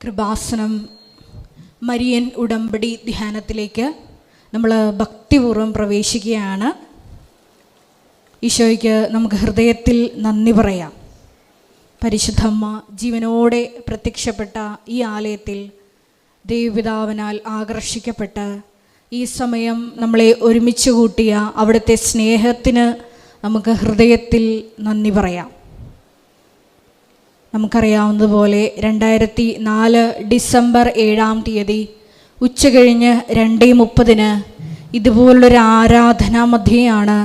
Kripasanam Marian ഉടമ്പടി ധ്യാനത്തിലേക്ക് നമ്മൾ ഭക്തിപൂർവ്വം പ്രവേശിക്കുകയാണ്. ഈശോയ്ക്ക് നമുക്ക് ഹൃദയത്തിൽ നന്ദി പറയാം. പരിശുദ്ധമ്മ ജീവനോടെ പ്രത്യക്ഷപ്പെട്ട ഈ ആലയത്തിൽ ദൈവപിതാവിനാൽ ആകർഷിക്കപ്പെട്ട് ഈ സമയം നമ്മളെ ഒരുമിച്ച് കൂട്ടിയ അവിടുത്തെ സ്നേഹത്തിന് നമുക്ക് ഹൃദയത്തിൽ നന്ദി പറയാം. നമുക്കറിയാവുന്നതുപോലെ 2004 ഡിസംബർ 7 ഉച്ചകഴിഞ്ഞ് 2:30 ഇതുപോലുള്ളൊരു ആരാധനാ മധ്യയാണ്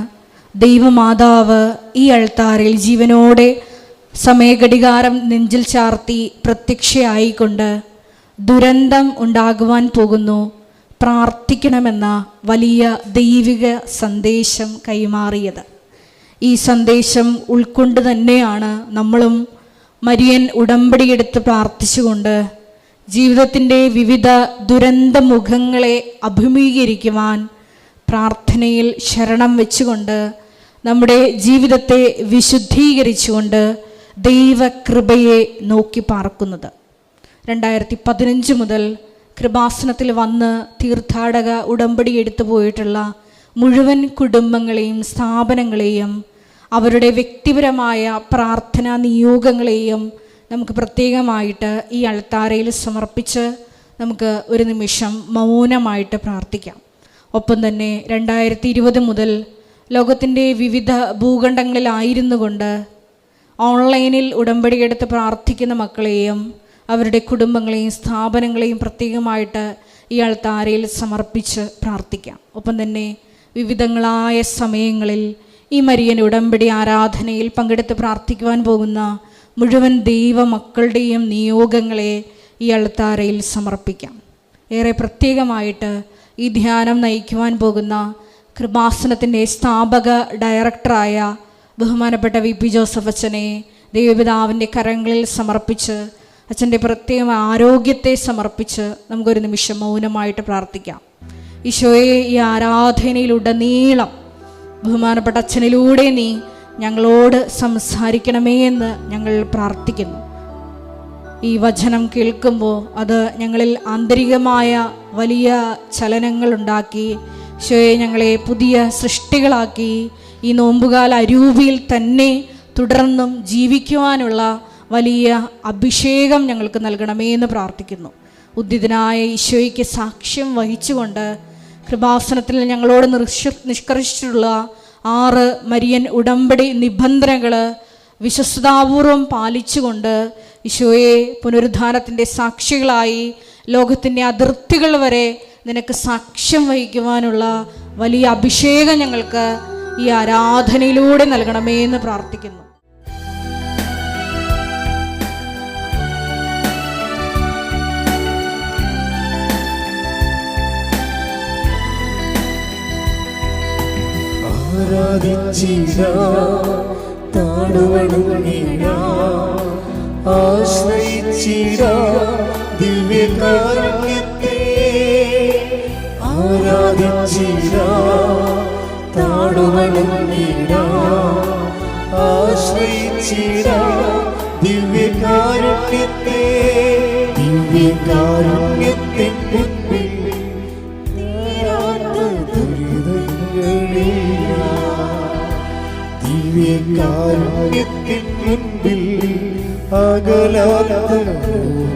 ദൈവമാതാവ് ഈ അൾത്താരയിൽ ജീവനോടെ സമയഘടികാരം നെഞ്ചിൽ ചാർത്തി പ്രത്യക്ഷയായിക്കൊണ്ട് ദുരന്തം ഉണ്ടാകുവാൻ പോകുന്നു, പ്രാർത്ഥിക്കണമെന്ന വലിയ ദൈവിക സന്ദേശം കൈമാറിയത്. ഈ സന്ദേശം ഉൾക്കൊണ്ട് തന്നെയാണ് നമ്മളും മരിയൻ ഉടമ്പടിയെടുത്ത് പ്രാർത്ഥിച്ചുകൊണ്ട് ജീവിതത്തിൻ്റെ വിവിധ ദുരന്ത മുഖങ്ങളെ അഭിമുഖീകരിക്കുവാൻ പ്രാർത്ഥനയിൽ ശരണം വെച്ചുകൊണ്ട് നമ്മുടെ ജീവിതത്തെ വിശുദ്ധീകരിച്ചുകൊണ്ട് ദൈവകൃപയെ നോക്കി പാർക്കുന്നത്. 2015 മുതൽ കൃപാസനത്തിൽ വന്ന് തീർത്ഥാടക ഉടമ്പടി എടുത്തു പോയിട്ടുള്ള മുഴുവൻ കുടുംബങ്ങളെയും സ്ഥാപനങ്ങളെയും അവരുടെ വ്യക്തിപരമായ പ്രാർത്ഥനാ നിയോഗങ്ങളെയും നമുക്ക് പ്രത്യേകമായിട്ട് ഈ അൾത്താരയിൽ സമർപ്പിച്ച് നമുക്ക് ഒരു നിമിഷം മൗനമായിട്ട് പ്രാർത്ഥിക്കാം. ഒപ്പം തന്നെ 2020 മുതൽ ലോകത്തിൻ്റെ വിവിധ ഭൂഖണ്ഡങ്ങളിലായിരുന്നു കൊണ്ട് ഓൺലൈനിൽ ഉടമ്പടിയെടുത്ത് പ്രാർത്ഥിക്കുന്ന മക്കളെയും അവരുടെ കുടുംബങ്ങളെയും സ്ഥാപനങ്ങളെയും പ്രത്യേകമായിട്ട് ഈ അൾത്താരയിൽ സമർപ്പിച്ച് പ്രാർത്ഥിക്കാം. ഒപ്പം തന്നെ വിവിധങ്ങളായ സമയങ്ങളിൽ ഈ മരിയൻ ഉടമ്പടി ആരാധനയിൽ പങ്കെടുത്ത് പ്രാർത്ഥിക്കുവാൻ പോകുന്ന മുഴുവൻ ദൈവ മക്കളുടെയും നിയോഗങ്ങളെ ഈ അൾത്താരയിൽ സമർപ്പിക്കാം. ഏറെ പ്രത്യേകമായിട്ട് ഈ ധ്യാനം നയിക്കുവാൻ പോകുന്ന കൃപാസനത്തിൻ്റെ സ്ഥാപക ഡയറക്ടറായ ബഹുമാനപ്പെട്ട VP ജോസഫ് അച്ഛനെ ദൈവപിതാവിൻ്റെ കരങ്ങളിൽ സമർപ്പിച്ച് അച്ഛൻ്റെ പ്രത്യേക ആരോഗ്യത്തെ സമർപ്പിച്ച് നമുക്കൊരു നിമിഷം മൗനമായിട്ട് പ്രാർത്ഥിക്കാം. ഈശോയെ, ഈ ആരാധനയിലുടനീളം ബഹുമാനപ്പെട്ട അച്ഛനിലൂടെ നീ ഞങ്ങളോട് സംസാരിക്കണമേ എന്ന് ഞങ്ങൾ പ്രാർത്ഥിക്കുന്നു. ഈ വചനം കേൾക്കുമ്പോൾ അത് ഞങ്ങളിൽ ആന്തരികമായ വലിയ ചലനങ്ങളുണ്ടാക്കി ഈശോയെ ഞങ്ങളെ പുതിയ സൃഷ്ടികളാക്കി ഈ നോമ്പുകാല അരൂപിയിൽ തന്നെ തുടർന്നും ജീവിക്കുവാനുള്ള വലിയ അഭിഷേകം ഞങ്ങൾക്ക് നൽകണമേ എന്ന് പ്രാർത്ഥിക്കുന്നു. ഉദ്ധിതനായ ഈശോയ്ക്ക് സാക്ഷ്യം വഹിച്ചുകൊണ്ട് കൃപാസനത്തിൽ ഞങ്ങളോട് നിഷ്കർഷിച്ചിട്ടുള്ള 6 മരിയൻ ഉടമ്പടി നിബന്ധനകൾ വിശ്വസ്തതാപൂർവം പാലിച്ചുകൊണ്ട് ഈശോയെ പുനരുദ്ധാനത്തിൻ്റെ സാക്ഷികളായി ലോകത്തിൻ്റെ അതിർത്തികൾ വരെ നിനക്ക് സാക്ഷ്യം വഹിക്കുവാനുള്ള വലിയ അഭിഷേകം ഞങ്ങൾക്ക് ഈ ആരാധനയിലൂടെ നൽകണമേ എന്ന് പ്രാർത്ഥിക്കുന്നു. ദിവ്യകാരുണ്യത്തെ ദിവ്യകാരുണ്യത്തിൻ മുൻപിൽ അകലാത്ത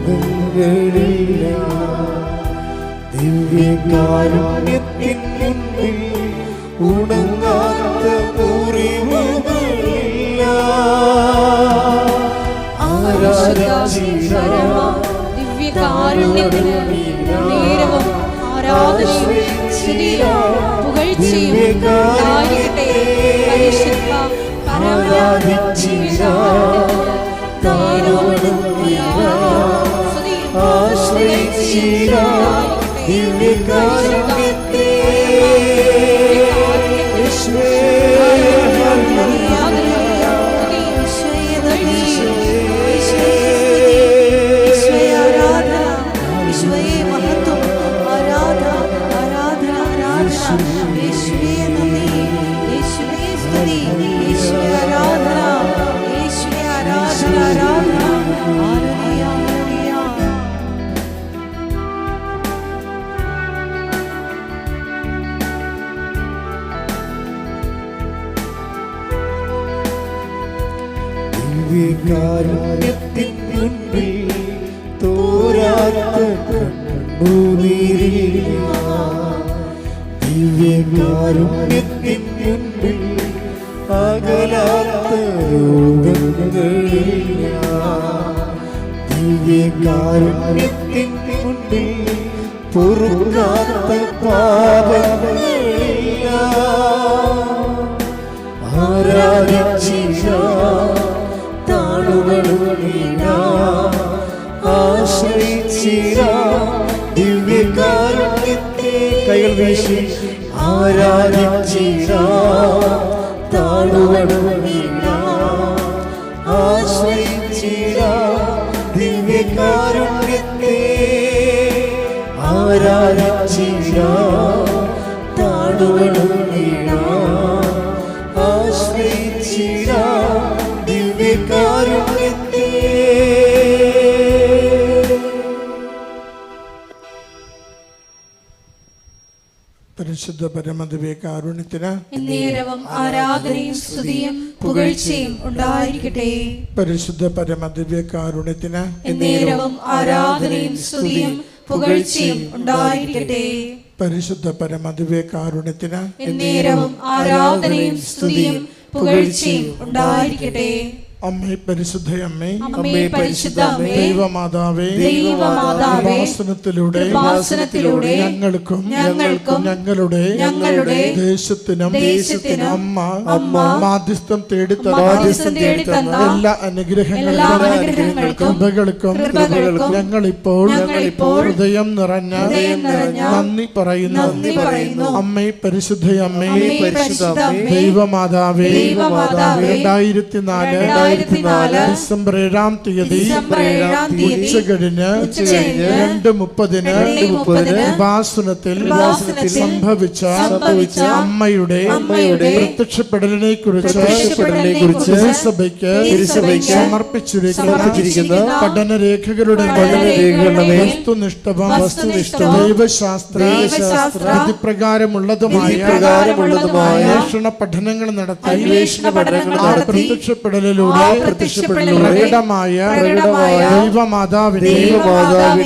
രോഗങ്ങളില്ല. ദിവ്യകാരുണ്യത്തിൻ മുൻപിൽ ഉണങ്ങാത്ത മുറിവുകളില്ല. ദിവ്യകാരുണ്യത്തിന് നേരവും ആരാധനയും സ്തുതിയും പുകഴ്ചയും ഉണ്ടായിരിക്കട്ടെ. പരിശുദ്ധ ദിവ്യകാരുണ്യത്തെ ദിവ്യകാരുണ്യത്തിൻ മുൻപിൽ തോരാത്ത കണ്ണുനീരില്ല. ദിവ്യകാരുണ്യത്തിൻ മുൻപിൽ അകലാത്ത രോഗങ്ങളില്ല. ദിവ്യകാരുണ്യത്തിൻ മുൻപിൽ പൊറുക്കാത്ത പാപങ്ങളില്ല. ആരാധിച്ചില്ല താണുവണങ്ങില്ല, ആശ്രയിച്ചില്ല ദിവ്യകാരുണ്യത്തെ. കൈകൾ വീശി ആരാധിച്ചില്ല താണുവണങ്ങില്ല, ആശ്രയിച്ചില്ല ദിവ്യകാരുണ്യത്തെ. ആരാധിച്ചില്ല താണുവണങ്ങില്ല, ആശ്രയിച്ചില്ല ദിവ്യകാരുണ്യത്തെ. പരിശുദ്ധ പരമദിവ്യകാരുണ്യത്തിന് എന്നേരവും ആരാധനയും സ്തുതിയും പുകഴ്ചയും ഉണ്ടായിരിക്കട്ടെ. പരിശുദ്ധ പരമദിവ്യകാരുണ്യത്തിന് എന്നേരവും ആരാധനയും സ്തുതിയും പുകഴ്ചയും ഉണ്ടായിരിക്കട്ടെ. പരിശുദ്ധ പരമദിവ്യകാരുണ്യത്തിന് എന്നേരവും ആരാധനയും സ്തുതിയും പുകഴ്ചയും ഉണ്ടായിരിക്കട്ടെ. അമ്മേ പരിശുദ്ധയമ്മേ, അമ്മേ പരിശുദ്ധ അമ്മേ, ദൈവമാതാവേ, ദൈവമാതാവേ, കൃപാസനത്തിലൂടെ ഞങ്ങൾക്കും ഞങ്ങളുടെ ദേശത്തിനും അമ്മ മാധ്യസ്ഥം തേടിത്തന്ന എല്ലാ അനുഗ്രഹങ്ങൾക്കും കൃപകൾക്കും ഞങ്ങളിപ്പോൾ ഹൃദയം നിറഞ്ഞ നന്ദി പറയുന്നു. അമ്മേ പരിശുദ്ധയമ്മേ, ദൈവമാതാവേ, 2004 ഡിസംബർ 7-ാം തീയതി ഉച്ചകഴിഞ്ഞ് 2:30 ഉപാസനത്തിൽ സംഭവിച്ച അമ്മയുടെ പ്രത്യക്ഷപ്പെടലിനെ കുറിച്ച് സഭയ്ക്ക് സമർപ്പിച്ചിരിക്കുന്ന പഠനരേഖകളുടെ വസ്തുനിഷ്ഠവും ദൈവശാസ്ത്ര വിധിപ്രകാരമുള്ളതുമായ അന്വേഷണ പഠനങ്ങൾ നടത്തി പ്രത്യക്ഷപ്പെടലിലൂടെ പ്രകടമായ ദൈവമാതാവിന്റെ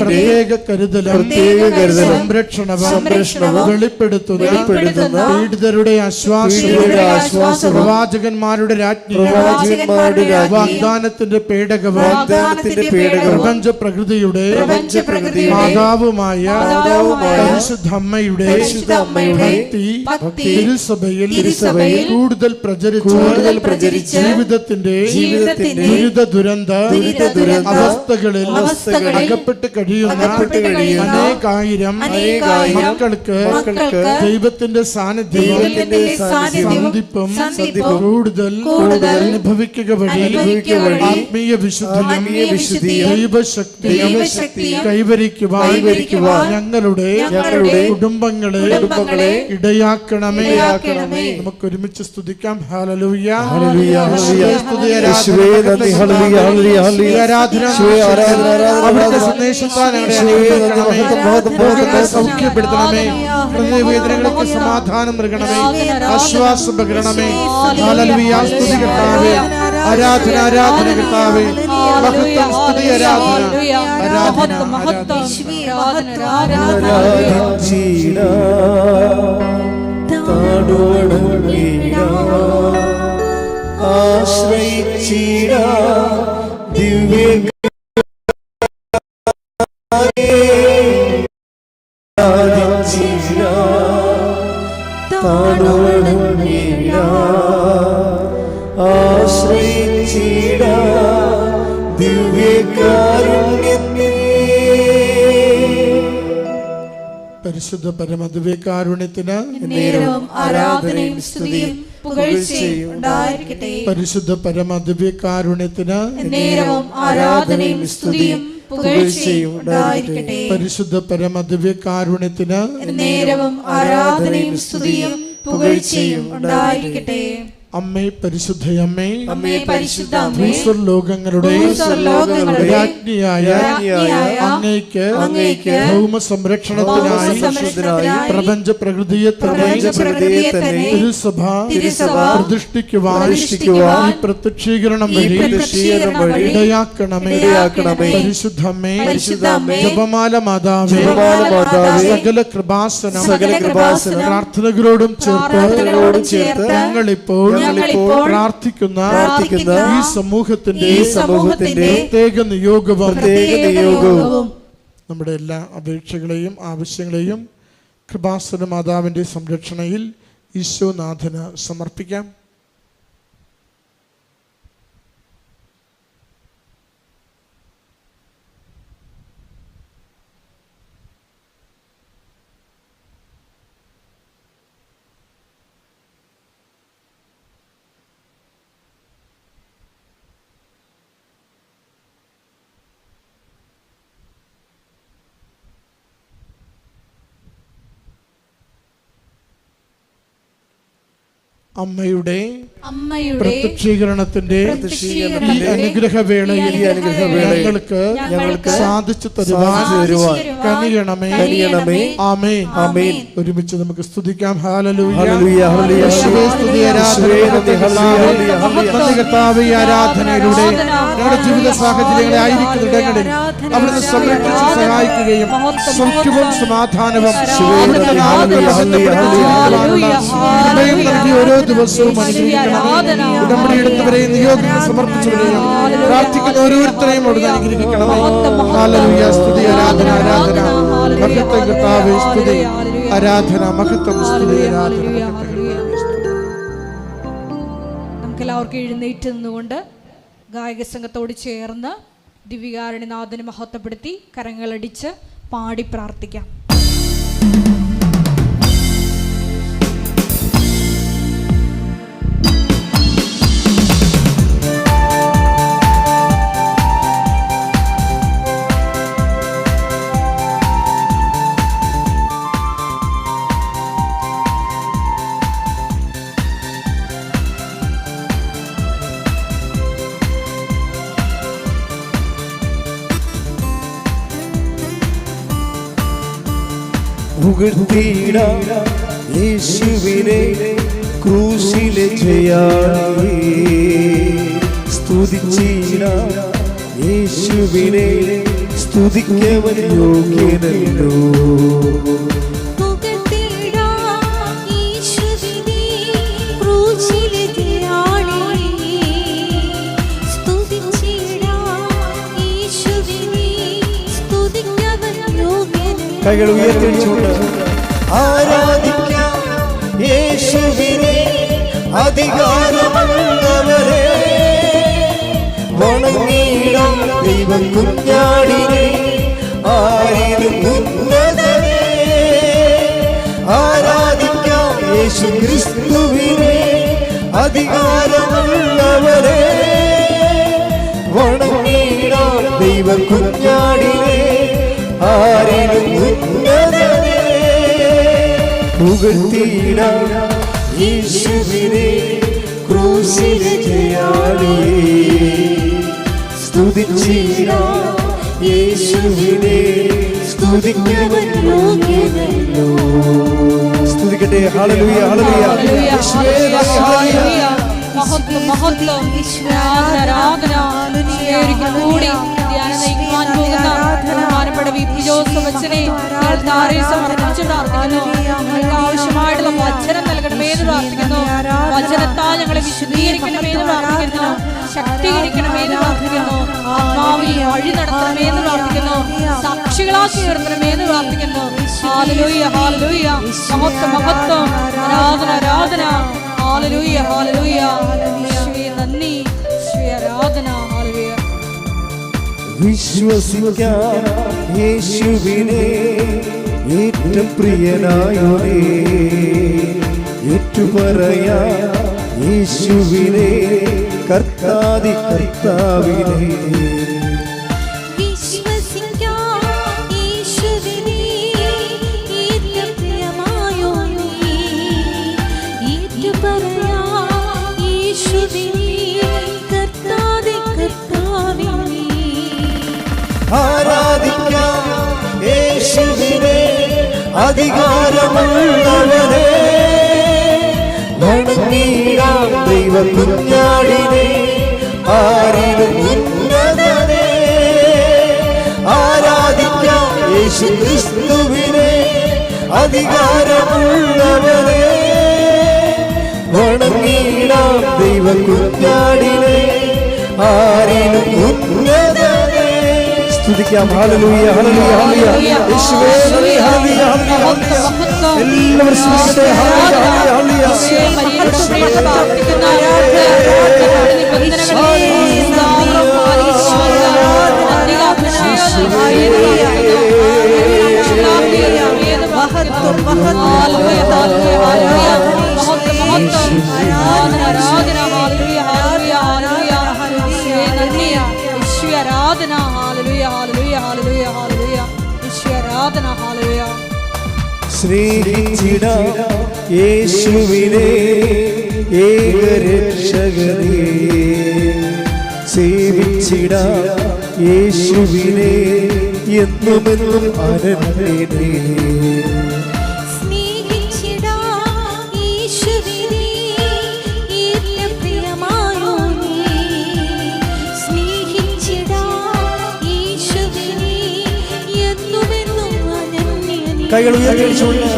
പ്രത്യേക കരുതലും സംരക്ഷണവും വെളിപ്പെടുത്തുന്ന പീഡിതരുടെ ആശ്വാസം പ്രവാചകന്മാരുടെ വാഗ്ദാനത്തിന്റെ പേടകവും പ്രപഞ്ച പ്രകൃതിയുടെ മാതാവുമായ പരിശുദ്ധ അമ്മയുടെ ഭക്തി തിരുസഭയിൽ കൂടുതൽ പ്രചരിച്ച് ജീവിതത്തിന്റെ ദുരിത അവസ്ഥകളിൽ അകപ്പെട്ട് കഴിയുന്ന അനേകായിരം മക്കൾക്ക് ദൈവത്തിന്റെ സാന്നിധ്യം സന്ധിപ്പും കൂടുതൽ അനുഭവിക്കുക വഴി ആത്മീയ വിശുദ്ധിയും ദൈവശക്തി കൈവരിക്കുവാൻ ഞങ്ങളുടെ കുടുംബങ്ങളെ ഇടയാക്കണമേ. നമുക്ക് ഒരുമിച്ച് സ്തുതിക്കാം. ഹല്ലേലൂയ, ഹല്ലേലൂയ, അവിടുത്തെ സൗഖ്യപ്പെടുത്തണമേ, ഹൃദയവേദനകൾക്ക് സമാധാനം നൽകണമേ, ആശ്വാസം പകരണമേ. ഹല്ലേലൂയ, സ്തുതി കർത്താവേ, ആരാധന കർത്താവേ, മഹത്വം, സ്തുതി, ആരാധന. ആശ്രയിച്ചിട ദിവ്യകാരുണ്യത്തെ. പരിശുദ്ധ പരമദിവ്യകാരുണ്യത്തിന് എന്നേരവും ആരാധനയും സ്തുതിയും പുകഴ്ചയും ഉണ്ടായിരിക്കട്ടെ. പരിശുദ്ധ പരമദിവ്യകാരുണ്യത്തിന് എന്നേരവും ആരാധനയും സ്തുതിയും പുകഴ്ചയും ഉണ്ടായിരിക്കട്ടെ. പരിശുദ്ധ പരമദിവ്യകാരുണ്യത്തിന് എന്നേരവും ആരാധനയും സ്തുതിയും പുകഴ്ചയും ഉണ്ടായിരിക്കട്ടെ. അമ്മേ പരിശുദ്ധയമ്മേ, അമ്മേ പരിശുദ്ധ അമ്മേ, ഭൂസ്വർലോകങ്ങളുടെ രാജ്ഞിയായ അങ്ങേക്ക് ഭൗമ സംരക്ഷണത്തിനായി പ്രപഞ്ച പ്രകൃതിയെ തിരുസഭ പ്രതിഷ്ഠിക്കുവാൻ ഈ പ്രത്യക്ഷീകരണം വഴി ഇടയാക്കണമേ. പരിശുദ്ധമ്മേ, ജപമാല മാതാവേ, സകല കൃപാസനം പ്രാർത്ഥനകളോടും ചേർത്ത് ഞങ്ങളിപ്പോൾ പ്രാർത്ഥിക്കുന്ന ഈ സമൂഹത്തിന്റെ പ്രത്യേക നിയോഗവും നമ്മുടെ എല്ലാ അപേക്ഷകളെയും ആവശ്യങ്ങളെയും കൃപാസന മാതാവിന്റെ സംരക്ഷണയിൽ ഈശോനാഥന് സമർപ്പിക്കാം. അമ്മയുടെ പ്രത്യക്ഷീകരണത്തിന്റെ ഈ അനുഗ്രഹവേളയിൽ ഞങ്ങൾക്ക് സാധിച്ചു തരുവാൻ കനിയണമേ. ആമേൻ. ഒരുമിച്ച് നമുക്ക് സ്തുതിക്കാം. ഹല്ലേലൂയ. ആരാധനയിലൂടെ ഞങ്ങളുടെ ജീവിത സാഹചര്യങ്ങളെ ആയിരിക്കുന്നിടങ്ങളിൽ അവിടുന്ന് സംരക്ഷിച്ച് സഹായിക്കുകയും സൗഖ്യവും സമാധാനവും ഓരോ ദിവസവും അനുഗ്രഹിക്കണമേ. ഉടമ്പടിയെടുത്തവരെ നിയോഗങ്ങൾ സമർപ്പിച്ചവരെയും പ്രാർത്ഥിക്കുന്ന ഓരോരുത്തരെയും അവിടുന്ന് അനുഗ്രഹിക്കണമേ. ഹല്ലേലൂയ. സ്തുതി, ആരാധന, ആരാധന, മഹത്വം കർത്താവേ, സ്തുതി, ആരാധന, മഹത്വം, സ്തുതി, ആരാധന. നമുക്കെല്ലാവർക്കും എഴുന്നേറ്റ് നിന്നുകൊണ്ട് ഗായക സംഘത്തോട് ചേർന്ന് ദിവ്യകാരുണ്യനാഥനെ മഹത്വപ്പെടുത്തി കരങ്ങളടിച്ച് പാടി പ്രാർത്ഥിക്കാം. പുകഴ്ത്തിയിടാം യേശുവിനെ ക്രൂശിലെ ജയാളിയെ, സ്തുതിച്ചിടാം യേശുവിനെ, സ്തുതിക്കവൻ യോഗ്യനല്ലോ. കൈകൾ ഉയർത്തിച്ചുകൊണ്ട് ആരാധിക്കാം യേശുവിനെ, അധികാരമുള്ളവരെ വണങ്ങിടാം ദൈവം കുഞ്ഞാടിനെ, ആരിലും ഉന്നതനെ. ആരാധിക്കാം യേശു ക്രിസ്തുവിനെ, അധികാരമുള്ളവരെ വണങ്ങിടാം ദൈവം കുഞ്ഞാടിനെ, ആരിലും ഉന്നതനെ. പുകഴ്ത്തിയിടാം യേശുവിനെ ക്രൂശിലെ ജയാളിയെ, സ്തുതിച്ചിടാം യേശുവിനെ, സ്തുതിക്കവൻ യോഗ്യനല്ലോ. സ്തുതിക്കട്ടെ. ഹല്ലേലൂയ, ഹല്ലേലൂയ, ഹല്ലേലൂയ. മഹത്വം, മഹത്വം, ആരാധന, ഒരിക്കൽ കൂടി ധ്യാനം നയിക്കുവാൻ പോകുന്ന ബഹുമാനപ്പെട്ട വി.പി. ജോസഫ് അച്ഛനെ ഞങ്ങൾ താരയിൽ സമർപ്പിച്ച് പ്രാർത്ഥിക്കുന്നു. ഞങ്ങൾക്ക് ആവശ്യമായിട്ടുള്ള വചനം നൽകണമേ എന്ന് പ്രാർത്ഥിക്കുന്നു. വചനത്താൽ ഞങ്ങളെ വിശദീകരിക്കണമേ എന്ന് പ്രാർത്ഥിക്കുന്നു. ശക്തീകരിക്കണമേ എന്ന് പ്രാർത്ഥിക്കുന്നു. ആത്മാവിൽ വഴി നടത്തണമേ എന്ന് പ്രാർത്ഥിക്കുന്നു. സാക്ഷികളാക്കി ഉയർത്തണമേ എന്ന് പ്രാർത്ഥിക്കുന്നു. ഹല്ലേലൂയ, ഹല്ലേലൂയ. മഹത്വം, മഹത്വം, ആരാധന, ആരാധന. ഹല്ലേലൂയ, ഹല്ലേലൂയ. യേശുവേ നന്ദി, യേശുവേ ആരാധന. ഹല്ലേലൂയ. വിശ്വസിക്കാം യേശുവിനെ, ഏറ്റവും പ്രിയനായോനെ, ഏറ്റുപറയാം യേശുവിനെ, കർത്താതി കർത്താവിനെ. ആരാധിക്കാം യേശുവിനെ അധികാരമുള്ളവനെ, വണങ്ങിടാം ദൈവ കുഞ്ഞാടിനെ ആരിലും ഉന്നതനെ. ആരാധിക്കാം യേശു ക്രിസ്തുവിനെ അധികാരമുള്ളവനെ, വണങ്ങിടാം ദൈവ കുഞ്ഞാടിനെ ആരിലും ഉന്നതനെ. സ്തുതിക്കാം. ഹല്ലേലൂയ ഹല്ലേലൂയ ഹല്ലേലൂയ. യേശുവേ നന്ദി. ഹല്ലേലൂയ ഹല്ലേലൂയ. എല്ലാവരും സ്തുതിക്കട്ടെ. ഹല്ലേലൂയ ഹല്ലേലൂയ. സ്നേഹിച്ചിടാം യേശുവിനെ ഏകരക്ഷകനെ, സേവിച്ചിടാം യേശുവിനെ എന്നുമെന്നും അനന്യനെ. കൈകൾ ഉയർത്തിച്ചുകൊണ്ട്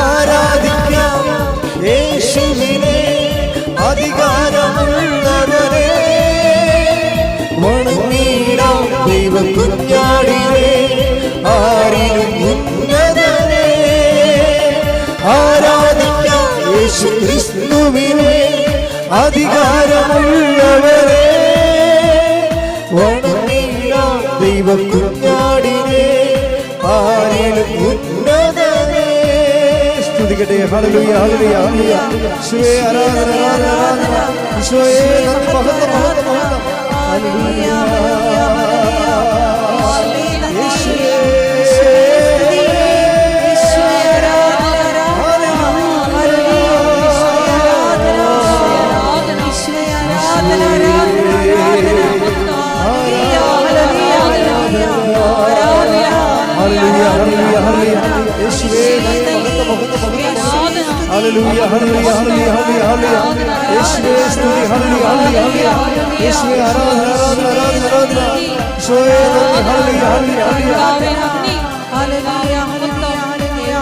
ആരാധിക്കാം യേശുവിനെ അധികാരമുള്ളവനെ, വണങ്ങിടാം ദൈവ കുഞ്ഞാടിനെ ആരിലും ഉന്നതനെ. ആരാധിക്കാം യേശു ക്രിസ്തുവിനെ അധികാരമുള്ളവനെ, വണങ്ങിടാം ദൈവ കുഞ്ഞാടിനെ ആരിലും ഉന്നതനെ. സ്തുതിക്കട്ടെ. ഹല്ലേലൂയ ഹല്ലേലൂയ ഹല്ലേലൂയ. യേശുവേ ആരാധന ആരാധന ആരാധന. യേശുവേ നന്ദി. മഹത്വം മഹത്വം മഹത്വം. ഹല്ലേലൂയ യേശുവേ Hallelujah, hallelujah, hallelujah, hallelujah. യേശുവേ സ്തുതി. ഹല്ലേലൂയ ഹല്ലേലൂയ ഹല്ലേലൂയ. യേശുവേ ആരാധന ആരാധന ആരാധന ആരാധന. യേശുവേ നന്ദി. ഹല്ലേലൂയ ഹല്ലേലൂയ ഹല്ലേലൂയ.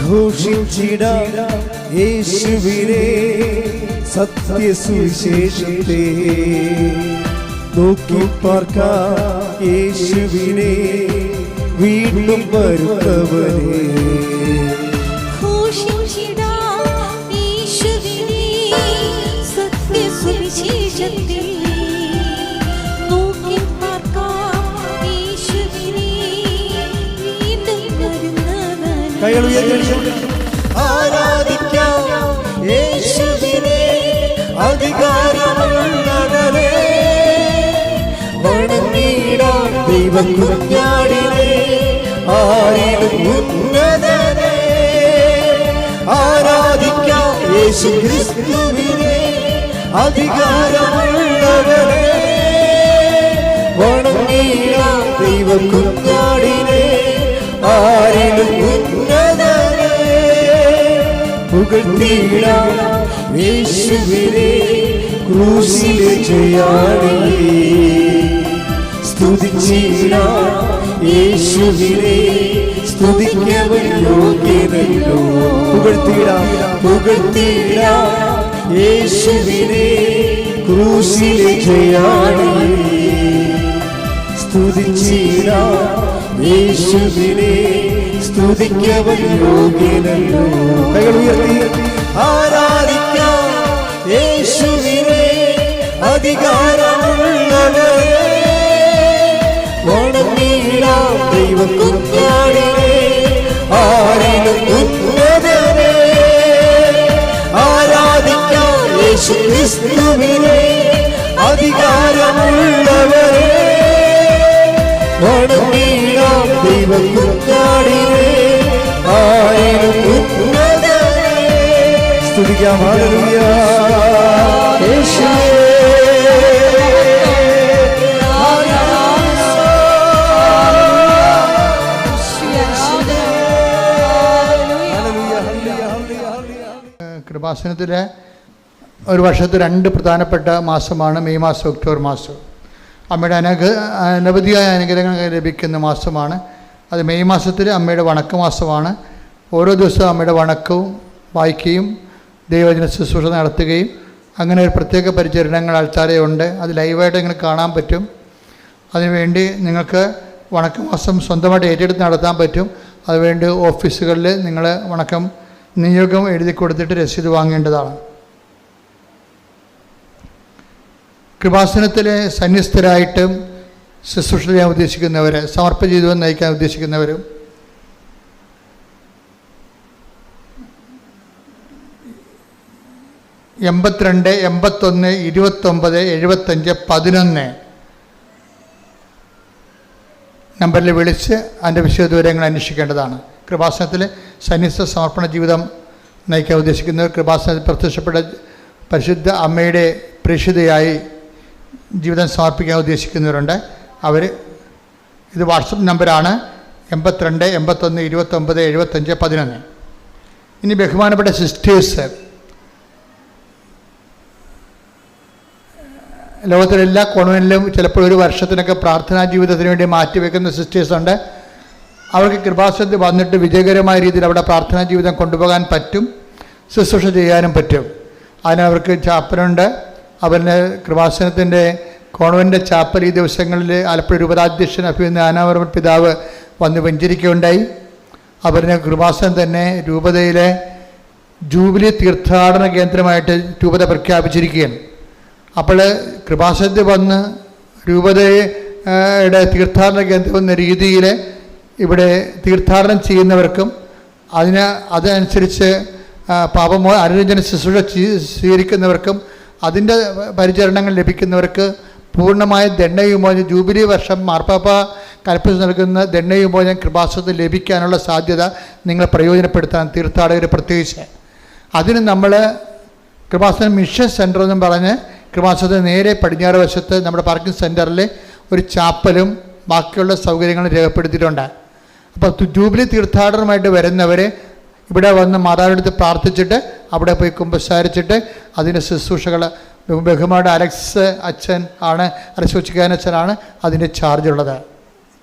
ഘോഷിച്ചിടാം യേശുവിനെ സത്യസുവിശേഷത്തെ, നോക്കി പാർക്കാം യേശുവിനെ വീണ്ടും വരുന്നവനെ. കൈകൾ ഉയർത്തിച്ചുകൊണ്ട് ആരാധിക്കാം യേശുവിനെ അധികാരമുള്ളവനെ, വണങ്ങിടാം ദൈവ കുഞ്ഞാടിനെ ആരിലും ഉന്നതനെ. ആരാധിക്കാം യേശു ക്രിസ്തുവിനെ അധികാരമുള്ളവനെ, വണങ്ങിടാം ദൈവ കുഞ്ഞാടിനെ ആരിലും ഉന്നതനെ. പുകഴ്ത്തിടാം യേശുവിനെ ക്രൂശിലെ ജയാളിയെ, സ്തുതിച്ചിടാം യേശുവിനെ സ്തുതിക്കവൻ യോഗ്യനല്ലോ. പുകഴ്ത്തിടാം പുകഴ്ത്തിടാം യേശുവിനെ ക്രൂശിലെ ജയാളിയെ, സ്തുതിച്ചിടാം യേശുവിനെ സ്തുതിക്കവൻ യോഗ്യനല്ലോ. കൈകൾ ഉയർത്തി ആരാധിക്കാം യേശുവിനെ അധികാരമുള്ളവനെ, വണങ്ങിടാം ദൈവ കുഞ്ഞാടിനെ ആരിലും ഉന്നതനെ. ആരാധിക്കാം യേശു ക്രിസ്തുവിനെ അധികാരമുള്ളവനെ, വണങ്ങിടാം ദൈവ കുഞ്ഞാടിനെ ആരിലും ഉന്നതനെ. സ്തുതിക്കാം. ഹല്ലേലൂയ യേശുവേ. കൃപാസനത്തിൽ ഒരു വർഷത്തെ 2 പ്രധാനപ്പെട്ട മാസമാണ് മെയ് മാസം, ഒക്ടോബർ മാസം. അമ്മയുടെ അനവധിയായ അനുഗ്രഹങ്ങൾ ലഭിക്കുന്ന മാസമാണ് അത്. മെയ് മാസത്തിൽ അമ്മയുടെ വണക്ക മാസമാണ്. ഓരോ ദിവസവും അമ്മയുടെ വണക്കവും വായിക്കുകയും ദൈവവചന ശുശ്രൂഷ നടത്തുകയും അങ്ങനെ ഒരു പ്രത്യേക പരിചരണങ്ങൾ ആൾക്കാരെയുണ്ട്. അത് ലൈവായിട്ട് ഇങ്ങനെ കാണാൻ പറ്റും. അതിനുവേണ്ടി നിങ്ങൾക്ക് വണക്കമാസം സ്വന്തമായിട്ട് ഏറ്റെടുത്ത് നടത്താൻ പറ്റും. അതുവേണ്ടി ഓഫീസുകളിൽ നിങ്ങൾ വണക്കം നിയോഗം എഴുതി കൊടുത്തിട്ട് രസീത് വാങ്ങേണ്ടതാണ്. കൃപാസനത്തിലെ സന്യസ്തരായിട്ടും ശുശ്രൂഷ ചെയ്യാൻ ഉദ്ദേശിക്കുന്നവർ, സമർപ്പ ജീവിതം നയിക്കാൻ ഉദ്ദേശിക്കുന്നവരും എൺപത്തിരണ്ട് 81 29 75 11 നമ്പറിൽ വിളിച്ച് അതിൻ്റെ വിശദവിവരങ്ങൾ അന്വേഷിക്കേണ്ടതാണ്. കൃപാസനത്തിൽ സന്യസ്ത സമർപ്പണ ജീവിതം നയിക്കാൻ ഉദ്ദേശിക്കുന്നവർ, കൃപാസനത്തിൽ പ്രത്യക്ഷപ്പെട്ട പരിശുദ്ധ അമ്മയുടെ പ്രേക്ഷിതയായി ജീവിതം സമർപ്പിക്കാൻ ഉദ്ദേശിക്കുന്നവരുണ്ട്. അവർ ഇത് വാട്സപ്പ് നമ്പറാണ് 82 81 29 75 11. ഇനി ബഹുമാനപ്പെട്ട സിസ്റ്റേഴ്സ്, ലോകത്തിലെ എല്ലാ കോൺവെന്റിലും ചിലപ്പോൾ ഒരു വർഷത്തിനൊക്കെ പ്രാർത്ഥനാ ജീവിതത്തിന് വേണ്ടി മാറ്റിവെക്കുന്ന സിസ്റ്റേഴ്സുണ്ട്. അവർക്ക് കൃപാസനത്തിൽ വന്നിട്ട് വിജയകരമായ രീതിയിൽ അവിടെ പ്രാർത്ഥനാ ജീവിതം കൊണ്ടുപോകാൻ പറ്റും, ശുശ്രൂഷ ചെയ്യാനും പറ്റും. അതിനവർക്ക് ചാപ്പലുണ്ട്. അവരിന് കൃപാസനത്തിൻ്റെ കോൺവെൻ്റ് ചാപ്പൽ ഈ ദിവസങ്ങളിൽ ആലപ്പുഴ രൂപതാധ്യക്ഷൻ അഭിനന്ദ ആനാവർമ്മ പിതാവ് വന്ന് വെഞ്ചരിക്കുകയുണ്ടായി. അവരിന് കൃപാസനം തന്നെ രൂപതയിലെ ജൂബിലി തീർത്ഥാടന കേന്ദ്രമായിട്ട് രൂപത പ്രഖ്യാപിച്ചിരിക്കുകയാണ്. അപ്പോൾ കൃപാസനത്തിൽ വന്ന് രൂപതയുടെ തീർത്ഥാടന കേന്ദ്രം എന്ന രീതിയിൽ ഇവിടെ തീർത്ഥാടനം ചെയ്യുന്നവർക്കും അതനുസരിച്ച് അനുരഞ്ജന ശുശ്രൂഷ സ്വീകരിക്കുന്നവർക്കും അതിൻ്റെ പരിചരണങ്ങൾ ലഭിക്കുന്നവർക്ക് പൂർണ്ണമായ ദണ്ഡവിമോചനം ജൂബിലി വർഷം മാർപ്പാപ്പ കൽപ്പിച്ച് നൽകുന്ന ദണ്ഡവിമോചനം കൃപാസനത്തിൽ ലഭിക്കാനുള്ള സാധ്യത നിങ്ങൾ പ്രയോജനപ്പെടുത്താൻ തീർത്ഥാടകർ പ്രത്യേകിച്ച്. അതിന് നമ്മൾ കൃപാസനം മിഷൻ സെൻ്റർ എന്നും പറഞ്ഞ് കൃപാസനത്തിന് നേരെ പടിഞ്ഞാറ് വശത്ത് നമ്മുടെ പാർക്കിംഗ് സെൻറ്ററിൽ ഒരു ചാപ്പലും ബാക്കിയുള്ള സൗകര്യങ്ങളും രേഖപ്പെടുത്തിയിട്ടുണ്ട്. അപ്പോൾ ജൂബിലി തീർത്ഥാടനമായിട്ട് വരുന്നവർ ഇവിടെ വന്ന് മാതാവിനടുത്ത് പ്രാർത്ഥിച്ചിട്ട് അവിടെ പോയി കുമ്പസാരിച്ചിട്ട് അതിൻ്റെ ശുശ്രൂഷകൾ ബഹുമാനയുടെ അലക്സ് അച്ഛൻ ആണ്, അലക്സ് ഉച്ചിക്കാരൻ അച്ഛനാണ് അതിൻ്റെ ചാർജുള്ളത്.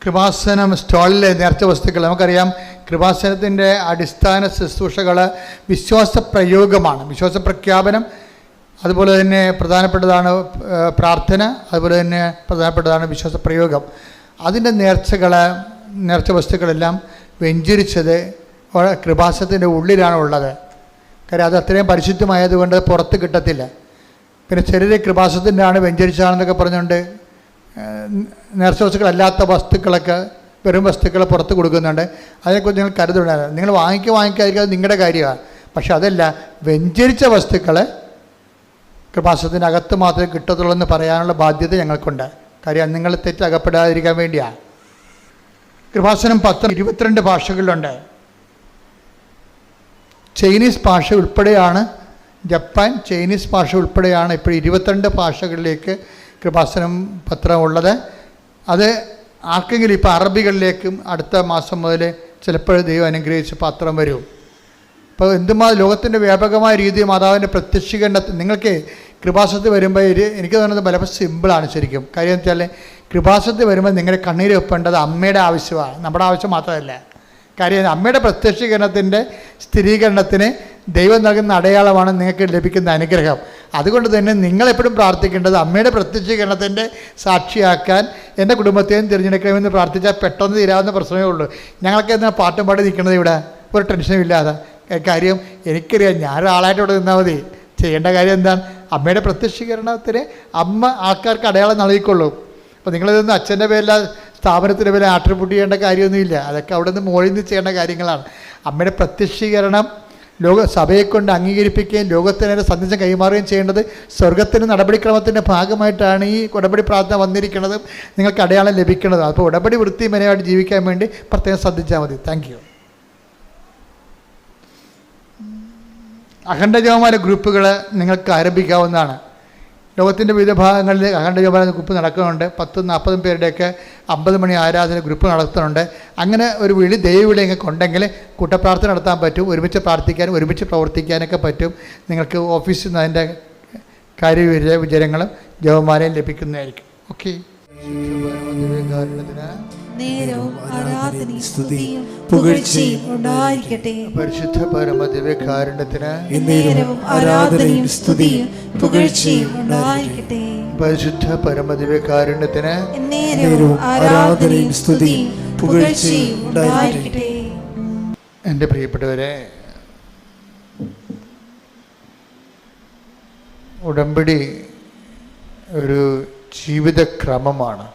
കൃപാസനം സ്റ്റാളിലെ നേർച്ച വസ്തുക്കൾ നമുക്കറിയാം. കൃപാസനത്തിൻ്റെ അടിസ്ഥാന ശുശ്രൂഷകൾ വിശ്വാസ പ്രയോഗമാണ്, വിശ്വാസ പ്രഖ്യാപനം. അതുപോലെ തന്നെ പ്രധാനപ്പെട്ടതാണ് പ്രാർത്ഥന, അതുപോലെ തന്നെ പ്രധാനപ്പെട്ടതാണ് വിശ്വാസ പ്രയോഗം. അതിൻ്റെ നേർച്ച വസ്തുക്കളെല്ലാം വെഞ്ചരിച്ചത് കൃപാസനത്തിൻ്റെ ഉള്ളിലാണ് ഉള്ളത്. കാര്യം അത് അത്രയും പരിശുദ്ധമായതുകൊണ്ട് പുറത്ത് കിട്ടത്തില്ല. പിന്നെ ചിലർ കൃപാസനത്തിൻ്റെ ആണ് വെഞ്ചരിച്ചാണെന്നൊക്കെ പറഞ്ഞുകൊണ്ട് നേർച്ച വസ്തുക്കളല്ലാത്ത വസ്തുക്കളൊക്കെ വെറും വസ്തുക്കൾ പുറത്ത് കൊടുക്കുന്നുണ്ട്. അതിനെക്കുറിച്ച് നിങ്ങൾ കരുതുണ്ടായിരുന്നു. നിങ്ങൾ വാങ്ങിക്കാതിരിക്കാതെ നിങ്ങളുടെ കാര്യമാണ്. പക്ഷെ അതല്ല, വെഞ്ചരിച്ച വസ്തുക്കൾ കൃപാസനത്തിൻ്റെ അകത്ത് മാത്രമേ കിട്ടത്തുള്ളൂ എന്ന് പറയാനുള്ള ബാധ്യത ഞങ്ങൾക്കുണ്ട്. കാര്യം നിങ്ങൾ തെറ്റകപ്പെടാതിരിക്കാൻ വേണ്ടിയാണ്. കൃപാസനം 22 ഭാഷകളിലുണ്ട്. ചൈനീസ് ഭാഷ ഉൾപ്പെടെയാണ്, ജപ്പാൻ ചൈനീസ് ഭാഷ ഉൾപ്പെടെയാണ് ഇപ്പോൾ 22 ഭാഷകളിലേക്ക് കൃപാസനം പത്രം ഉള്ളത്. അത് ആർക്കെങ്കിലും ഇപ്പോൾ അറബികളിലേക്കും അടുത്ത മാസം മുതൽ ചിലപ്പോൾ ദൈവം അനുഗ്രഹിച്ച് പത്രം വരും. ഇപ്പോൾ എന്തുമാത്രം ലോകത്തിൻ്റെ വ്യാപകമായ രീതിയിൽ മാതാവിൻ്റെ പ്രത്യക്ഷീകരണത്തിൽ നിങ്ങൾക്ക് കൃപാസനത്തിൽ വരുമ്പോൾ എനിക്ക് തോന്നുന്നത് പലപ്പോൾ സിമ്പിളാണ് ശരിക്കും. കാര്യം എന്ന് വെച്ചാൽ കൃപാസനത്തിൽ വരുമ്പോൾ നിങ്ങളുടെ കണ്ണീര് വെപ്പേണ്ടത് അമ്മയുടെ ആവശ്യമാണ്, നമ്മുടെ ആവശ്യം മാത്രമല്ല. കാര്യം അമ്മയുടെ പ്രത്യക്ഷീകരണത്തിൻ്റെ സ്ഥിരീകരണത്തിന് ദൈവം നൽകുന്ന അടയാളമാണ് നിങ്ങൾക്ക് ലഭിക്കുന്ന അനുഗ്രഹം. അതുകൊണ്ട് തന്നെ നിങ്ങളെപ്പോഴും പ്രാർത്ഥിക്കേണ്ടത് അമ്മയുടെ പ്രത്യക്ഷീകരണത്തിൻ്റെ സാക്ഷിയാക്കാൻ എൻ്റെ കുടുംബത്തെയും തിരഞ്ഞെടുക്കണമെന്ന് പ്രാർത്ഥിച്ചാൽ പെട്ടെന്ന് തീരാവുന്ന പ്രശ്നമേ ഉള്ളൂ. ഞങ്ങൾക്ക് എന്നാൽ പാട്ടും പാടി നിൽക്കുന്നത് ഇവിടെ ഒരു ടെൻഷനും ഇല്ലാതെ. കാര്യം എനിക്കറിയാം, ഞാനൊരാളായിട്ട് ഇവിടെ നിന്നാൽ മതി. ചെയ്യേണ്ട കാര്യം എന്താണ്? അമ്മയുടെ പ്രത്യക്ഷീകരണത്തിന് അമ്മ ആൾക്കാർക്ക് അടയാളം നൽകിക്കൊള്ളും. അപ്പോൾ നിങ്ങളിതൊന്നും അച്ഛൻ്റെ പേരില സ്ഥാപനത്തിൻ്റെ പേരിൽ ആട്രിബ്യൂട്ട് ചെയ്യേണ്ട കാര്യമൊന്നുമില്ല. അതൊക്കെ അവിടെ നിന്ന് മുകളിൽ നിന്ന് ചെയ്യേണ്ട കാര്യങ്ങളാണ്. അമ്മയുടെ പ്രത്യക്ഷീകരണം സഭയെ കൊണ്ട് അംഗീകരിപ്പിക്കുകയും ലോകത്തിന് സന്ദേശം കൈമാറുകയും ചെയ്യേണ്ടത് സ്വർഗത്തിൻ്റെ നടപടിക്രമത്തിൻ്റെ ഭാഗമായിട്ടാണ് ഈ ഉടമ്പടി പ്രാർത്ഥന വന്നിരിക്കുന്നതും നിങ്ങൾക്ക് അടയാളം ലഭിക്കുന്നതും. അപ്പോൾ ഉടമ്പടി വൃത്തിമനയായിട്ട് ജീവിക്കാൻ വേണ്ടി പ്രത്യേകം ശ്രദ്ധിച്ചാൽ മതി. Thank you. അഖണ്ഡ ജപമാല ഗ്രൂപ്പുകൾ നിങ്ങൾക്ക് ആരംഭിക്കാവുന്നതാണ്. ലോകത്തിൻ്റെ വിവിധ ഭാഗങ്ങളിൽ അഖണ്ഡ ജപമാല ഗ്രൂപ്പ് നടക്കുന്നുണ്ട്. 10-40 പേരുടെയൊക്കെ 50 മണി ആരാധന ഗ്രൂപ്പ് നടത്തുന്നുണ്ട്. അങ്ങനെ ഒരു ദൈവവിളി നിങ്ങൾക്ക് ഉണ്ടെങ്കിൽ കൂട്ടപ്രാർത്ഥന നടത്താൻ പറ്റും, ഒരുമിച്ച് പ്രാർത്ഥിക്കാനും ഒരുമിച്ച് പ്രവർത്തിക്കാനൊക്കെ പറ്റും. നിങ്ങൾക്ക് ഓഫീസിൽ നിന്ന് അതിൻ്റെ കാര്യവിചാരങ്ങളും ജപമാലയും ലഭിക്കുന്നതായിരിക്കും. ഓക്കെ. നേരവും ആരാധനയും സ്തുതിയും പുകഴ്ചയും ഉണ്ടായിരിക്കട്ടെ. പരിശുദ്ധ പരമദിവ്യകാരുണ്യത്തിന് നേരവും ആരാധനയും സ്തുതിയും പുകഴ്ചയും ഉണ്ടായിരിക്കട്ടെ. പരിശുദ്ധ പരമദിവ്യകാരുണ്യത്തിന് നേരവും ആരാധനയും സ്തുതിയും പുകഴ്ചയും ഉണ്ടായിരിക്കട്ടെ. എൻ്റെ പ്രിയപ്പെട്ടവരെ, ഉടമ്പടി ഒരു ജീവിതക്രമമാണ്.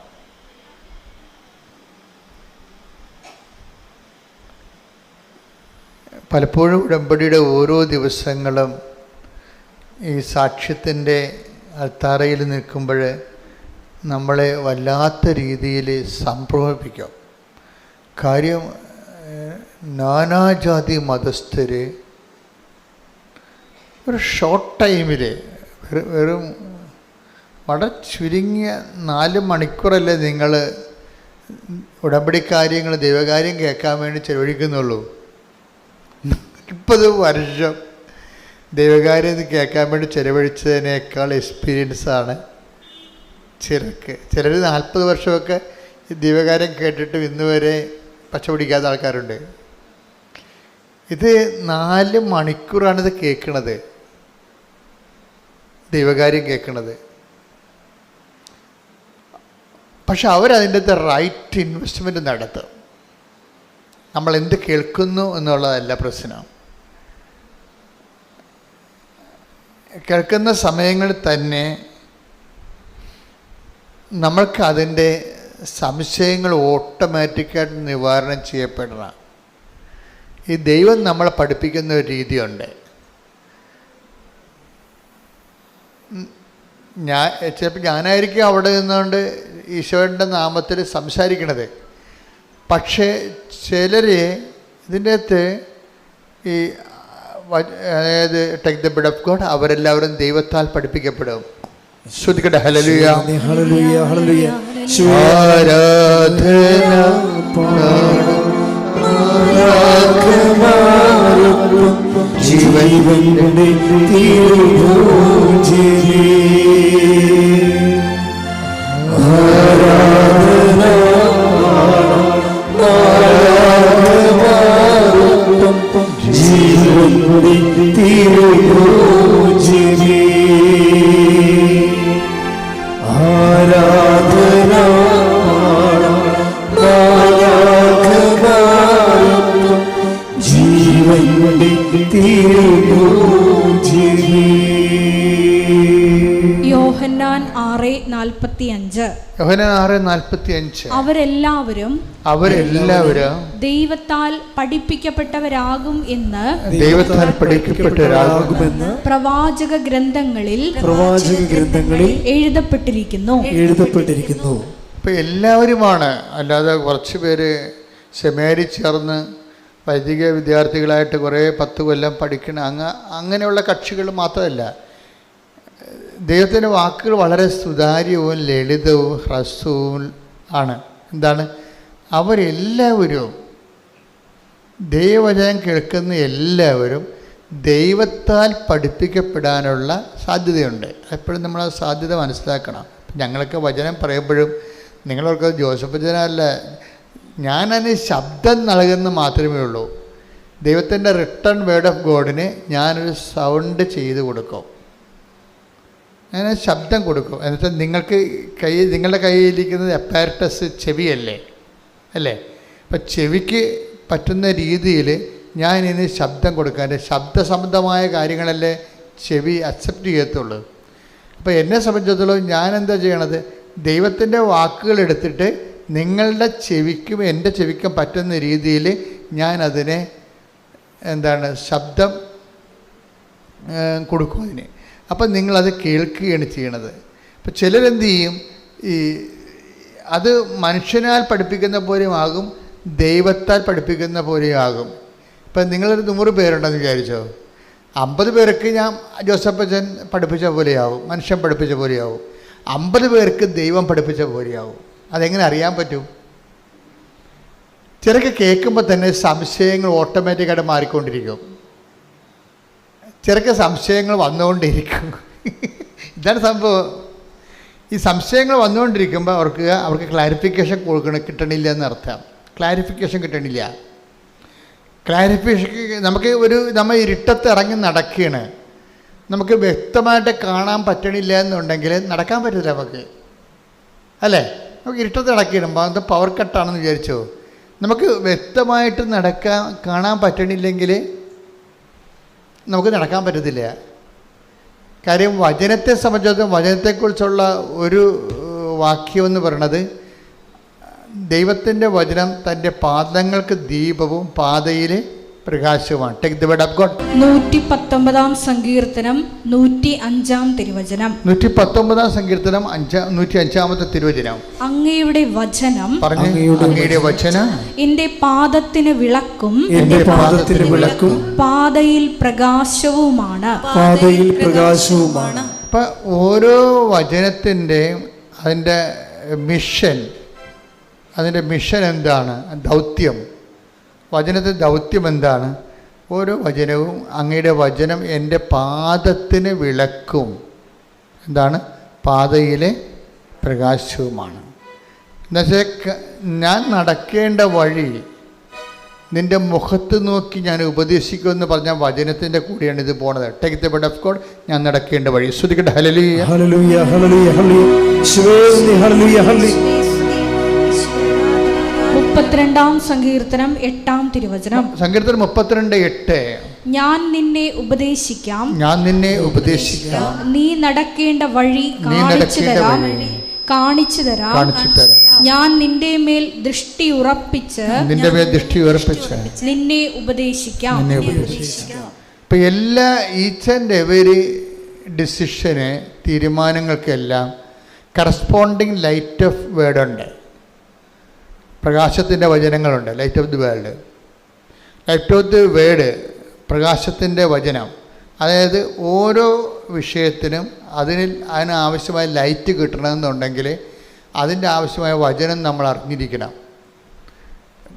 പലപ്പോഴും ഉടമ്പടിയുടെ ഓരോ ദിവസങ്ങളും ഈ സാക്ഷ്യത്തിൻ്റെ അൾത്താരയിൽ നിൽക്കുമ്പോൾ നമ്മളെ വല്ലാത്ത രീതിയിൽ സംഭ്രമിപ്പിക്കും. കാര്യം നാനാജാതി മതസ്ഥർ ഒരു ഷോർട്ട് ടൈമിൽ വെറും വളരെ ചുരുങ്ങിയ 4 മണിക്കൂറല്ലേ നിങ്ങൾ ഉടമ്പടി കാര്യങ്ങൾ ദൈവകാര്യം കേൾക്കാൻ വേണ്ടി ചെലവഴിക്കുന്നുള്ളൂ. 40 വർഷം ദൈവകാര്യം കേൾക്കാൻ വേണ്ടി ചെലവഴിച്ചതിനേക്കാൾ എക്സ്പീരിയൻസാണ് ചിലർ 40 വർഷമൊക്കെ ദൈവകാര്യം കേട്ടിട്ട് ഇന്ന് വരെ പച്ച പിടിക്കാത്ത ആൾക്കാരുണ്ട്. ഇത് 4 മണിക്കൂറാണിത് കേൾക്കണത്, ദൈവകാര്യം കേൾക്കണത്. പക്ഷെ അവരതിൻ്റെ റൈറ്റ് ഇൻവെസ്റ്റ്മെൻറ്റ് നടത്തും. നമ്മൾ എന്ത് കേൾക്കുന്നു എന്നുള്ളതല്ല പ്രശ്നം. കേൾക്കുന്ന സമയങ്ങളിൽ തന്നെ നമ്മൾക്ക് അതിൻ്റെ സംശയങ്ങൾ ഓട്ടോമാറ്റിക്കായിട്ട് നിവാരണം ചെയ്യപ്പെടണം. ഈ ദൈവം നമ്മളെ പഠിപ്പിക്കുന്ന ഒരു രീതിയുണ്ട്. ചിലപ്പോൾ ഞാനായിരിക്കും അവിടെ നിന്നുകൊണ്ട് ഈശോയുടെ നാമത്തിൽ സംസാരിക്കണത്. പക്ഷേ ചിലർ ഇതിൻ്റെ അകത്ത് ഈ അതായത് take the blood of God അവരെല്ലാവരും ദൈവത്താൽ പഠിപ്പിക്കപ്പെടും. ശ്രുതിക്കട്ടെ. ഹല്ലേലൂയ ഹല്ലേലൂയ ഹല്ലേലൂയ. ആരാധന ജീവന്റെ തിരുഭോജ്യമേ ആരാധന ജീവന്റെ തിരുഭോജ്യമേ ആരാധന ജീവന്റെ തിരുഭോജ്യമേ. യോഹന്നാൻ 6:45. യോഹന്നാൻ 6:45. അവരെല്ലാവരും ദൈവത്താൽ പഠിപ്പിക്കപ്പെട്ടവരാകും എന്ന് പ്രവാചക ഗ്രന്ഥങ്ങളിൽ എഴുതപ്പെട്ടിരിക്കുന്നു. ഇപ്പം എല്ലാവരുമാണ്, അല്ലാതെ കുറച്ച് പേര് സെമിനാരിൽ ചേർന്ന് വൈദിക വിദ്യാർത്ഥികളായിട്ട് കുറേ 10 കൊല്ലം പഠിക്കണ അങ്ങനെയുള്ള കക്ഷികൾ മാത്രമല്ല. ദൈവത്തിൻ്റെ വാക്കുകൾ വളരെ സുതാര്യവും ലളിതവും ഹ്രസ്വവും ആണ്. എന്താണ്? അവരെല്ലാവരും ദൈവവചനം കേൾക്കുന്ന എല്ലാവരും ദൈവത്താൽ പഠിപ്പിക്കപ്പെടാനുള്ള സാധ്യതയുണ്ട്. എപ്പോഴും നമ്മൾ ആ സാധ്യത മനസ്സിലാക്കണം. ഞങ്ങളൊക്കെ വചനം പറയുമ്പോഴും നിങ്ങളൊക്കെ ജോസഫ് വചനമല്ല, ഞാനതിന് ശബ്ദം നൽകുന്ന മാത്രമേ ഉള്ളൂ. ദൈവത്തിൻ്റെ റിട്ടേൺ വേർഡ് ഓഫ് ഗോഡിന് ഞാനൊരു സൗണ്ട് ചെയ്ത് കൊടുക്കും, ഞാൻ ശബ്ദം കൊടുക്കും. എന്നുവെച്ചാൽ നിങ്ങളുടെ കയ്യിലിരിക്കുന്നത് അപ്പാരറ്റസ് ചെവിയല്ലേ അല്ലേ? അപ്പം ചെവിക്ക് പറ്റുന്ന രീതിയിൽ ഞാൻ ഇനി ശബ്ദം കൊടുക്കാൻ, ശബ്ദസംബന്ധമായ കാര്യങ്ങളല്ലേ ചെവി അക്സെപ്റ്റ് ചെയ്യത്തുള്ളൂ. അപ്പോൾ എന്നെ സംബന്ധിച്ചിടത്തോളം ഞാൻ എന്താ ചെയ്യണത്? ദൈവത്തിൻ്റെ വാക്കുകൾ എടുത്തിട്ട് നിങ്ങളുടെ ചെവിക്കും എൻ്റെ ചെവിക്കും പറ്റുന്ന രീതിയിൽ ഞാൻ അതിനെ ശബ്ദം കൊടുക്കും അതിന്. അപ്പം നിങ്ങളത് കേൾക്കുകയാണ് ചെയ്യണത്. അപ്പം ചിലരെന്ത് ചെയ്യും, അത് മനുഷ്യനാൽ പഠിപ്പിക്കുന്ന പോലെയും ആകും, ദൈവത്താൽ പഠിപ്പിക്കുന്ന പോലെയും ആകും. ഇപ്പം നിങ്ങളൊരു 100 പേരുണ്ടെന്ന് വിചാരിച്ചോ, 50 പേർക്ക് ഞാൻ ജോസഫച്ചൻ പഠിപ്പിച്ച പോലെയാവും, മനുഷ്യൻ പഠിപ്പിച്ച പോലെയാവും. 50 പേർക്ക് ദൈവം പഠിപ്പിച്ച പോലെയാവും. അതെങ്ങനെ അറിയാൻ പറ്റും? ചിലക്ക് കേൾക്കുമ്പോൾ തന്നെ സംശയങ്ങൾ ഓട്ടോമാറ്റിക്കായിട്ട് മാറിക്കൊണ്ടിരിക്കും. ചിലക്ക് സംശയങ്ങൾ വന്നുകൊണ്ടിരിക്കും. ഇതാണ് സംഭവം. ഈ സംശയങ്ങൾ വന്നുകൊണ്ടിരിക്കുമ്പോൾ അവർക്ക് ക്ലാരിഫിക്കേഷൻ കിട്ടണില്ല എന്നർത്ഥം. ക്ലാരിഫിക്കേഷൻ കിട്ടണില്ല. നമുക്ക് നമ്മൾ ഇരുട്ടത്ത് ഇറങ്ങി നടക്കുകയാണ്, നമുക്ക് വ്യക്തമായിട്ട് കാണാൻ പറ്റണില്ല എന്നുണ്ടെങ്കിൽ നടക്കാൻ പറ്റില്ല നമുക്ക്, അല്ലേ? നമുക്ക് ഇരുട്ടത്ത് നടക്കുകയാണ്, അത് പവർ കട്ടാണെന്ന് വിചാരിച്ചോ, നമുക്ക് വ്യക്തമായിട്ട് കാണാൻ പറ്റണില്ലെങ്കിൽ നമുക്ക് നടക്കാൻ പറ്റത്തില്ല. കാര്യം വചനത്തെ സംബന്ധിച്ചിടത്തോളം വചനത്തെക്കുറിച്ചുള്ള ഒരു വാക്യം എന്ന് പറയുന്നത്, ദൈവത്തിൻ്റെ വചനം തൻ്റെ പാദങ്ങൾക്ക് ദീപവും പാതയിൽ പ്രകാശവുമാണ്. Take the word of God. 119 സങ്കീർത്തനം 105 തിരുവചനം. 119 സങ്കീർത്തനം 105 തിരുവചനം. അങ്ങയുടെ വചനം, അങ്ങയുടെ വചനം എന്റെ പാദത്തിന് വിളക്കും പാതയിൽ പ്രകാശവുമാണ്. അപ്പം ഓരോ വചനത്തിൻ്റെയും അതിൻ്റെ മിഷൻ എന്താണ്, ദൗത്യം, വചനത്തിൻ്റെ ദൗത്യം എന്താണ്? ഓരോ വചനവും അങ്ങയുടെ വചനം എൻ്റെ പാദത്തിന് വിളക്കും, എന്താണ്, പാതയിലെ പ്രകാശവുമാണ്. എന്നുവെച്ചാൽ ഞാൻ നടക്കേണ്ട വഴി നിൻ്റെ മുഖത്ത് നോക്കി ഞാൻ ഉപദേശിക്കുമെന്ന് പറഞ്ഞ വചനത്തിൻ്റെ കൂടെയാണ് ഇത് പോണത്. Take the word of God. ഞാൻ നടക്കേണ്ട വഴി. ശ്രുതിക്കട്ടെ. ഹല്ലേലൂയ, ഹല്ലേലൂയ, ഹല്ലേലൂയ, ഹല്ലേലൂയ. 32 സങ്കീർത്തനം 8 തിരുവചനം. സങ്കീർത്തനം 32:8. ഞാൻ നിന്നെ ഉപദേശിക്കാം, നീ നടക്കേണ്ട വഴി കാണിച്ചു തരാം. ഞാൻ നിന്റെ മേൽ ദൃഷ്ടി ഉറപ്പിച്ച് നിന്നെ ഉപദേശിക്കാം. ഇപ്പൊ എല്ലാ ഈച്ച് ആൻഡ് എവരി ഡിസിഷന്, തീരുമാനങ്ങൾക്കെല്ലാം കറസ്പോണ്ടിങ് ലൈറ്റ് ഓഫ് വേർഡ് ഉണ്ട്. പ്രകാശത്തിൻ്റെ വചനങ്ങളുണ്ട്. Light of the world, light of the word, പ്രകാശത്തിൻ്റെ വചനം. അതായത് ഓരോ വിഷയത്തിനും അതിനാവശ്യമായ ലൈറ്റ് കിട്ടണമെന്നുണ്ടെങ്കിൽ അതിൻ്റെ ആവശ്യമായ വചനം നമ്മൾ അറിഞ്ഞിരിക്കണം.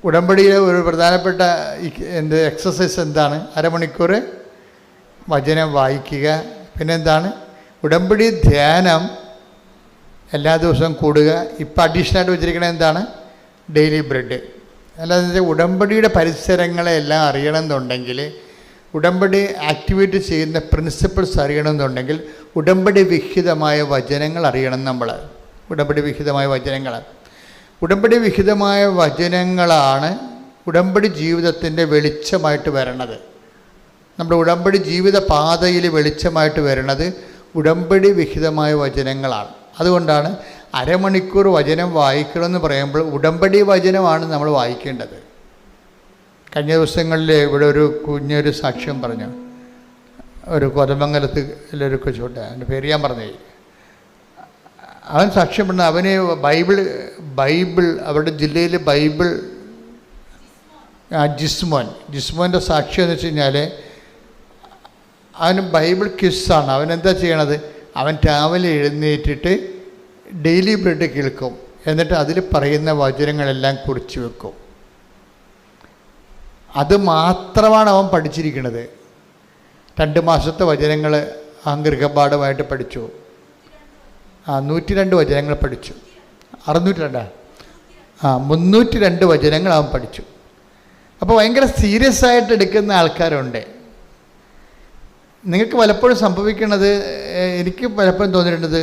ഉടമ്പടിയിലെ ഒരു പ്രധാനപ്പെട്ട എക്സസൈസ് എന്താണ്? അരമണിക്കൂർ വചനം വായിക്കുക. പിന്നെന്താണ്? ഉടമ്പടി ധ്യാനം എല്ലാ ദിവസവും കൂടുക. ഇപ്പം അഡീഷണലായിട്ട് വെച്ചിരിക്കണത് എന്താണ്? Daily bread. അല്ലാതെ ഉടമ്പടിയുടെ പരിസരങ്ങളെല്ലാം അറിയണമെന്നുണ്ടെങ്കിൽ, ഉടമ്പടി ആക്ടിവേറ്റ് ചെയ്യുന്ന പ്രിൻസിപ്പിൾസ് അറിയണമെന്നുണ്ടെങ്കിൽ ഉടമ്പടി വിഹിതമായ വചനങ്ങൾ അറിയണം നമ്മൾ. ഉടമ്പടി വിഹിതമായ വചനങ്ങളാണ് ഉടമ്പടി ജീവിതത്തിൻ്റെ വെളിച്ചമായിട്ട് വരണത്. നമ്മുടെ ഉടമ്പടി ജീവിത പാതയിൽ വെളിച്ചമായിട്ട് വരണത് ഉടമ്പടി വിഹിതമായ വചനങ്ങളാണ്. അതുകൊണ്ടാണ് അരമണിക്കൂർ വചനം വായിക്കണമെന്ന് പറയുമ്പോൾ ഉടമ്പടി വചനമാണ് നമ്മൾ വായിക്കേണ്ടത്. കഴിഞ്ഞ ദിവസങ്ങളിൽ ഇവിടെ ഒരു കുഞ്ഞൊരു സാക്ഷ്യം പറഞ്ഞു. ഒരു കോതമംഗലത്തിലൊരു കൊച്ചുണ്ട്, അവൻ്റെ പേര് ഞാൻ പറഞ്ഞേ. അവൻ സാക്ഷ്യം പറഞ്ഞ അവന് ബൈബിൾ അവരുടെ ജില്ലയിൽ ബൈബിൾ ജിസ്മോൻ്റെ സാക്ഷ്യം എന്ന് വെച്ച് കഴിഞ്ഞാൽ അവന് ബൈബിൾ ക്വിസാണ്. അവനെന്താ ചെയ്യണത്? അവൻ രാവിലെ എഴുന്നേറ്റിട്ട് ഡെയിലി ബ്രെഡ് കേൾക്കും, എന്നിട്ട് അതിൽ പറയുന്ന വചനങ്ങളെല്ലാം കുറിച്ച് വെക്കും. അത് മാത്രമാണ് അവൻ പഠിച്ചിരിക്കുന്നത്. 2 മാസത്തെ വചനങ്ങൾ ഗൃഹപാഠമായിട്ട് പഠിച്ചു. 102 വചനങ്ങൾ പഠിച്ചു. 302 വചനങ്ങൾ അവൻ പഠിച്ചു. അപ്പോൾ ഭയങ്കര സീരിയസ് ആയിട്ട് എടുക്കുന്ന ആൾക്കാരുണ്ട്. നിങ്ങൾക്ക് പലപ്പോഴും സംഭവിക്കുന്നത്, എനിക്ക് പലപ്പോഴും തോന്നിയിട്ടുള്ളത്,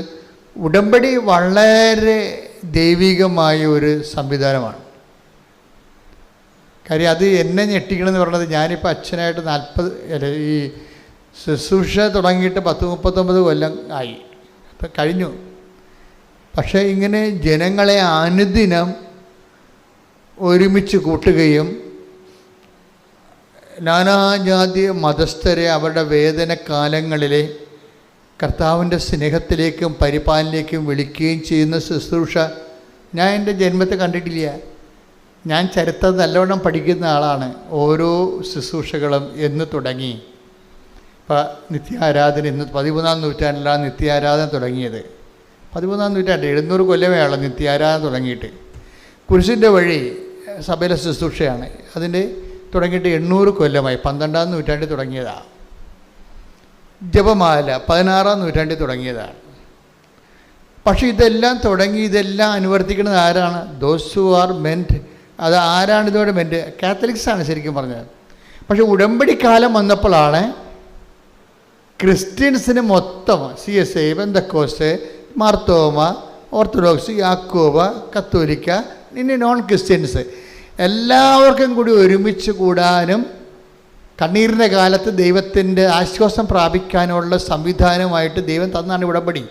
ഉടമ്പടി വളരെ ദൈവികമായ ഒരു സംവിധാനമാണ്. കാര്യം അത് എന്നെ ഞെട്ടിക്കണമെന്ന് പറയുന്നത്, ഞാനിപ്പോൾ അച്ഛനായിട്ട് ഈ ശുശ്രൂഷ തുടങ്ങിയിട്ട് 10-39 കൊല്ലം ആയി, അപ്പം കഴിഞ്ഞു. പക്ഷേ ഇങ്ങനെ ജനങ്ങളെ അനുദിനം ഒരുമിച്ച് കൂട്ടുകയും നാനാജാതി മതസ്ഥരെ അവരുടെ വേദനകാലങ്ങളിലെ കർത്താവിൻ്റെ സ്നേഹത്തിലേക്കും പരിപാലനയിലേക്കും വിളിക്കുകയും ചെയ്യുന്ന ശുശ്രൂഷ ഞാൻ എൻ്റെ ജന്മത്തെ കണ്ടിട്ടില്ല. ഞാൻ ചരിത്രം നല്ലവണ്ണം പഠിക്കുന്ന ആളാണ്. ഓരോ ശുശ്രൂഷകളും എന്ന് തുടങ്ങി നിത്യാരാധന ഇന്ന് 13-ാം നൂറ്റാണ്ടിലാണ് നിത്യാരാധന തുടങ്ങിയത്. 13-ാം നൂറ്റാണ്ട് 700 കൊല്ലമേ ഉള്ളൂ നിത്യാരാധന തുടങ്ങിയിട്ട്. കുരിശിൻ്റെ വഴി സഭയിലെ ശുശ്രൂഷയാണ്. അതിൻ്റെ തുടങ്ങിയിട്ട് 800 കൊല്ലമായി. 12-ാം നൂറ്റാണ്ടിൽ തുടങ്ങിയതാണ്. ജപമാല 16-ാം നൂറ്റാണ്ടിൽ തുടങ്ങിയതാണ്. പക്ഷേ ഇതെല്ലാം അനുവർത്തിക്കുന്നത് ആരാണ്? Those who are meant. അത് ആരാണ് ഇതോടെ മെൻറ്റ്? കാത്തലിക്സാണ് ശരിക്കും പറഞ്ഞത്. പക്ഷേ ഉടമ്പടി കാലം വന്നപ്പോഴാണ് ക്രിസ്ത്യൻസിന് മൊത്തം CSI, പെന്തക്കോസ്റ്റ്, മാർത്തോമ, ഓർത്തഡോക്സ്, യാക്കോബ, കത്തോലിക്ക, ഇനി നോൺ ക്രിസ്ത്യൻസ് എല്ലാവർക്കും കൂടി ഒരുമിച്ച് കൂടാനും കണ്ണീരിൻ്റെ കാലത്ത് ദൈവത്തിൻ്റെ ആശ്വാസം പ്രാപിക്കാനുള്ള സംവിധാനമായിട്ട് ദൈവം തന്നാണ് ഉടമ്പടി.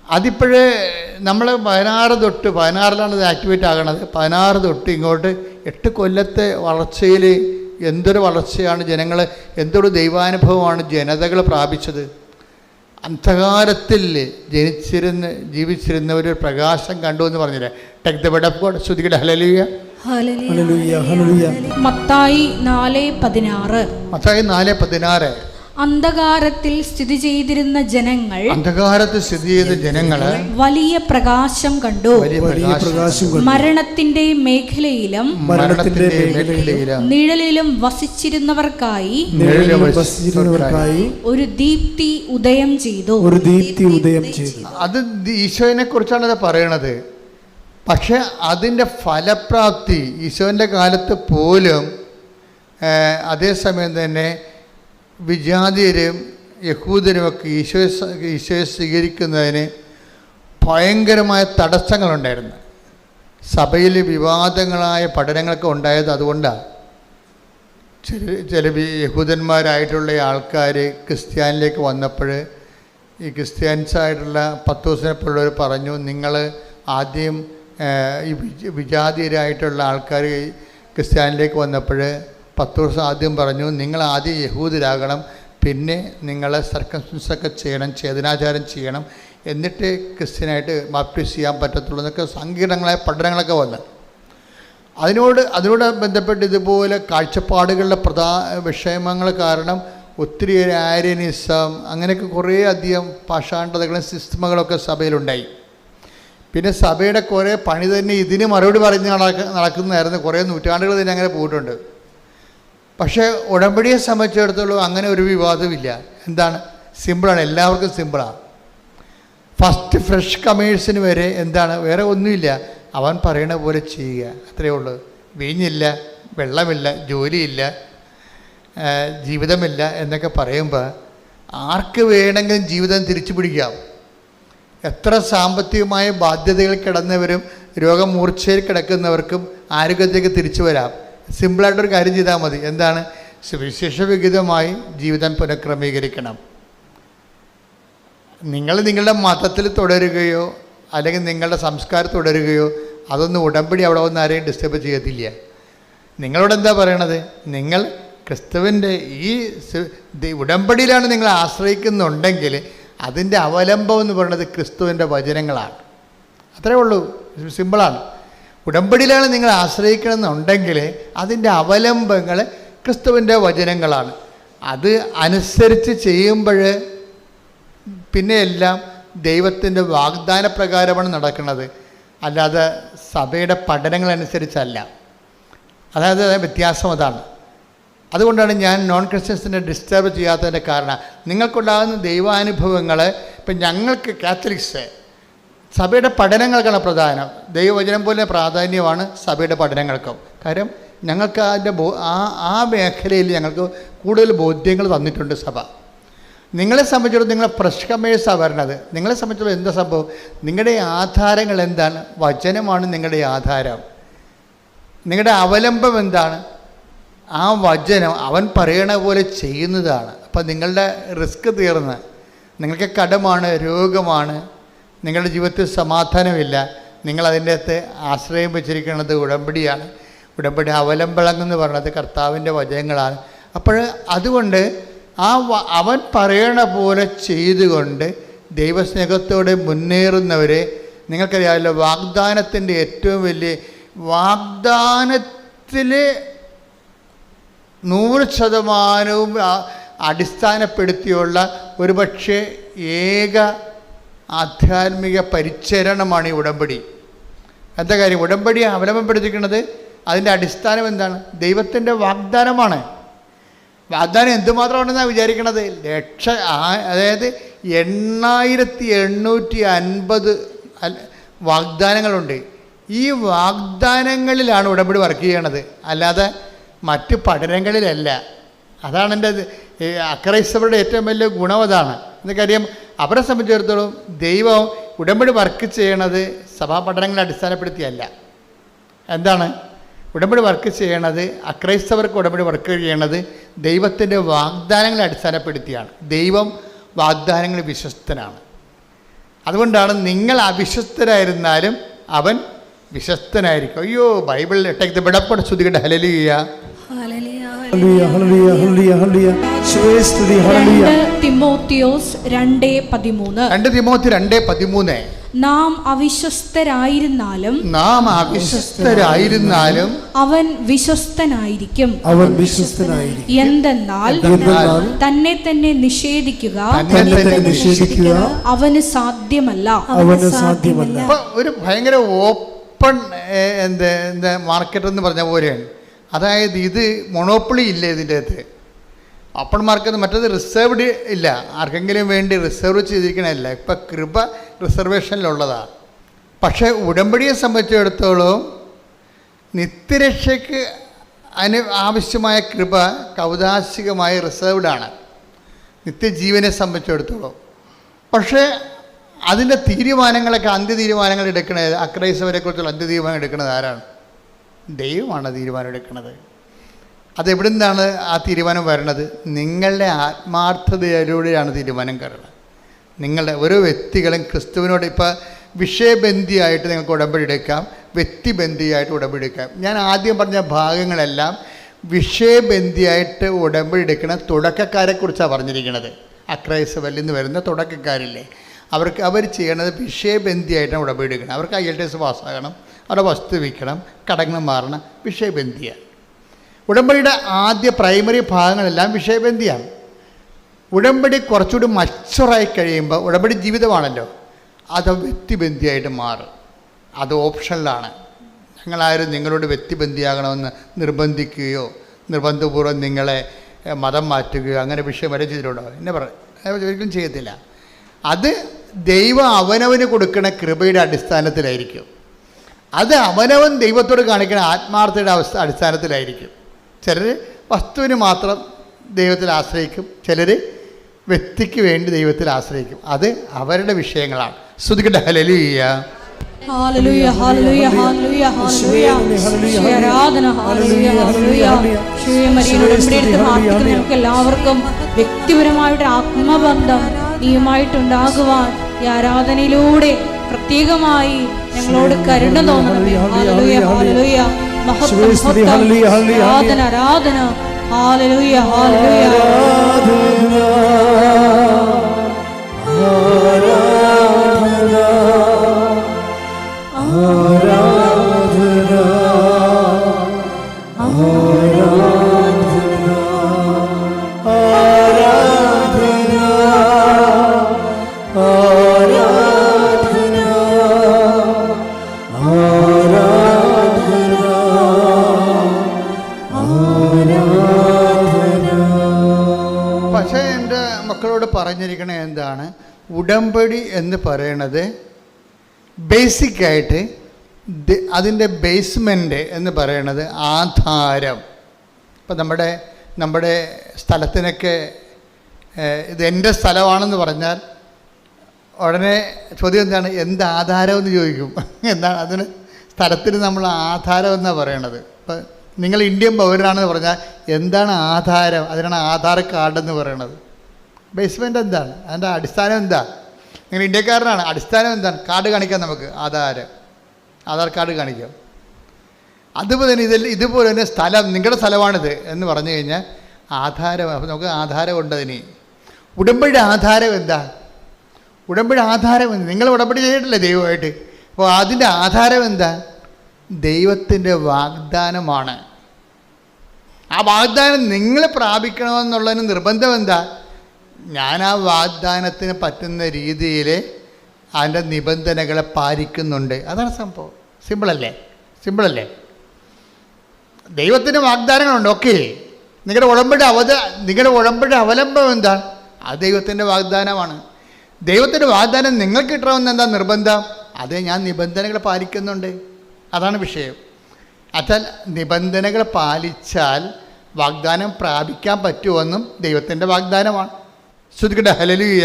അതിപ്പോഴേ നമ്മൾ 16-ലാണ് ഇത് ആക്ടിവേറ്റ് ആകണത്. 16 തൊട്ട് ഇങ്ങോട്ട് 8 കൊല്ലത്തെ വളർച്ചയിൽ എന്തൊരു വളർച്ചയാണ് ജനങ്ങൾ, എന്തൊരു ദൈവാനുഭവമാണ് ജനതകൾ പ്രാപിച്ചത്. അന്ധകാരത്തിൽ ജീവിച്ചിരുന്ന ഒരു പ്രകാശം കണ്ടു എന്ന് പറഞ്ഞില്ലേ. Take the word of God. ശ്രുതികട ഹല്ലേലൂയ. ഹല്ലേലൂയ ഹല്ലേലൂയ. മത്തായി 4:16. മത്തായി 4:16. അന്ധകാരത്തിൽ സ്ഥിതി ചെയ്തിരുന്ന ജനങ്ങൾ വലിയ പ്രകാശം കണ്ടു. മരണത്തിന്റെ മേഖലയിലും നിഴലിലും വസിച്ചിരുന്നവർക്കായി ഒരു ദീപ്തി ഉദയം ചെയ്തു. അത് ഈശോനെ കുറിച്ചാണ് അത് പറയണത്. പക്ഷെ അതിൻ്റെ ഫലപ്രാപ്തി ഈശോൻ്റെ കാലത്ത് പോലും അതേസമയം തന്നെ വിജാതിയരും യഹൂദരുമൊക്കെ ഈശോയെ സ്വീകരിക്കുന്നതിന് ഭയങ്കരമായ തടസ്സങ്ങളുണ്ടായിരുന്നു. സഭയിൽ വിവാദങ്ങളായ പഠനങ്ങളൊക്കെ ഉണ്ടായത് അതുകൊണ്ടാണ്. ചില യഹൂദന്മാരായിട്ടുള്ള ആൾക്കാർ ക്രിസ്ത്യാനിലേക്ക് വന്നപ്പോൾ ഈ ക്രിസ്ത്യാനിസായിട്ടുള്ള പത്തോസിനെപ്പോലുള്ളവർ പറഞ്ഞു, നിങ്ങൾ ആദ്യം ഈ വിജാതിയരായിട്ടുള്ള ആൾക്കാർ ക്രിസ്ത്യാനിലേക്ക് വന്നപ്പോൾ പത്തോസ് ആദ്യം പറഞ്ഞു, നിങ്ങൾ ആദ്യം യഹൂദരാകണം, പിന്നെ നിങ്ങൾ സർക്കംസിഷനൊക്കെ ചെയ്യണം, ഛേദനാചാരം ചെയ്യണം, എന്നിട്ട് ക്രിസ്ത്യനായിട്ട് ബാപ്റ്റിസ് ചെയ്യാൻ പറ്റത്തുള്ളൂ എന്നൊക്കെ സങ്കീർണങ്ങളായ പഠനങ്ങളൊക്കെ വന്നു. അതിനോട് ബന്ധപ്പെട്ട് ഇതുപോലെ കാഴ്ചപ്പാടുകളുടെ വിഷയമങ്ങൾ കാരണം ഒത്തിരിയേറെ ആര്യനിസം അങ്ങനെയൊക്കെ കുറേ അധികം പാഷാണ്ഡതകളും സിസ്റ്റമുകളൊക്കെ സഭയിലുണ്ടായി. പിന്നെ സഭയുടെ കുറേ പണി തന്നെ ഇതിന് മറുപടി പറഞ്ഞ് നടക്കുന്നതായിരുന്നു. കുറേ നൂറ്റാണ്ടുകൾ തന്നെ അങ്ങനെ പോയിട്ടുണ്ട്. പക്ഷേ ഉടമ്പടിയെ സംബന്ധിച്ചിടത്തോളം അങ്ങനെ ഒരു വിവാദമില്ല. എന്താണ്? സിമ്പിളാണ്, എല്ലാവർക്കും സിമ്പിളാണ്. ഫസ്റ്റ് ഫ്രഷ് കമേഴ്സിന് വരെ എന്താണ്, വേറെ ഒന്നുമില്ല, അവൻ പറയണ പോലെ ചെയ്യുക, അത്രയേ ഉള്ളൂ. വീഞ്ഞില്ല, വെള്ളമില്ല, ജോലിയില്ല, ജീവിതമില്ല എന്നൊക്കെ പറയുമ്പോൾ ആർക്ക് വേണമെങ്കിലും ജീവിതം തിരിച്ചു പിടിക്കാം. എത്ര സാമ്പത്തികമായ ബാധ്യതകൾ കിടന്നവരും രോഗമൂർച്ഛയിൽ കിടക്കുന്നവർക്കും ആരോഗ്യത്തേക്ക് തിരിച്ചു വരാം. സിമ്പിളായിട്ടൊരു കാര്യം ചെയ്താൽ മതി. എന്താണ്? സുവിശേഷവിഹിതമായി ജീവിതം പുനഃക്രമീകരിക്കണം. നിങ്ങൾ നിങ്ങളുടെ മതത്തിൽ തുടരുകയോ അല്ലെങ്കിൽ നിങ്ങളുടെ സംസ്കാരം തുടരുകയോ അതൊന്നും ഉടമ്പടി അവിടെ വന്ന് ആരെയും ഡിസ്റ്റർബ് ചെയ്യത്തില്ല. നിങ്ങളോട് എന്താ പറയണത്? നിങ്ങൾ ക്രിസ്തുവിൻ്റെ ഈ ഉടമ്പടിയിലാണ് നിങ്ങൾ ആശ്രയിക്കുന്നുണ്ടെങ്കിൽ അതിൻ്റെ അവലംബം എന്ന് പറയുന്നത് ക്രിസ്തുവിൻ്റെ വചനങ്ങളാണ്. അത്രേ ഉള്ളൂ, സിമ്പിളാണ്. ഉടമ്പടിയിലാണ് നിങ്ങൾ ആശ്രയിക്കണമെന്നുണ്ടെങ്കിൽ അതിൻ്റെ അവലംബങ്ങൾ ക്രിസ്തുവിൻ്റെ വചനങ്ങളാണ്. അത് അനുസരിച്ച് ചെയ്യുമ്പോൾ പിന്നെ എല്ലാം ദൈവത്തിൻ്റെ വാഗ്ദാന പ്രകാരമാണ് നടക്കുന്നത്, അല്ലാതെ സഭയുടെ പഠനങ്ങളനുസരിച്ചല്ല. അതായത് വ്യത്യാസം അതാണ്. അതുകൊണ്ടാണ് ഞാൻ നോൺ ക്രിസ്ത്യൻസിനെ ഡിസ്റ്റർബ് ചെയ്യാത്തതിൻ്റെ കാരണം. നിങ്ങൾക്കുണ്ടാകുന്ന ദൈവാനുഭവങ്ങൾ ഇപ്പം ഞങ്ങൾക്ക് കാത്തലിക്സ് സഭയുടെ പഠനങ്ങൾക്കാണ് പ്രധാനം. ദൈവവചനം പോലെ പ്രാധാന്യമാണ് സഭയുടെ പഠനങ്ങൾക്കും. കാര്യം ഞങ്ങൾക്ക് അതിൻ്റെ ആ മേഖലയിൽ ഞങ്ങൾക്ക് കൂടുതൽ ബോധ്യങ്ങൾ തന്നിട്ടുണ്ട് സഭ. നിങ്ങളെ സംബന്ധിച്ചിടത്തോളം നിങ്ങളെ ഫ്രഷ് കമേഴ്സാണ് വരണത്. നിങ്ങളെ സംബന്ധിച്ചിടത്തോളം എന്താ സംഭവം? നിങ്ങളുടെ ആധാരങ്ങൾ എന്താണ്? വചനമാണ് നിങ്ങളുടെ ആധാരം. നിങ്ങളുടെ അവലംബം എന്താണ്? ആ വചനം അവൻ പറയണ പോലെ ചെയ്യുന്നതാണ്. അപ്പം നിങ്ങളുടെ റിസ്ക് തീർന്ന്, നിങ്ങൾക്ക് കടമാണ്, രോഗമാണ്, നിങ്ങളുടെ ജീവിതത്തിൽ സമാധാനമില്ല, നിങ്ങളതിൻ്റെ അകത്ത് ആശ്രയം വെച്ചിരിക്കുന്നത് ഉടമ്പടിയാണ്. ഉടമ്പടി അവലംബങ്ങളെന്ന് പറയുന്നത് കർത്താവിൻ്റെ വചനങ്ങളാണ്. അപ്പോൾ അതുകൊണ്ട് അവൻ പറയണ പോലെ ചെയ്തുകൊണ്ട് ദൈവസ്നേഹത്തോടെ മുന്നേറുന്നവരെ നിങ്ങൾക്കറിയാമല്ലോ. വാഗ്ദാനത്തിൻ്റെ ഏറ്റവും വലിയ വാഗ്ദാനത്തിൽ 100% അടിസ്ഥാനപ്പെടുത്തിയുള്ള ഒരുപക്ഷെ ഏക ആധ്യാത്മിക പരിചരണമാണ് ഈ ഉടമ്പടി. എന്താ കാര്യം? ഉടമ്പടി അവലംബപ്പെടുത്തിക്കുന്നത് അതിൻ്റെ അടിസ്ഥാനം എന്താണ്? ദൈവത്തിൻ്റെ വാഗ്ദാനമാണ്. വാഗ്ദാനം എന്തുമാത്രമുണ്ടെന്നാണ് വിചാരിക്കണത്? അതായത് 8850 വാഗ്ദാനങ്ങളുണ്ട്. ഈ വാഗ്ദാനങ്ങളിലാണ് ഉടമ്പടി വർക്ക് ചെയ്യണത്, അല്ലാതെ മറ്റ് പഠനങ്ങളിലല്ല. അതാണ് എൻ്റെ അക്രൈസ്തവരുടെ ഏറ്റവും വലിയ ഗുണം. അതാണ് എന്നറിയാം. അവരെ സംബന്ധിച്ചിടത്തോളം ദൈവം ഉടമ്പടി വർക്ക് ചെയ്യണത് സഭാപഠനങ്ങളെ അടിസ്ഥാനപ്പെടുത്തിയല്ല. എന്താണ് ഉടമ്പടി വർക്ക് ചെയ്യണത്? അക്രൈസ്തവർക്ക് ഉടമ്പടി വർക്ക് ചെയ്യണത് ദൈവത്തിൻ്റെ വാഗ്ദാനങ്ങളെ അടിസ്ഥാനപ്പെടുത്തിയാണ്. ദൈവം വാഗ്ദാനങ്ങളിൽ വിശ്വസ്തനാണ്. അതുകൊണ്ടാണ് നിങ്ങൾ അവിശ്വസ്തരായിരുന്നാലും അവൻ വിശ്വസ്തനായിരിക്കും. അയ്യോ, ബൈബിളിൽ ടേക്ക് ദ ബെഡപ്പോടെ ശ്രുതികട്ടെ. ഹല്ലേലൂയ, ഹല്ലേലൂയ, ഹല്ലേലൂയ, ഹല്ലേലൂയ, ഹല്ലേലൂയ. യേശുവേ സ്തുതി. ഹല്ലേലൂയ. 2 തിമോത്തിയോസ് 2:13 നാം അവിശ്വസ്തരായിരുന്നാലും അവൻ വിശ്വസ്തനായിരിക്കും. എന്തെന്നാൽ തന്നെ തന്നെ നിഷേധിക്കുക അവന് സാധ്യമല്ല. ഒരു ഭയങ്കര ഓപ്പൺ മാർക്കറ്റ് എന്ന് പറഞ്ഞ പോലെയാണ്. അതായത് ഇത് മൊണോപ്പൊളി ഇല്ല ഇതിൻ്റെ അകത്ത്. Open market. മറ്റേത് റിസർവ്ഡ് ഇല്ല, ആർക്കെങ്കിലും വേണ്ടി റിസർവ് ചെയ്തിരിക്കണമല്ല. ഇപ്പം കൃപ റിസർവേഷനിലുള്ളതാണ്. പക്ഷേ ഉടമ്പടിയെ സംബന്ധിച്ചിടത്തോളം നിത്യരക്ഷയ്ക്ക് ആവശ്യമായ കൃപ കൗതാശികമായി റിസർവ്ഡാണ് നിത്യജീവനെ സംബന്ധിച്ചിടത്തോളം. പക്ഷേ അതിൻ്റെ തീരുമാനങ്ങളൊക്കെ അന്ത്യ തീരുമാനങ്ങൾ എടുക്കുന്നത്, അക്രൈസ്തവരെക്കുറിച്ചുള്ള അന്ത്യ തീരുമാനം എടുക്കുന്നത് ആരാണ്? ദൈവമാണ് തീരുമാനം എടുക്കുന്നത്. അതെവിടെ നിന്നാണ് ആ തീരുമാനം വരണത്? നിങ്ങളുടെ ആത്മാർത്ഥതയിലൂടെയാണ് തീരുമാനം കയറുന്നത്. നിങ്ങളുടെ ഓരോ വ്യക്തികളും ക്രിസ്തുവിനോട് ഇപ്പോൾ വിഷയബന്ധിയായിട്ട് നിങ്ങൾക്ക് ഉടമ്പടി എടുക്കാം, വ്യക്തിബന്ധിയായിട്ട് ഉടമ്പടി എടുക്കാം. ഞാൻ ആദ്യം പറഞ്ഞ ഭാഗങ്ങളെല്ലാം വിഷയബന്ധിയായിട്ട് ഉടമ്പടി എടുക്കുന്ന തുടക്കക്കാരെക്കുറിച്ചാണ് പറഞ്ഞിരിക്കുന്നത്. അക്രൈസ്തവരിൽ നിന്ന് വരുന്ന തുടക്കക്കാരില്ലേ, അവർ ചെയ്യണത് വിഷയബന്ധിയായിട്ടാണ് ഉടമ്പടി എടുക്കണം. അവർക്ക് IELTS പാസ്സാകണം, അവരുടെ വസ്തു വിൽക്കണം, കടങ്ങൾ മാറണം, വിഷയബന്ധിയാണ്. ഉടമ്പടിയുടെ ആദ്യ പ്രൈമറി ഭാഗങ്ങളെല്ലാം വിഷയബന്ധിയാണ്. ഉടമ്പടി കുറച്ചുകൂടി മച്ചുറായി കഴിയുമ്പോൾ, ഉടമ്പടി ജീവിതമാണല്ലോ, അത് വ്യക്തിബന്ധിയായിട്ട് മാറും. അത് ഓപ്ഷനിലാണ്. ഞങ്ങളാരും നിങ്ങളോട് വ്യക്തിബന്ധിയാകണമെന്ന് നിർബന്ധിക്കുകയോ നിർബന്ധപൂർവ്വം നിങ്ങളെ മതം മാറ്റുകയോ അങ്ങനെ വിഷയം വരെ ചെയ്തിട്ടുണ്ടോ? എന്നെ ഒരിക്കലും ചെയ്യത്തില്ല. അത് ദൈവം അവനവന് കൊടുക്കുന്ന കൃപയുടെ അടിസ്ഥാനത്തിലായിരിക്കും. അത് അവനവൻ ദൈവത്തോട് കാണിക്കുന്ന ആത്മാർത്ഥയുടെ അടിസ്ഥാനത്തിലായിരിക്കും. ചിലർ വസ്തുവിന് മാത്രം ദൈവത്തിൽ ആശ്രയിക്കും, ചിലർ വ്യക്തിക്ക് വേണ്ടി ദൈവത്തിൽ ആശ്രയിക്കും. അത് അവരുടെ വിഷയങ്ങളാണ്. സ്തുതിക്കട്ടെ. ഹല്ലേലൂയ, ഹല്ലേലൂയ, ഹല്ലേലൂയ, ഹല്ലേലൂയ, ഹല്ലേലൂയ. ആരാധന. ഹല്ലേലൂയ, ഹല്ലേലൂയ. നമുക്ക് എല്ലാവർക്കും വ്യക്തിപരമായിട്ട് ആത്മബന്ധം നീയുമായിട്ടുണ്ടാകുവാൻ ഈ ആരാധനയിലൂടെ പ്രത്യേകമായി ഞങ്ങളോട് കരുണ തോന്നണമേ. ഹല്ലേലൂയ, ഹല്ലേലൂയ. മഹത്വം, ആരാധന, ആരാധന. ഹല്ലേലൂയ, ഹല്ലേലൂയ. പക്ഷേ എൻ്റെ മക്കളോട് പറഞ്ഞിരിക്കണത് എന്താണ്? ഉടമ്പടി എന്ന് പറയണത് ബേസിക്കായിട്ട് അതിൻ്റെ ബേസ്മെൻ്റ് എന്ന് പറയണത് ആധാരം. ഇപ്പം നമ്മുടെ സ്ഥലത്തിനൊക്കെ ഇത് എൻ്റെ സ്ഥലമാണെന്ന് പറഞ്ഞാൽ ഉടനെ ചോദ്യം എന്താണ്? എന്ത് ആധാരം എന്ന് ചോദിക്കും. എന്താണ് അതിന്? സ്ഥലത്തിന് നമ്മൾ ആധാരം എന്നാണ് പറയണത്. ഇപ്പം നിങ്ങൾ ഇന്ത്യൻ പൗരനാണെന്ന് പറഞ്ഞാൽ എന്താണ് ആധാരം? അതിനാണ് ആധാർ കാർഡ് എന്ന് പറയണത്. ബേസ്മെൻ്റ് എന്താണ്? അതിൻ്റെ അടിസ്ഥാനം എന്താ? നിങ്ങൾ ഇന്ത്യക്കാരനാണ്, അടിസ്ഥാനം എന്താണ്? കാർഡ് കാണിക്കാം, നമുക്ക് ആധാർ കാർഡ് കാണിക്കാം. അതുപോലെ തന്നെ ഇതുപോലെ തന്നെ സ്ഥലം, നിങ്ങളുടെ സ്ഥലമാണിത് എന്ന് പറഞ്ഞു കഴിഞ്ഞാൽ ആധാരം. അപ്പോൾ നമുക്ക് ആധാരം ഉണ്ടതിന്. ഉടമ്പടി ആധാരം എന്താ? ഉടമ്പടി ആധാരം എന്താ? നിങ്ങൾ ഉടമ്പടി ചെയ്തിട്ടില്ലേ ദൈവമായിട്ട്? അപ്പോൾ അതിൻ്റെ ആധാരം എന്താ? ദൈവത്തിൻ്റെ വാഗ്ദാനമാണ്. ആ വാഗ്ദാനം നിങ്ങൾ പ്രാപിക്കണമെന്നുള്ളതിന് നിർബന്ധം എന്താ? ഞാൻ ആ വാഗ്ദാനത്തിന് പറ്റുന്ന രീതിയിൽ അതിൻ്റെ നിബന്ധനകളെ പാലിക്കുന്നുണ്ട്. അതാണ് സംഭവം. സിമ്പിളല്ലേ? ദൈവത്തിന് വാഗ്ദാനങ്ങളുണ്ട്. ഓക്കെ, നിങ്ങളുടെ ഉടമ്പടി അവലംബം എന്താ? അത് ദൈവത്തിൻ്റെ വാഗ്ദാനമാണ്. ദൈവത്തിൻ്റെ വാഗ്ദാനം നിങ്ങൾക്ക് കിട്ടണമെന്ന് എന്താ നിർബന്ധം? അത് ഞാൻ നിബന്ധനകൾ പാലിക്കുന്നുണ്ട്. അതാണ് വിഷയം. അച്ചാൽ നിബന്ധനകൾ പാലിച്ചാൽ വാഗ്ദാനം പ്രാപിക്കാൻ പറ്റുമെന്നും ദൈവത്തിൻ്റെ വാഗ്ദാനമാണ്. ശ്രുതിക്കട്ടെ ഹല്ലേലൂയ.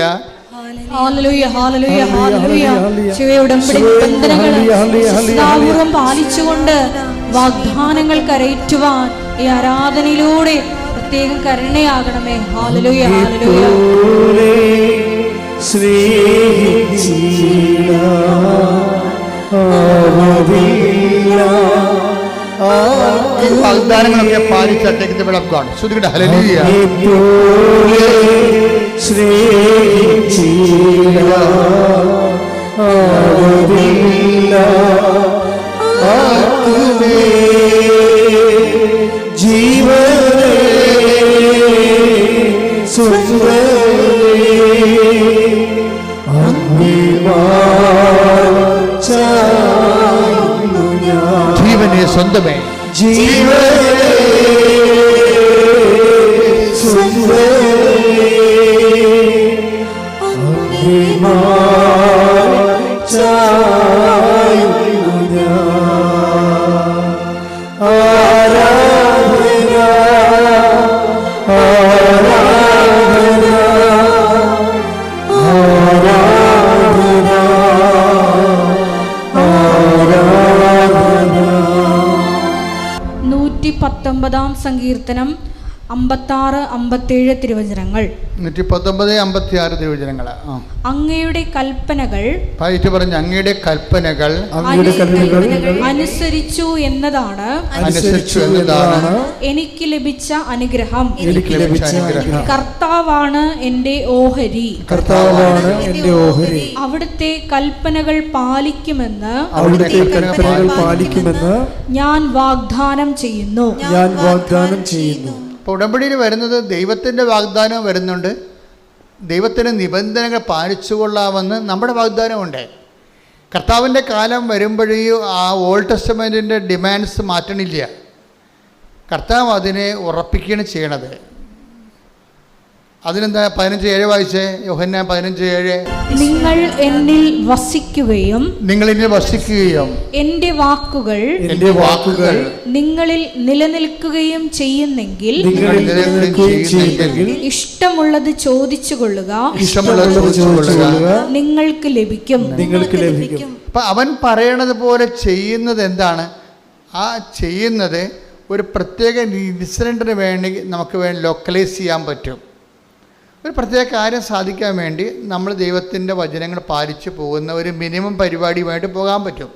ഹല്ലേലൂയ, ഹല്ലേലൂയ, ഹല്ലേലൂയ. ഉടമ്പടി നിബന്ധനകൾ പാലിച്ചുകൊണ്ട് വാഗ്ദാനങ്ങൾ കരയറ്റുവാൻ ഈ ആരാധനയിലൂടെ പ്രത്യേകം കരുണയാകണമേ. ഹല്ലേലൂയ, ഹല്ലേലൂയ. വാഗ്ദാനങ്ങളൊക്കെ പാലിച്ചേക്ക് വിളക്കാണ്. ശ്രുതിക്കട്ടെ ഹല്ലേലൂയ. ജീവനെ സ്വന്തമേ സങ്കീർത്തനം 56-57 തിരുവചനങ്ങൾ. 119-56 തിരുവചനങ്ങൾ. അങ്ങയുടെ കൽപ്പനകൾ പറഞ്ഞ അങ്ങയുടെ കൽപ്പനകൾ അനുസരിച്ചു എന്നതാണ് എനിക്ക് ലഭിച്ച അനുഗ്രഹം. കർത്താവാണ് എന്റെ ഓഹരി. അവിടുത്തെ കൽപ്പനകൾ പാലിക്കുമെന്ന് ഞാൻ വാഗ്ദാനം ചെയ്യുന്നു. ഉടമ്പടിയിൽ വരുന്നത് ദൈവത്തിൻ്റെ വാഗ്ദാനം വരുന്നുണ്ട്. ദൈവത്തിൻ്റെ നിബന്ധനകൾ പാലിച്ചുകൊള്ളാമെന്ന് നമ്മുടെ വാഗ്ദാനമുണ്ട്. കർത്താവിൻ്റെ കാലം വരുമ്പോഴേയും ആ ഓൾഡ് ടെസ്റ്റമെൻറ്റിൻ്റെ ഡിമാൻഡ്സ് മാറ്റണില്ല. കർത്താവ് അതിനെ ഉറപ്പിക്കുകയാണ് ചെയ്യണത്. അതിനെന്താ 15:7 വായിച്ചേ? യോഹന്നാൻ 15:7. നിങ്ങൾ എന്നിൽ വസിക്കുകയും എന്റെ വാക്കുകൾ നിങ്ങളിൽ നിലനിൽക്കുകയും ചെയ്യുന്നെങ്കിൽ ഇഷ്ടമുള്ളത് ചോദിച്ചു കൊള്ളുക, നിങ്ങൾക്ക് ലഭിക്കും. അപ്പം അവൻ പറയണത് പോലെ ചെയ്യുന്നത് എന്താണ്? ആ ചെയ്യുന്നത് ഒരു പ്രത്യേക ഇൻസിഡൻറ്റിന് വേണ്ടി നമുക്ക് ലൊക്കലൈസ് ചെയ്യാൻ പറ്റും. ഒരു പ്രത്യേക കാര്യം സാധിക്കാൻ വേണ്ടി നമ്മൾ ദൈവത്തിൻ്റെ വചനങ്ങൾ പാലിച്ചു പോകുന്ന ഒരു മിനിമം പരിപാടിയുമായിട്ട് പോകാൻ പറ്റും.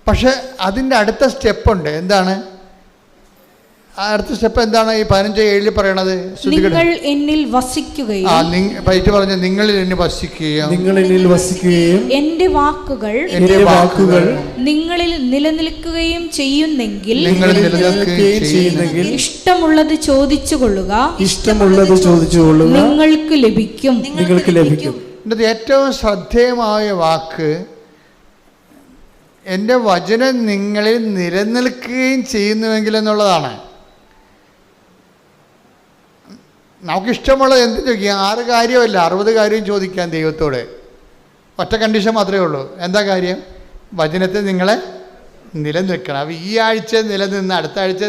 പക്ഷെ അതിൻ്റെ അടുത്ത സ്റ്റെപ്പുണ്ട്. എന്താണ് അടുത്ത സ്റ്റെപ്പ്? എന്താണ് ഈ 15:7 പറയണത്? നിങ്ങൾ എന്നിൽ വസിക്കുകയും പറഞ്ഞ നിങ്ങളിൽ എന്നെ വസിക്കുകയും എന്റെ വാക്കുകൾ നിങ്ങളിൽ നിലനിൽക്കുകയും ചെയ്യുന്നെങ്കിൽ ഇഷ്ടമുള്ളത് ചോദിച്ചു കൊള്ളുക, നിങ്ങൾക്ക് ലഭിക്കും. ഇതിൻ്റെ ഏറ്റവും ശ്രദ്ധേയമായ വാക്ക് എൻ്റെ വചനം നിങ്ങളിൽ നിലനിൽക്കുകയും ചെയ്യുന്നുവെങ്കിൽ എന്നുള്ളതാണ്. നമുക്കിഷ്ടമുള്ളത് എന്ത് ചോദിക്കാം? 6 കാര്യമല്ല 60 കാര്യം ചോദിക്കാം ദൈവത്തോട്. ഒറ്റ കണ്ടീഷൻ മാത്രമേ ഉള്ളൂ. എന്താ കാര്യം? വചനത്തിൽ നിങ്ങളെ നിലനിൽക്കണം. അപ്പോൾ ഈ ആഴ്ച നിലനിന്ന് അടുത്ത ആഴ്ച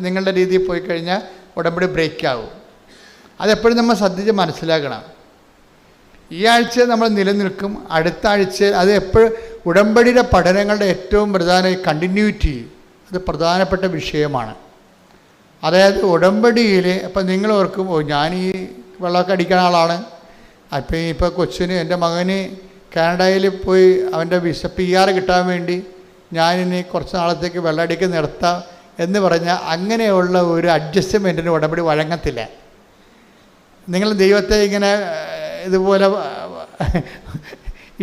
നിങ്ങളുടെ രീതിയിൽ പോയി കഴിഞ്ഞാൽ ഉടമ്പടി ബ്രേക്ക് ആവും. അതെപ്പോഴും നമ്മൾ ശ്രദ്ധിച്ച് മനസ്സിലാക്കണം. ഈ ആഴ്ച നമ്മൾ നിലനിൽക്കും, അടുത്ത ആഴ്ച അത് എപ്പോഴും ഉടമ്പടിയുടെ പഠനങ്ങളുടെ ഏറ്റവും പ്രധാന കണ്ടിന്യൂറ്റി, അത് പ്രധാനപ്പെട്ട വിഷയമാണ്. അതായത് ഉടമ്പടിയിൽ ഇപ്പം നിങ്ങൾ ഓർക്കും, ഞാൻ ഈ വെള്ളമൊക്കെ അടിക്കുന്ന ആളാണ്, അപ്പം ഇപ്പോൾ കൊച്ചിന് എൻ്റെ മകന് കാനഡയിൽ പോയി അവൻ്റെ PR കിട്ടാൻ വേണ്ടി ഞാനിനി കുറച്ച് നാളത്തേക്ക് വെള്ളമടിക്ക് നിർത്താം എന്ന് പറഞ്ഞാൽ അങ്ങനെയുള്ള ഒരു അഡ്ജസ്റ്റ്മെൻറ്റിന് ഉടമ്പടി വഴങ്ങത്തില്ല. നിങ്ങൾ ദൈവത്തെ ഇങ്ങനെ ഇതുപോലെ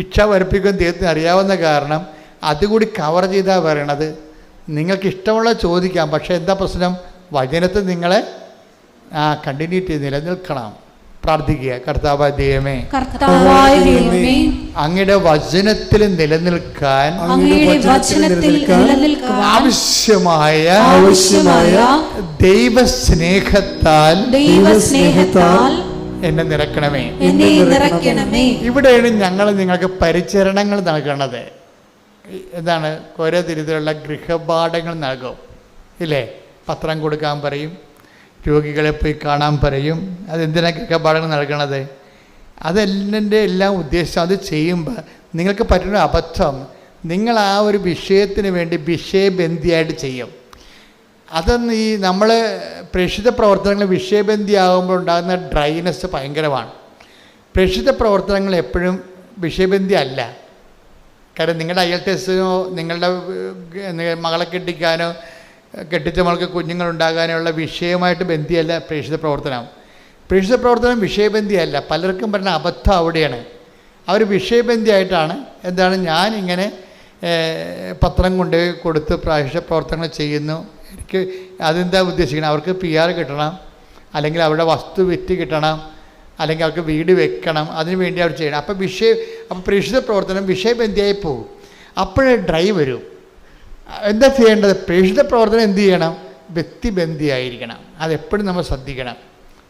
ഇച്ഛ വരപ്പിക്കും ദൈവത്തിന് അറിയാവുന്ന കാരണം അതുകൂടി കവർ ചെയ്താൽ പറയണത് നിങ്ങൾക്ക് ഇഷ്ടമുള്ള ചോദിക്കാം. പക്ഷേ എന്താ പ്രശ്നം? വചനത്തിൽ നിങ്ങളെ കണ്ടിന്യൂ ചെയ്ത് നിലനിൽക്കണം. പ്രാർത്ഥിക്കുക. കർത്താവായ ദൈവമേ, അങ്ങയുടെ വചനത്തിൽ നിലനിൽക്കാൻ ആവശ്യമായ ദൈവസ്നേഹത്താൽ എന്നെ നിറക്കണമേ. ഇവിടെയാണ് ഞങ്ങൾ നിങ്ങൾക്ക് പരിചരണങ്ങൾ നൽകണത്. എന്താണ്? ഓരോ തരത്തിലുള്ള ഗൃഹപാഠങ്ങൾ നൽകും ഇല്ലേ? പത്രം കൊടുക്കാൻ പറയും, രോഗികളെ പോയി കാണാൻ പറയും. അതെന്തിനാണ് ഗൃഹപാഠങ്ങൾ നൽകണത്? അതെന്നെ എല്ലാം ഉദ്ദേശം അത് ചെയ്യുമ്പോൾ നിങ്ങൾക്ക് പറ്റുന്ന അബദ്ധം, നിങ്ങൾ ആ ഒരു വിഷയത്തിന് വേണ്ടി വിഷയബന്ധിയായിട്ട് ചെയ്യും. അതൊന്ന് ഈ നമ്മൾ പ്രേക്ഷിത പ്രവർത്തനങ്ങൾ വിഷയബന്ധിയാകുമ്പോൾ ഉണ്ടാകുന്ന ഡ്രൈനെസ് ഭയങ്കരമാണ്. പ്രേക്ഷിത പ്രവർത്തനങ്ങൾ എപ്പോഴും വിഷയബന്ധി അല്ല. കാരണം നിങ്ങളുടെ IELTS-നോ നിങ്ങളുടെ മകളെ കെട്ടിക്കാനോ കെട്ടിച്ച മകൾക്ക് കുഞ്ഞുങ്ങളുണ്ടാകാനോ ഉള്ള വിഷയമായിട്ട് ബന്ധിയല്ല പ്രേക്ഷിത പ്രവർത്തനം. പ്രേക്ഷിത പ്രവർത്തനം വിഷയബന്ധിയല്ല. പലർക്കും പറയുന്ന അബദ്ധം അവിടെയാണ്. അവർ വിഷയബന്ധിയായിട്ടാണ് എന്താണ് ഞാനിങ്ങനെ പത്രം കൊണ്ട് കൊടുത്ത് പ്രേക്ഷിത പ്രവർത്തനങ്ങൾ ചെയ്യുന്നു. എനിക്ക് അതെന്താ ഉദ്ദേശിക്കണം? അവർക്ക് PR കിട്ടണം, അല്ലെങ്കിൽ അവരുടെ വസ്തു വിറ്റ് കിട്ടണം, അല്ലെങ്കിൽ അവർക്ക് വീട് വെക്കണം. അതിനു വേണ്ടി അവർ ചെയ്യണം. അപ്പോൾ പ്രേക്ഷിത പ്രവർത്തനം വിഷയബന്ധിയായി പോകും. അപ്പോഴേ ഡ്രൈ വരും. എന്താ ചെയ്യേണ്ടത്? പ്രേക്ഷിത പ്രവർത്തനം എന്ത് ചെയ്യണം? വ്യക്തിബന്ധിയായിരിക്കണം. അതെപ്പോഴും നമ്മൾ ശ്രദ്ധിക്കണം.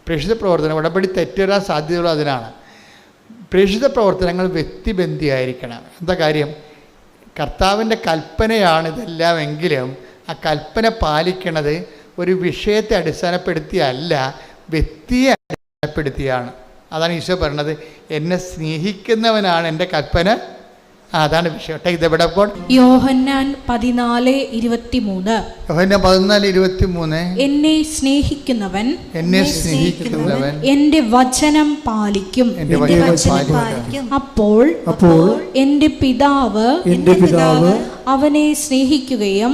പ്രേക്ഷിത പ്രവർത്തനം ഉടമ്പടി തെറ്റുവരാൻ സാധ്യതയുള്ള അതിനാണ്. പ്രേക്ഷിത പ്രവർത്തനങ്ങൾ വ്യക്തിബന്ധിയായിരിക്കണം. എന്താ കാര്യം? കർത്താവിൻ്റെ കൽപ്പനയാണ് ഇതെല്ലാം എങ്കിലും ആ കൽപ്പന പാലിക്കണത് ഒരു വിഷയത്തെ അടിസ്ഥാനപ്പെടുത്തിയല്ല, വ്യക്തിയെ അടിസ്ഥാനപ്പെടുത്തിയാണ്. അതാണ് ഈശോ പറഞ്ഞത്, എന്നെ സ്നേഹിക്കുന്നവനാണ് എൻ്റെ കൽപ്പന. അതാണ് വിഷയം. ഇതെവിടെ ഇപ്പോൾ? യോഹന്നാൻ 14:23. യോഹന്നാൻ 14:23. എന്നെ സ്നേഹിക്കുന്നവൻ എന്റെ വചനം പാലിക്കും. അപ്പോൾ എന്റെ പിതാവ് അവനെ സ്നേഹിക്കുകയും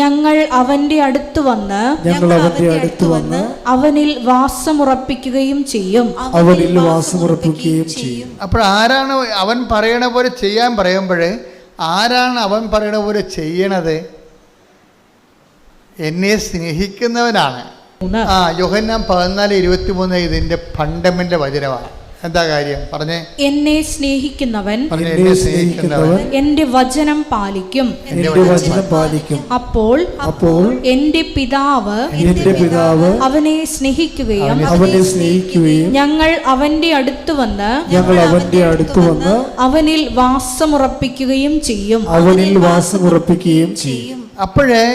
ഞങ്ങൾ അവന്റെ അടുത്ത് വന്ന് അവനിൽ വാസമുറപ്പിക്കുകയും ചെയ്യും. അപ്പോൾ ആരാണ് അവൻ പറയണ പോലെ ചെയ്യാൻ പറയുമ്പോഴേ ആരാണ് അവൻ പറയണ പോലെ ചെയ്യണത്? എന്നെ സ്നേഹിക്കുന്നവനാണ്. യോഹന്നാൻ 14:23 ഇതിന്റെ ഫണ്ടമെന്റ് വചനമാണ്. എന്താ കാര്യം? പറഞ്ഞേ. എന്നെ സ്നേഹിക്കുന്നവൻ എന്റെ വചനം പാലിക്കും. അപ്പോൾ എന്റെ പിതാവ് അവനെ സ്നേഹിക്കുകയും ഞങ്ങൾ അവന്റെ അടുത്ത് വന്ന് അവനിൽ വാസമുറപ്പിക്കുകയും ചെയ്യും. അപ്പോഴേ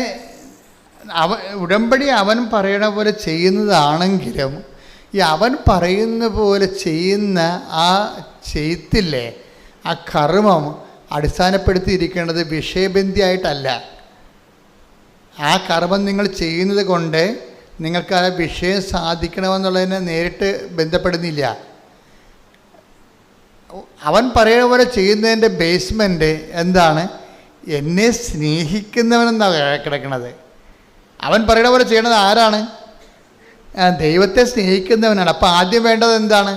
ഉടമ്പടി അവൻ പറയണ പോലെ ചെയ്യുന്നതാണെങ്കിലും ഈ അവൻ പറയുന്ന പോലെ ചെയ്യുന്ന ആ ചെയ്ത്തില്ലേ, ആ കർമ്മം അടിസ്ഥാനപ്പെടുത്തിയിരിക്കേണ്ടത് വിഷയബന്ധിയായിട്ടല്ല. ആ കർമ്മം നിങ്ങൾ ചെയ്യുന്നത് കൊണ്ട് നിങ്ങൾക്ക് ആ വിഷയം സാധിക്കണമെന്നുള്ളതിനെ നേരിട്ട് ബന്ധപ്പെടുന്നില്ല. അവൻ പറയുന്ന പോലെ ചെയ്യുന്നതിൻ്റെ ബേസ്മെൻറ്റ് എന്താണ്? എന്നെ സ്നേഹിക്കുന്നവനെന്നാണ് കിടക്കുന്നത്. അവൻ പറയുന്ന പോലെ ചെയ്യണത് ആരാണ്? ദൈവത്തെ സ്നേഹിക്കുന്നവനാണ്. അപ്പോൾ ആദ്യം വേണ്ടത് എന്താണ്?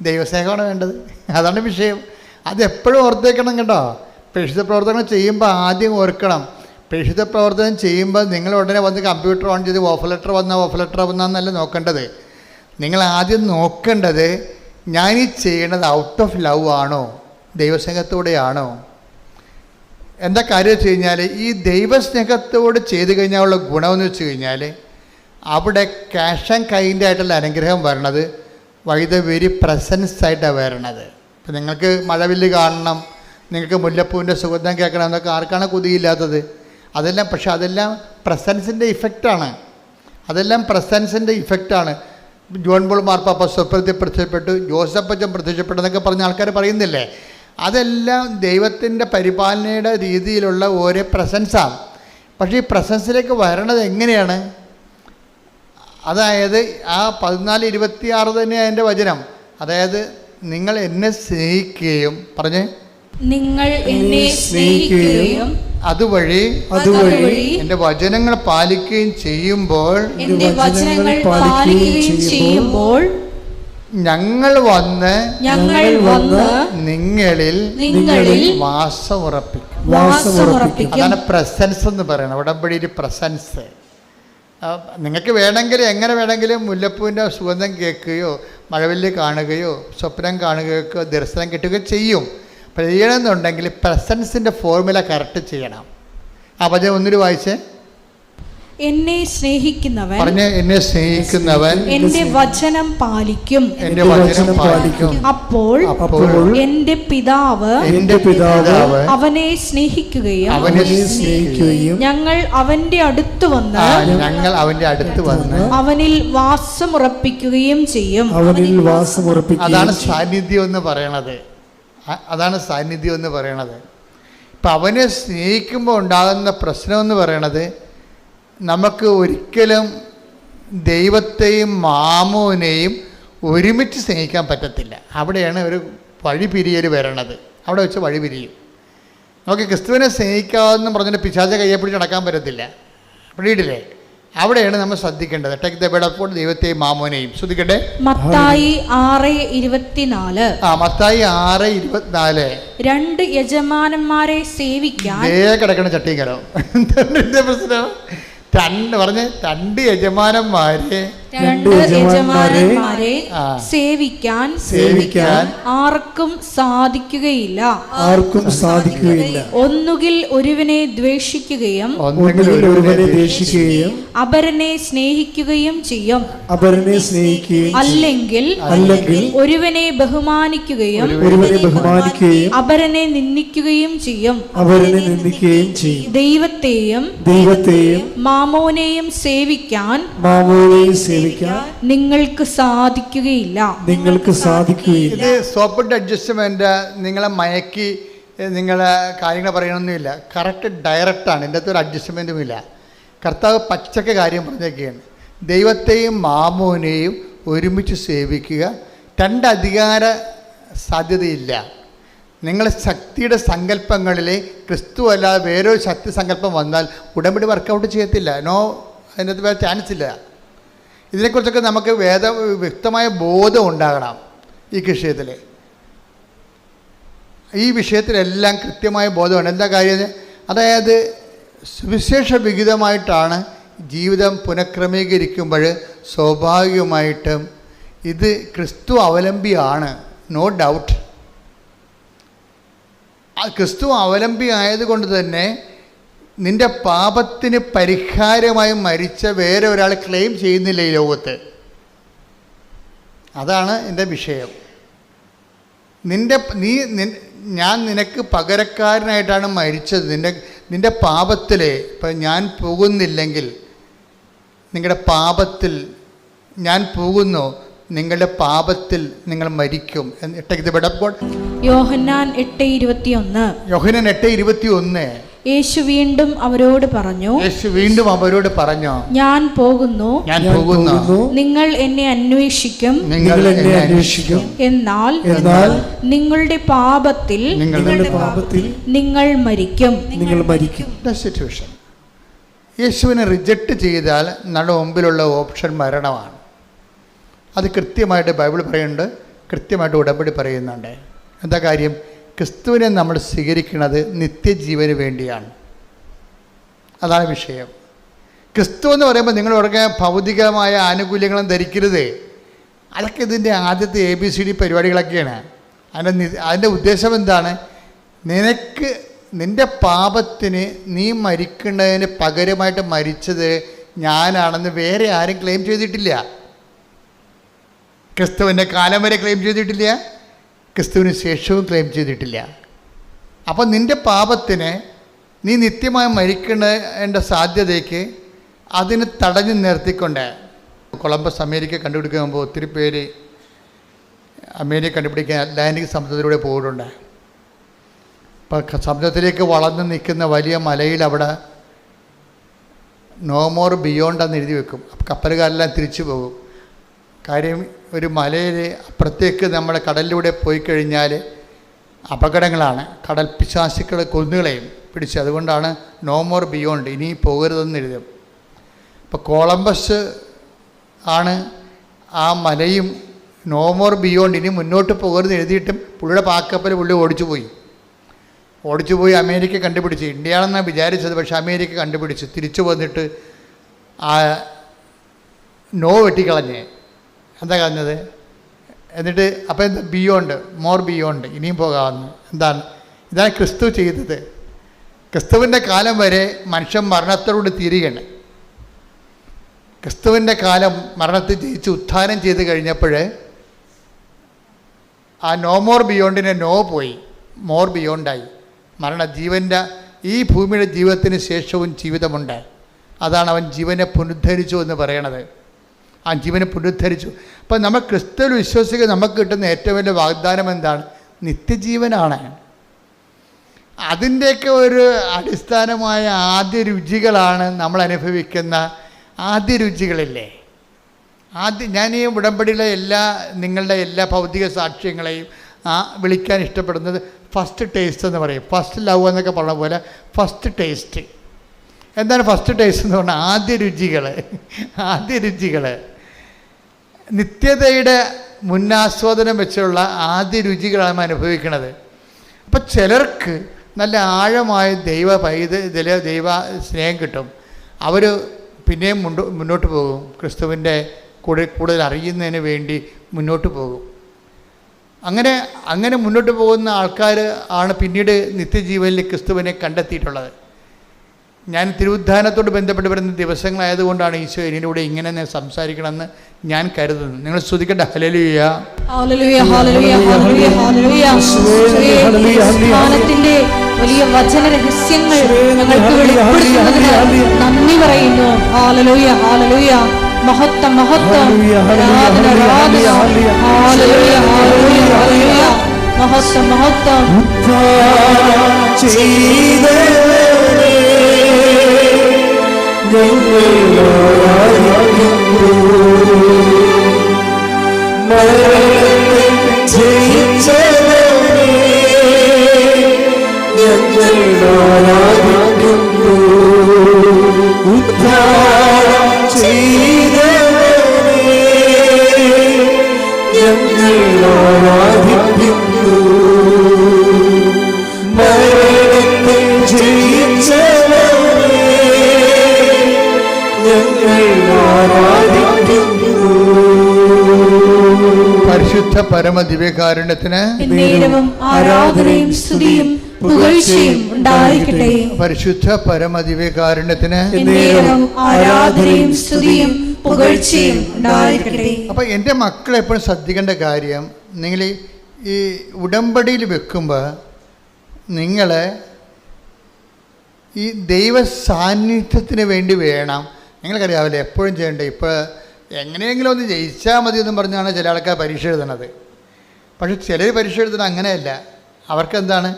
ദൈവസ്നേഹമാണ് വേണ്ടത്. അതാണ് വിഷയം. അതെപ്പോഴും ഓർത്തേക്കണം കേട്ടോ. പ്രേക്ഷിത പ്രവർത്തനം ചെയ്യുമ്പോൾ ആദ്യം ഓർക്കണം. പ്രേക്ഷിത പ്രവർത്തനം ചെയ്യുമ്പോൾ നിങ്ങൾ ഉടനെ വന്ന് കമ്പ്യൂട്ടർ ഓൺ ചെയ്ത് ഓഫ് ലെറ്റർ വന്നാന്നല്ല നോക്കേണ്ടത്. നിങ്ങൾ ആദ്യം നോക്കേണ്ടത് ഞാനീ ചെയ്യണത് ഔട്ട് ഓഫ് ലവ് ആണോ, ദൈവസ്നേഹത്തോടെയാണോ? എന്താ കാര്യം വെച്ച് കഴിഞ്ഞാൽ ഈ ദൈവസ്നേഹത്തോട് ചെയ്ത് കഴിഞ്ഞാലുള്ള ഗുണമെന്ന് വെച്ച് കഴിഞ്ഞാൽ അവിടെ ക്യാഷ് ആൻഡ് കൈൻഡ് ആയിട്ടുള്ള അനുഗ്രഹം വരണത് വൈദ വെരി പ്രസൻസ് ആയിട്ടാണ് വരണത്. ഇപ്പം നിങ്ങൾക്ക് മഴവില്ല് കാണണം, നിങ്ങൾക്ക് മുല്ലപ്പൂവിൻ്റെ സുഗന്ധം കേൾക്കണം എന്നൊക്കെ ആർക്കാണ് കൊതിയില്ലാത്തത്? അതെല്ലാം പക്ഷെ അതെല്ലാം പ്രസൻസിൻ്റെ ഇഫക്റ്റാണ്. ജോൺ പോൾ മാർപ്പാപ്പ സ്വപ്നത്തിൽ പ്രത്യക്ഷപ്പെട്ടു, ജോസഫ് അച്ഛൻ പ്രത്യക്ഷപ്പെട്ടു എന്നൊക്കെ പറഞ്ഞ ആൾക്കാർ പറയുന്നില്ലേ? അതെല്ലാം ദൈവത്തിൻ്റെ പരിപാലനയുടെ രീതിയിലുള്ള ഓരോ പ്രസൻസാണ്. പക്ഷേ ഈ പ്രസൻസിലേക്ക് വരണത് എങ്ങനെയാണ്? അതായത് ആ 14:26 തന്നെ അതിൻ്റെ വചനം. അതായത് നിങ്ങൾ എന്നെ സ്നേഹിക്കുകയും പറഞ്ഞ് നിങ്ങൾ എന്നെ സ്നേഹിക്കുകയും അതുവഴി എൻ്റെ വചനങ്ങൾ പാലിക്കുകയും ചെയ്യുമ്പോൾ ഞങ്ങൾ വന്ന് നിങ്ങളിൽ വാസമുറപ്പിക്കും. വാസമുറപ്പിക്കും. അതാണ് പ്രസൻസ് എന്ന് പറയുന്നത്. ഉടമ്പടിയിൽ പ്രസൻസ്. നിങ്ങൾക്ക് വേണമെങ്കിൽ എങ്ങനെ വേണമെങ്കിലും മുല്ലപ്പൂവിൻ്റെ സുഗന്ധം കേൾക്കുകയോ മഴവില്ല് കാണുകയോ സ്വപ്നം കാണുകയോ ദർശനം കിട്ടുകയോ ചെയ്യും. അപ്പോൾ ചെയ്യണമെന്നുണ്ടെങ്കിൽ പ്രസൻസിൻ്റെ ഫോർമുല കറക്റ്റ് ചെയ്യണം. അപ്പം ഞാൻ ഒന്നിനു വായിച്ചേ. എന്നെ സ്നേഹിക്കുന്നവൻ എന്നെ സ്നേഹിക്കുന്നവൻ എന്റെ വചനം പാലിക്കും. എന്റെ വചനം പാലിക്കും. അപ്പോൾ എന്റെ പിതാവ് അവനെ സ്നേഹിക്കുകയും ഞങ്ങൾ അവന്റെ അടുത്ത് വന്ന് അവനിൽ വാസമുറപ്പിക്കുകയും ചെയ്യും. അതാണ് സാന്നിധ്യം എന്ന് പറയണത്. അതാണ് സാന്നിധ്യം എന്ന് പറയണത്. ഇപ്പം അവനെ സ്നേഹിക്കുമ്പോൾ ഉണ്ടാകുന്ന പ്രശ്നം എന്ന് പറയണത്, നമുക്ക് ഒരിക്കലും ദൈവത്തെയും മാമോനെയും ഒരുമിച്ച് സ്നേഹിക്കാൻ പറ്റത്തില്ല. അവിടെയാണ് ഒരു വഴിപിരിയൽ വരണത്. അവിടെ വെച്ച് വഴിപിരിയും. നമുക്ക് ക്രിസ്തുവിനെ സ്നേഹിക്കാമെന്ന് പറഞ്ഞിട്ട് പിശാചെ കയ്യെ പിടിച്ച് നടക്കാൻ പറ്റത്തില്ല. പിടിയിട്ടില്ലേ? അവിടെയാണ് നമ്മൾ ശ്രദ്ധിക്കേണ്ടത്. ടേക്ക് ദ ബെഡ് അപ്പോൾ ദൈവത്തെയും മാമോനെയും ശ്രദ്ധിക്കട്ടെ. മത്തായി 6:24. മത്തായി 6:24. 2 യജമാനന്മാരെ സേവിക്കാൻ കിടക്കണ ചട്ടിങ്കലോ എന്താ പ്രശ്നം? രണ്ട് യജമാനന്മാരെ സേവിക്കാൻ ആർക്കും സാധിക്കുകയില്ല. ഒന്നുകിൽ ഒരുവനെ ദ്വേഷിക്കുകയും അപരനെ സ്നേഹിക്കുകയും ചെയ്യും. അല്ലെങ്കിൽ ഒരുവനെ ബഹുമാനിക്കുകയും അപരനെ നിന്ദിക്കുകയും ചെയ്യും. ദൈവത്തെയും മാമോനെയും സേവിക്കാൻ നിങ്ങൾക്ക് സാധിക്കുകയില്ല. ഇത് സോപ്പിട്ട് അഡ്ജസ്റ്റ്മെന്റ് നിങ്ങളെ മയക്കി നിങ്ങളെ കാര്യങ്ങൾ പറയണമെന്നില്ല. കറക്റ്റ് ഡയറക്റ്റാണ്. ഇതിൻ്റെ അകത്ത് ഒരു അഡ്ജസ്റ്റ്മെൻറ്റും ഇല്ല. കർത്താവ് പച്ചക്ക് കാര്യം പറഞ്ഞേക്കുകയാണ്. ദൈവത്തെയും മാമോനെയും ഒരുമിച്ച് സേവിക്കുക. 2 അധികാര സാധ്യതയില്ല. നിങ്ങളുടെ ശക്തിയുടെ സങ്കല്പങ്ങളിൽ ക്രിസ്തു അല്ലാതെ വേറൊരു ശക്തി സങ്കല്പം വന്നാൽ ഉടമ്പടി വർക്കൗട്ട് ചെയ്യത്തില്ല. അതിനകത്ത് വേറെ ചാൻസ് ഇല്ല. ഇതിനെക്കുറിച്ചൊക്കെ നമുക്ക് വ്യക്തമായ ബോധം ഉണ്ടാകണം. ഈ വിഷയത്തിലെല്ലാം കൃത്യമായ ബോധമാണ്. എന്താ കാര്യം? അതായത് സുവിശേഷ വിഹിതമായിട്ടാണ് ജീവിതം പുനഃക്രമീകരിക്കുമ്പോൾ സ്വാഭാവികമായിട്ടും ഇത് ക്രിസ്തു അവലംബിയാണ്, നോ ഡൗട്ട്. ക്രിസ്തു അവലംബി ആയതുകൊണ്ട് തന്നെ നിൻ്റെ പാപത്തിന് പരിഹാരമായി മരിച്ച വേറെ ഒരാൾ ക്ലെയിം ചെയ്യുന്നില്ല ഈ ലോകത്ത്. അതാണ് എൻ്റെ വിഷയം. ഞാൻ നിനക്ക് പകരക്കാരനായിട്ടാണ് മരിച്ചത്. നിൻ്റെ പാപത്തിൽ ഇപ്പം ഞാൻ പോകുന്നില്ലെങ്കിൽ, നിങ്ങളുടെ പാപത്തിൽ ഞാൻ പോകുന്നു, നിങ്ങളുടെ പാപത്തിൽ നിങ്ങൾ മരിക്കും. യോഹന്നാൻ 8:21. യേശു വീണ്ടും അവരോട് പറഞ്ഞു, ഞാൻ പോകുന്നു, നിങ്ങൾ എന്നെ അന്വേഷിക്കും, എന്നാൽ നിങ്ങളുടെ പാപത്തിൽ നിങ്ങൾ മരിക്കും. സിറ്റുവേഷൻ യേശുവിനെ റിജക്റ്റ് ചെയ്താൽ നമ്മുടെ മുമ്പിലുള്ള ഓപ്ഷൻ മരണമാണ്. അത് കൃത്യമായിട്ട് ബൈബിൾ പറയുന്നുണ്ട്, കൃത്യമായിട്ട് ഉടമ്പടി പറയുന്നുണ്ട്. എന്താ കാര്യം? ക്രിസ്തുവിനെ നമ്മൾ സ്വീകരിക്കുന്നത് നിത്യജീവന് വേണ്ടിയാണ്. അതാണ് വിഷയം. ക്രിസ്തു എന്ന് പറയുമ്പോൾ നിങ്ങൾ ഉറക്കെ ഭൗതികമായ ആനുകൂല്യങ്ങളും ധരിക്കരുത്. അതൊക്കെ ഇതിൻ്റെ ആദ്യത്തെ ABCD പരിപാടികളൊക്കെയാണ്. അതിൻ്റെ ഉദ്ദേശം എന്താണ്? നിൻ്റെ പാപത്തിന് നീ മരിക്കേണ്ടതിന് പകരമായിട്ട് മരിച്ചത് ഞാനാണെന്ന് വേറെ ആരും ക്ലെയിം ചെയ്തിട്ടില്ല. ക്രിസ്തുവിൻ്റെ കാലം വരെ ക്ലെയിം ചെയ്തിട്ടില്ല, ക്രിസ്തുവിന് ശേഷവും ക്ലെയിം ചെയ്തിട്ടില്ല. അപ്പോൾ നിൻ്റെ പാപത്തിന് നീ നിത്യമായി മരിക്കേണ്ട സാധ്യതയ്ക്ക് അതിന് തടഞ്ഞു നിർത്തിക്കൊണ്ട് കൊളംബസ് അമേരിക്ക കണ്ടുപിടിക്കുമ്പോൾ ഒത്തിരി പേര് അമേരിക്ക കണ്ടുപിടിക്കാൻ അറ്റ്ലാന്റിക് സമുദ്രത്തിലൂടെ പോയിട്ടുണ്ട്. അപ്പോൾ സമുദ്രത്തിലേക്ക് വളർന്നു നിൽക്കുന്ന വലിയ മലയിൽ അവിടെ നോ മോർ ബിയോണ്ട് എന്ന് എഴുതി വെക്കും. അപ്പോൾ കപ്പലുകാരെല്ലാം തിരിച്ചു പോകും. കാര്യം ഒരു മലയിൽ അപ്പുറത്തേക്ക് നമ്മുടെ കടലിലൂടെ പോയി കഴിഞ്ഞാൽ അപകടങ്ങളാണ്. കടൽ പിശാചുക്കൾ കൊന്നുകളെയും പിടിച്ച്. അതുകൊണ്ടാണ് നോ മോർ ബിയോണ്ട്, ഇനി പോകരുതെന്ന് എഴുതും. അപ്പോൾ കൊളംബസ് ആണ് ആ മലയും നോ മോർ ബിയോണ്ട്, ഇനി മുന്നോട്ട് പോകരുത് എഴുതിയിട്ടും പുള്ളിയുടെ പാക്കപ്പൽ പുള്ളി ഓടിച്ചു പോയി. ഓടിച്ചു പോയി അമേരിക്ക കണ്ടുപിടിച്ച്, ഇന്ത്യയാണെന്നാണ് വിചാരിച്ചത്, പക്ഷേ അമേരിക്ക കണ്ടുപിടിച്ച് തിരിച്ചു വന്നിട്ട് ആ നോ വെട്ടിക്കളഞ്ഞ്. എന്താ കളഞ്ഞത്? എന്നിട്ട് അപ്പോൾ എന്താ ബിയോണ്ട്, മോർ ബിയോണ്ട്, ഇനിയും പോകാമെന്ന്. ഇതാണ് ക്രിസ്തു ചെയ്തത്. ക്രിസ്തുവിൻ്റെ കാലം വരെ മനുഷ്യൻ മരണത്തോട് തീരുകയാണ്. ക്രിസ്തുവിൻ്റെ കാലം മരണത്തെ ജയിച്ച് ഉത്ഥാനം ചെയ്ത് കഴിഞ്ഞപ്പോൾ ആ നോ മോർ ബിയോണ്ടിനെ നോ പോയി, മോർ ബിയോണ്ടായി. ജീവൻ്റെ ഈ ഭൂമിയുടെ ജീവിതത്തിന് ശേഷവും ജീവിതമുണ്ട്. അതാണ് അവൻ ജീവനെ പുനരുദ്ധരിച്ചു എന്ന് പറയണത്. ആ ജീവനെ പുനരുദ്ധരിച്ചു. അപ്പം നമ്മൾ ക്രിസ്തുവിൽ വിശ്വസിക്കുക നമുക്ക് കിട്ടുന്ന ഏറ്റവും വലിയ വാഗ്ദാനം എന്താണ്? നിത്യജീവനാണ്. അതിൻ്റെയൊക്കെ ഒരു അടിസ്ഥാനമായ ആദ്യ രുചികളാണ് നമ്മൾ അനുഭവിക്കുന്ന ആദ്യ രുചികളില്ലേ. ഞാൻ ഈ ഉടമ്പടിയിലെ നിങ്ങളുടെ എല്ലാ ഭൗതിക സാക്ഷ്യങ്ങളെയും വിളിക്കാൻ ഇഷ്ടപ്പെടുന്നത് ഫസ്റ്റ് ടേസ്റ്റ് എന്ന് പറയും. ഫസ്റ്റ് ലവ് എന്നൊക്കെ പറഞ്ഞ പോലെ ഫസ്റ്റ് ടേസ്റ്റ്. എന്താണ് ഫസ്റ്റ് ടേസ്റ്റ് എന്ന് പറഞ്ഞാൽ? ആദ്യ രുചികൾ നിത്യതയുടെ മുന്നാസ്വാദനം വെച്ചുള്ള ആദ്യ രുചികളാണ് അനുഭവിക്കുന്നത്. അപ്പം ചിലർക്ക് നല്ല ആഴമായ ദൈവ സ്നേഹം കിട്ടും. അവർ പിന്നെയും മുന്നോട്ട് പോകും. ക്രിസ്തുവിൻ്റെ കൂടുതൽ അറിയുന്നതിന് വേണ്ടി മുന്നോട്ട് പോകും. അങ്ങനെ മുന്നോട്ട് പോകുന്ന ആൾക്കാർ ആണ് പിന്നീട് നിത്യജീവനിൽ ക്രിസ്തുവിനെ കണ്ടെത്തിയിട്ടുള്ളത്. ഞാൻ തിരുവുദ്ധാനത്തോട് ബന്ധപ്പെട്ട് വരുന്ന ദിവസങ്ങളായതുകൊണ്ടാണ് ഈശോ ഇതിലൂടെ ഇങ്ങനെ സംസാരിക്കണമെന്ന് ഞാൻ കരുതുന്നു. നിങ്ങൾ സ്തുതിക്കട്ടെ. ഹല്ലേലൂയ, ഹല്ലേലൂയ, ഹല്ലേലൂയ, ഹല്ലേലൂയ, ഹല്ലേലൂയ. ജ്ഞാനത്തിന്റെ വലിയ വചന രഹസ്യങ്ങൾ ഞങ്ങൾക്ക് വെളിപ്പെടുത്തുന്നതിന് നന്ദി പറയുന്നു. ഹല്ലേലൂയ, ഹല്ലേലൂയ. മഹത്വം, മഹത്വം, ആരാധന, ആരാധന. ഹല്ലേലൂയ, ഹല്ലേലൂയ, ഹല്ലേലൂയ. മഹത്വം, മഹത്വം. പരിശുദ്ധ പരമദിവ്യകാരുണ്യത്തിന് ആരാധനയും സ്തുതിയും പുകഴ്ചയും ഉണ്ടായിരിക്കട്ടെ. പരിശുദ്ധ പരമദിവ്യകാരുണ്യത്തിന് ആരാധനയും സ്തുതിയും പുകഴ്ചയും ഉണ്ടായിരിക്കട്ടെ. അപ്പം എൻ്റെ മക്കൾ എപ്പോഴും ശ്രദ്ധിക്കേണ്ട കാര്യം, നിങ്ങൾ ഈ ഉടമ്പടിയിൽ വെക്കുമ്പോൾ നിങ്ങൾ ഈ ദൈവ സാന്നിധ്യത്തിന് വേണ്ടി വേണം. നിങ്ങൾക്കറിയാവില്ലേ എപ്പോഴും ചെയ്യേണ്ടത്? ഇപ്പോൾ എങ്ങനെയെങ്കിലും ഒന്ന് ജയിച്ചാൽ മതി എന്നും പറഞ്ഞാണ് ചില ആൾക്കാർ പരീക്ഷ എഴുതുന്നത്. പക്ഷെ ചിലർ പരീക്ഷ എഴുതുന്നത് അങ്ങനെയല്ല. അവർക്കെന്താണ്?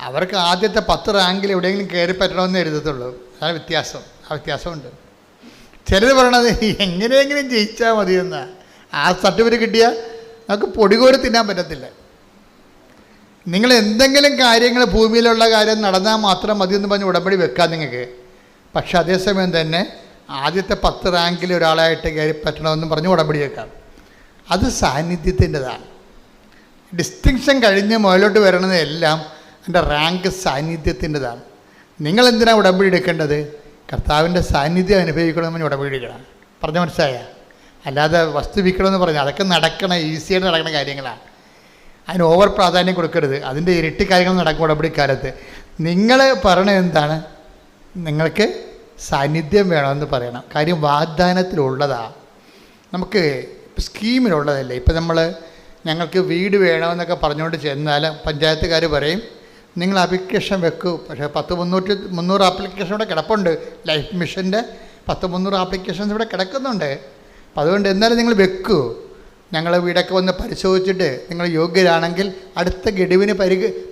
അവർക്ക് ആദ്യത്തെ 10 റാങ്കിൽ എവിടെയെങ്കിലും കയറി പറ്റണമെന്ന് എഴുതത്തുള്ളൂ. അതാണ് വ്യത്യാസം. ആ വ്യത്യാസമുണ്ട്. ചിലർ പറയണത് എങ്ങനെയെങ്കിലും ജയിച്ചാൽ മതി എന്നാണ്. ആ സർട്ടിഫിക്കറ്റ് കിട്ടിയാൽ നമുക്ക് പൊടികോരി തിന്നാൻ പറ്റത്തില്ല. നിങ്ങൾ എന്തെങ്കിലും കാര്യങ്ങൾ ഭൂമിയിലുള്ള കാര്യം നടന്നാൽ മാത്രം മതി എന്ന് പറഞ്ഞ് ഉടമ്പടി വെക്കാം നിങ്ങൾക്ക്. പക്ഷെ അതേസമയം തന്നെ ആദ്യത്തെ 10 റാങ്കിൽ ഒരാളായിട്ട് കയറി പറ്റണമെന്നും പറഞ്ഞ് ഉടമ്പടി വെക്കാം. അത് സാന്നിധ്യത്തിൻ്റെതാണ്. ഡിസ്റ്റിങ്ഷൻ കഴിഞ്ഞ് മുകളിലോട്ട് വരണതെല്ലാം എൻ്റെ റാങ്ക് സാന്നിധ്യത്തിൻ്റെതാണ്. നിങ്ങളെന്തിനാണ് ഉടമ്പടി എടുക്കേണ്ടത്? കർത്താവിൻ്റെ സാന്നിധ്യം അനുഭവിക്കണമെന്ന് ഉടമ്പടി എടുക്കണം. പറഞ്ഞ മനസ്സിലായ? അല്ലാതെ വസ്തു വിൽക്കണമെന്ന് പറഞ്ഞാൽ അതൊക്കെ നടക്കണം, ഈസിയായിട്ട് നടക്കുന്ന കാര്യങ്ങളാണ്. അതിന് ഓവർ പ്രാധാന്യം കൊടുക്കരുത്. അതിൻ്റെ ഇരട്ടി കാര്യങ്ങൾ നടക്കും ഉടമ്പടിക്കാലത്ത്. നിങ്ങൾ പറയണത് എന്താണ്? നിങ്ങൾക്ക് സാന്നിധ്യം വേണമെന്ന് പറയണം. കാര്യം വാഗ്ദാനത്തിലുള്ളതാണ്, നമുക്ക് സ്കീമിലുള്ളതല്ലേ. ഇപ്പം ഞങ്ങൾക്ക് വീട് വേണമെന്നൊക്കെ പറഞ്ഞുകൊണ്ട് ചെന്നാൽ പഞ്ചായത്തുകാർ പറയും നിങ്ങൾ ആപ്ലിക്കേഷൻ വെക്കൂ. പക്ഷേ 300 ആപ്ലിക്കേഷൻ ഇവിടെ കിടപ്പുണ്ട്. ലൈഫ് മിഷൻ്റെ 300 ആപ്ലിക്കേഷൻസ് ഇവിടെ കിടക്കുന്നുണ്ട്. അപ്പം അതുകൊണ്ട് എന്നാലും നിങ്ങൾ വെക്കൂ. ഞങ്ങൾ വീടൊക്കെ വന്ന് പരിശോധിച്ചിട്ട് നിങ്ങൾ യോഗ്യരാണെങ്കിൽ അടുത്ത ഗഡുവിന്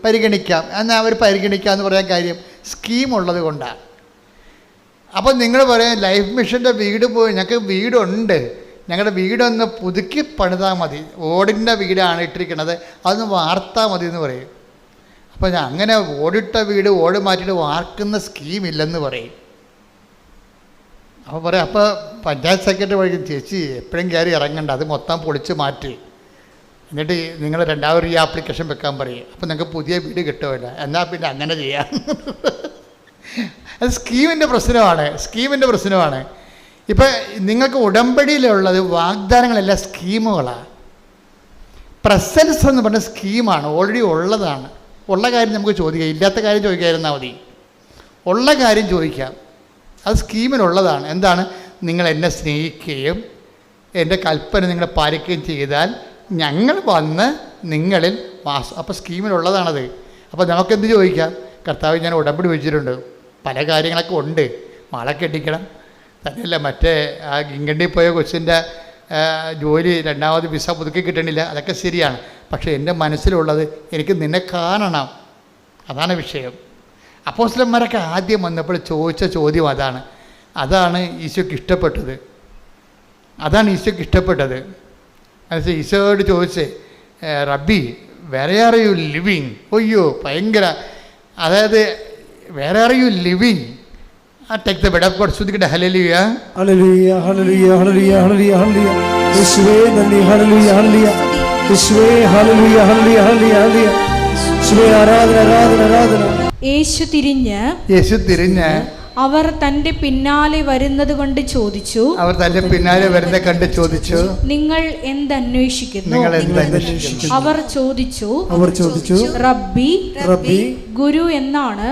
പരിഗണിക്കാം. എന്നാൽ അവർ പരിഗണിക്കാമെന്ന് പറയാൻ കാര്യം സ്കീമുള്ളത് കൊണ്ടാണ്. അപ്പോൾ നിങ്ങൾ പറയാം ലൈഫ് മിഷൻ്റെ വീട് പോയി, ഞങ്ങൾക്ക് വീടുണ്ട്, ഞങ്ങളുടെ വീടൊന്ന് പുതുക്കി പണിതാൽ മതി, ഓടിൻ്റെ വീടാണ് ഇട്ടിരിക്കുന്നത്, അതൊന്ന് വാർത്താൽ മതി എന്ന് പറയും. അപ്പോൾ അങ്ങനെ ഓടിട്ട വീട് ഓട് മാറ്റിയിട്ട് വാർക്കുന്ന സ്കീമില്ലെന്ന് പറയും. അപ്പോൾ പറയാം, അപ്പോൾ പഞ്ചായത്ത് സെക്രട്ടറി പറയും ചേച്ചി എപ്പോഴും കയറി ഇറങ്ങണ്ട, അത് മൊത്തം പൊളിച്ച് മാറ്റി. എന്നിട്ട് നിങ്ങൾ രണ്ടാമത് ഈ ആപ്ലിക്കേഷൻ വെക്കാൻ പറയും. അപ്പോൾ നിങ്ങൾക്ക് പുതിയ വീട് കിട്ടുമല്ല, എന്നാൽ പിന്നെ അങ്ങനെ ചെയ്യാം. അത് സ്കീമിൻ്റെ പ്രശ്നമാണ്. ഇപ്പം നിങ്ങൾക്ക് ഉടമ്പടിയിലുള്ളത് വാഗ്ദാനങ്ങളെല്ലാം സ്കീമുകളാണ്. പ്രസൻസ് എന്ന് പറഞ്ഞ സ്കീമാണ്, ഓൾറെഡി ഉള്ളതാണ്. ഉള്ള കാര്യം നമുക്ക് ചോദിക്കാം, ഇല്ലാത്ത കാര്യം ചോദിക്കാതിരുന്നാൽ മതി. ഉള്ള കാര്യം ചോദിക്കാം, അത് സ്കീമിനുള്ളതാണ്. എന്താണ്? നിങ്ങൾ എന്നെ സ്നേഹിക്കുകയും എൻ്റെ കൽപ്പന നിങ്ങൾ പാലിക്കുകയും ചെയ്താൽ ഞങ്ങൾ വന്ന് നിങ്ങളിൽ അപ്പോൾ സ്കീമിലുള്ളതാണത്. അപ്പോൾ നമുക്കെന്ത് ചോദിക്കാം? കർത്താവ്, ഞാൻ ഉടമ്പടി വെച്ചിട്ടുണ്ട്, പല കാര്യങ്ങളൊക്കെ ഉണ്ട്, മാള കെട്ടിക്കണം, തന്നെയല്ല മറ്റേ ആ ഇംഗ്ലണ്ടിൽ പോയ കൊച്ചിൻ്റെ ജോലി രണ്ടാമത് വിസ പുതുക്കി കിട്ടണില്ല, അതൊക്കെ ശരിയാണ്. പക്ഷേ എൻ്റെ മനസ്സിലുള്ളത് എനിക്ക് നിന്നെ കാണണം, അതാണ് വിഷയം. അപ്പോസ്തലന്മാരൊക്കെ ആദ്യം വന്നപ്പോൾ ചോദിച്ച ചോദ്യം അതാണ് ഈശോയ്ക്ക് ഇഷ്ടപ്പെട്ടത്. മനസ്സിൽ ഈശോയോട് ചോദിച്ചേ, റബ്ബി വേറെ ആർ യു ലിവിങ്? ഒയ്യോ ഭയങ്കര, അതായത് വേറെ are you living? Take the bed of God, ശ്രുതിക്കട്ടെ ഹല്ലേലൂയ ഹല്ലേലൂയ ഹല്ലേലൂയ ഹല്ലേലൂയ ഹല്ലേലൂയ ഹല്ലേലൂയ. യേശുവേ നന്ദി, ഹല്ലേലൂയ ഹല്ലേലൂയ. യേശുവേ ഹല്ലേലൂയ ഹല്ലേലൂയ ഹല്ലേലൂയ ഹല്ലേലൂയ. യേശുവേ ആരാധന ആരാധന ആരാധന. യേശു തിരിഞ്ഞ് അവർ തന്റെ പിന്നാലെ വരുന്നത് കൊണ്ട് ചോദിച്ചു, നിങ്ങൾ എന്തന്വേഷിക്കുന്നു? അവർ ചോദിച്ചു, റബ്ബി, ഗുരു എന്നാണ്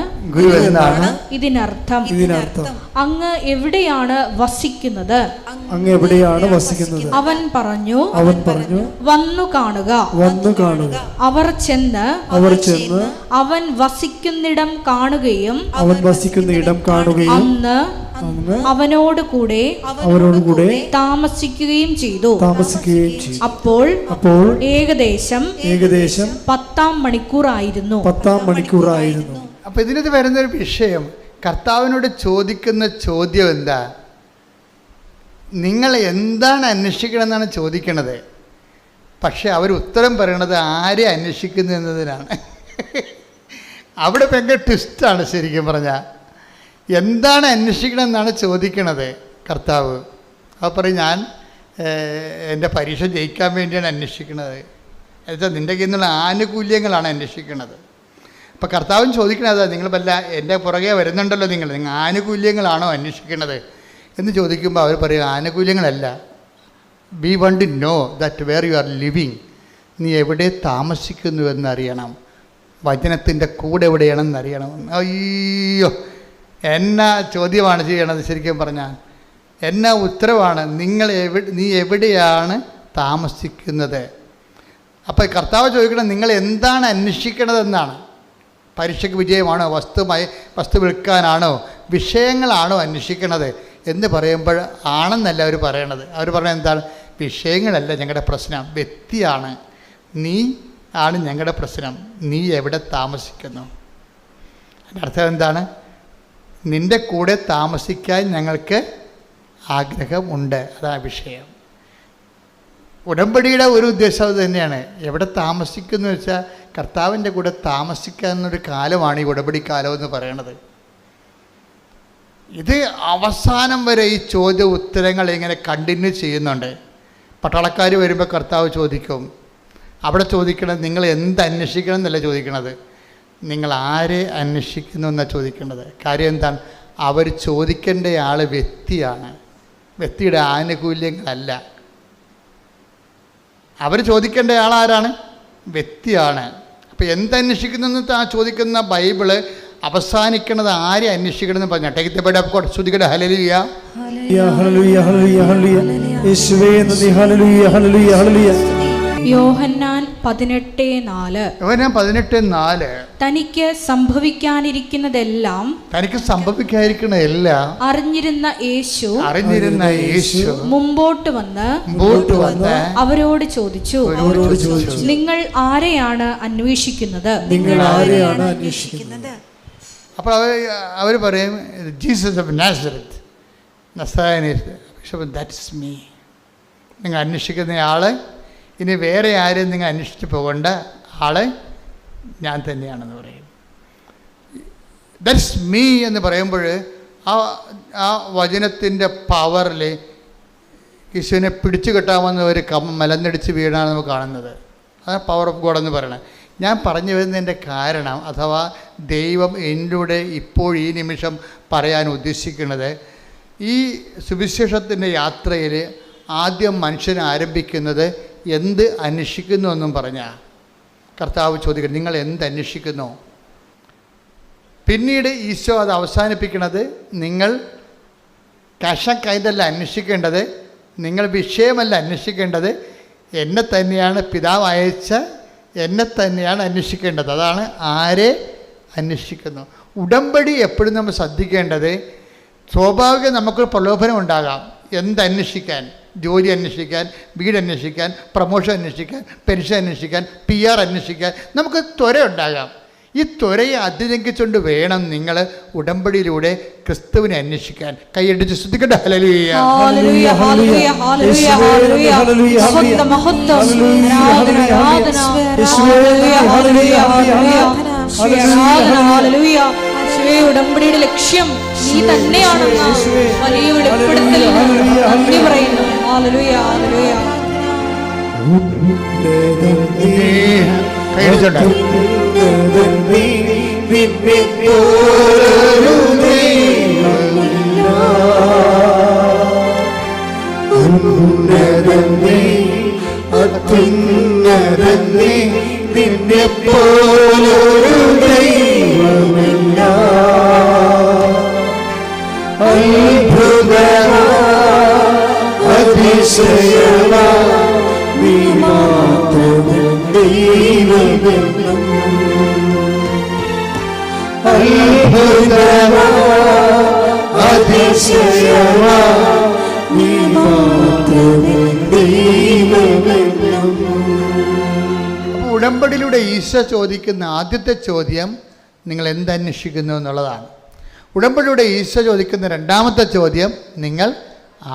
ഇതിനർത്ഥം. അങ്ങ് എവിടെയാണ് വസിക്കുന്നത്? അവൻ പറഞ്ഞു, വന്നു കാണുക. അവർ ചെന്ന് അവൻ വസിക്കുന്നിടം കാണുകയും അന്ന് അവനോട് കൂടെ താമസിക്കുകയും ചെയ്തു. അപ്പോൾ ഏകദേശം 10 മണിക്കൂറായിരുന്നു. അപ്പൊ ഇതിനകത്ത് വരുന്നൊരു വിഷയം, കർത്താവിനോട് ചോദിക്കുന്ന ചോദ്യം എന്താ? നിങ്ങൾ എന്താണ് അന്വേഷിക്കണം എന്നാണ് ചോദിക്കണത്. പക്ഷെ അവർ ഉത്തരം പറയണത് ആരെ അന്വേഷിക്കുന്നു എന്നതിനാണ്. അവിടെ ഭയങ്കര ട്വിസ്റ്റാണ് ശരിക്കും പറഞ്ഞാൽ. എന്താണ് അന്വേഷിക്കണം എന്നാണ് ചോദിക്കണത് കർത്താവ്. അപ്പോൾ പറയും, ഞാൻ എൻ്റെ പരീക്ഷ ജയിക്കാൻ വേണ്ടിയാണ് അന്വേഷിക്കുന്നത്. എന്നുവെച്ചാൽ നിൻ്റെ കയ്യിൽ നിന്നുള്ള ആനുകൂല്യങ്ങളാണ് അന്വേഷിക്കുന്നത്. അപ്പോൾ കർത്താവും ചോദിക്കണത്, നിങ്ങൾ വല്ല എൻ്റെ പുറകെ വരുന്നുണ്ടല്ലോ, നിങ്ങൾ ആനുകൂല്യങ്ങളാണോ അന്വേഷിക്കുന്നത് എന്ന് ചോദിക്കുമ്പോൾ അവർ പറയും, ആനുകൂല്യങ്ങളല്ല, we want to know that where you are living. നീ എവിടെ താമസിക്കുന്നു എന്നറിയണം, വചനത്തിൻ്റെ കൂടെ എവിടെയാണെന്ന് അറിയണം. അയ്യോ, എന്നാ ചോദ്യമാണ് ചെയ്യണത് ശരിക്കും പറഞ്ഞാൽ, എന്നാ ഉത്തരവാണ്. നീ എവിടെയാണ് താമസിക്കുന്നത്? അപ്പോൾ കർത്താവ് ചോദിക്കണം, നിങ്ങൾ എന്താണ് അന്വേഷിക്കണതെന്നാണ്. പരീക്ഷയ്ക്ക് വിജയമാണോ, വസ്തു വിൽക്കാനാണോ, വിഷയങ്ങളാണോ അന്വേഷിക്കണത് എന്ന് പറയുമ്പോൾ ആണെന്നല്ല അവർ പറയണത്. അവർ പറയുന്നത് എന്താണ്? വിഷയങ്ങളല്ല ഞങ്ങളുടെ പ്രശ്നം, വ്യക്തിയാണ്. നീ ആണ് ഞങ്ങളുടെ പ്രശ്നം. നീ എവിടെ താമസിക്കുന്നു? അതിൻ്റെ അർത്ഥം എന്താണ്? നിൻ്റെ കൂടെ താമസിക്കാൻ ഞങ്ങൾക്ക് ആഗ്രഹമുണ്ട്, അതാണ് വിഷയം. ഉടമ്പടിയുടെ ഒരു ഉദ്ദേശം അത് തന്നെയാണ്. എവിടെ താമസിക്കുന്നു വെച്ചാൽ കർത്താവിൻ്റെ കൂടെ താമസിക്കാവുന്നൊരു കാലമാണ് ഈ ഉടമ്പടി കാലം എന്ന് പറയണത്. ഇത് അവസാനം വരെ ഈ ചോദ്യ ഉത്തരങ്ങൾ ഇങ്ങനെ കണ്ടിന്യൂ ചെയ്യുന്നുണ്ട്. പട്ടാളക്കാർ വരുമ്പോൾ കർത്താവ് ചോദിക്കും, അവിടെ ചോദിക്കണത് നിങ്ങൾ എന്ത് അന്വേഷിക്കണം എന്നല്ല ചോദിക്കണത്, നിങ്ങൾ ആരെ അന്വേഷിക്കുന്നു എന്നാണ് ചോദിക്കേണ്ടത്. കാര്യം എന്താണ്? അവർ ചോദിക്കേണ്ട ആൾ വ്യക്തിയാണ്, വ്യക്തിയുടെ ആനുകൂല്യങ്ങളല്ല. അവർ ചോദിക്കേണ്ട ആളാരാണ്? വ്യക്തിയാണ്. അപ്പോൾ എന്തന്വേഷിക്കുന്നു എന്ന് ചോദിക്കുന്ന ബൈബിള് അവസാനിക്കുന്നത് ആരെ അന്വേഷിക്കണമെന്ന് പറഞ്ഞ take the bed of God, ശ്രുതിക്കട്ടെ ഹല്ലേലൂയ ഹല്ലേലൂയ ഹല്ലേലൂയ ഹല്ലേലൂയ. യേശുവേ നന്ദി, ഹല്ലേലൂയ ഹല്ലേലൂയ ഹല്ലേലൂയ. യോഹന്നാൻ 18:4 തനിക്ക് സംഭവിക്കാനിരിക്കുന്നതെല്ലാം അറിഞ്ഞിരുന്ന യേശു മുമ്പോട്ട് വന്ന് അവരോട് ചോദിച്ചു, നിങ്ങൾ ആരെയാണ് അന്വേഷിക്കുന്നത്? അപ്പോൾ അവർ പറയും, ജീസസ് ഓഫ് നാസറത്ത്, ദാറ്റ്സ് മീ. നിങ്ങൾ അന്വേഷിക്കുന്ന ആള് ഇനി വേറെ ആരും നിങ്ങൾ അന്വേഷിച്ച് പോകേണ്ട, ആള് ഞാൻ തന്നെയാണെന്ന് പറയും. ദാറ്റ്സ് മീ എന്ന് പറയുമ്പോൾ ആ വചനത്തിൻ്റെ പവറിൽ യേശുവിനെ പിടിച്ചു കെട്ടാമെന്ന് ഒരു മലന്നടിച്ച് വീണാണ് നമുക്ക് കാണുന്നത്. അതാണ് പവർ ഓഫ് ഗോഡ് എന്ന് പറയുന്നത്. ഞാൻ പറഞ്ഞു വരുന്നതിൻ്റെ കാരണം അഥവാ ദൈവം എന്നിലൂടെ ഇപ്പോൾ ഈ നിമിഷം പറയാൻ ഉദ്ദേശിക്കുന്നത്, ഈ സുവിശേഷത്തിൻ്റെ യാത്രയിൽ ആദ്യം മനുഷ്യൻ ആരംഭിക്കുന്നത് എന്ത് അന്വേഷിക്കുന്നു എന്നും പറഞ്ഞാൽ കർത്താവ് ചോദിക്കുന്നത്, നിങ്ങൾ എന്ത് അന്വേഷിക്കുന്നു? പിന്നീട് ഈശോ അത് അവസാനിപ്പിക്കുന്നത്, നിങ്ങൾ കൈതല്ല അന്വേഷിക്കേണ്ടത്, നിങ്ങൾ വിഷയമല്ല അന്വേഷിക്കേണ്ടത്, എന്നെ തന്നെയാണ് പിതാവ് അയച്ച എന്നെ തന്നെയാണ് അന്വേഷിക്കേണ്ടത്. അതാണ് ആരെ അന്വേഷിക്കുന്നു. ഉടമ്പടി എപ്പോഴും നമ്മൾ ശ്രദ്ധിക്കേണ്ടത്, സ്വാഭാവികം നമുക്കൊരു പ്രലോഭനം ഉണ്ടാകാം. എന്തന്വേഷിക്കാൻ? ജോലി അന്വേഷിക്കാൻ, വീട് അന്വേഷിക്കാൻ, പ്രമോഷൻ അന്വേഷിക്കാൻ, പെൻഷൻ അന്വേഷിക്കാൻ, PR അന്വേഷിക്കാൻ നമുക്ക് ത്വര ഉണ്ടാകാം. ഈ ത്വരയെ അതിലംഘിച്ചുകൊണ്ട് വേണം നിങ്ങൾ ഉടമ്പടിയിലൂടെ ക്രിസ്തുവിനെ അന്വേഷിക്കാൻ. കൈയടിച്ച് ശ്രദ്ധിക്കട്ടെ. ഹല്ലേലൂയ, ഹല്ലേലൂയ, ഹല്ലേലൂയ, ഹല്ലേലൂയ, ഹല്ലേലൂയ, മഹത്വം, മഹത്വം, ആരാധന, ആരാധന, ഹല്ലേലൂയ, ഹല്ലേലൂയ, ഹല്ലേലൂയ. യേശുവേ, ഉടമ്പടിയുടെ ലക്ഷ്യം നീ തന്നെയാണെന്ന വലിയ വെളിപ്പെടുത്തൽ നന്ദി പറയുന്നു. ഹല്ലേലൂയ, ഹല്ലേലൂയ. കൈയടിച്ചോട്ടെ. ഉടമ്പടിയിലൂടെ ഈശോ ചോദിക്കുന്ന ആദ്യത്തെ ചോദ്യം നിങ്ങൾ എന്തന്വേഷിക്കുന്നു എന്നുള്ളതാണ്. ഉടമ്പടിയിലൂടെ ഈശോ ചോദിക്കുന്ന രണ്ടാമത്തെ ചോദ്യം നിങ്ങൾ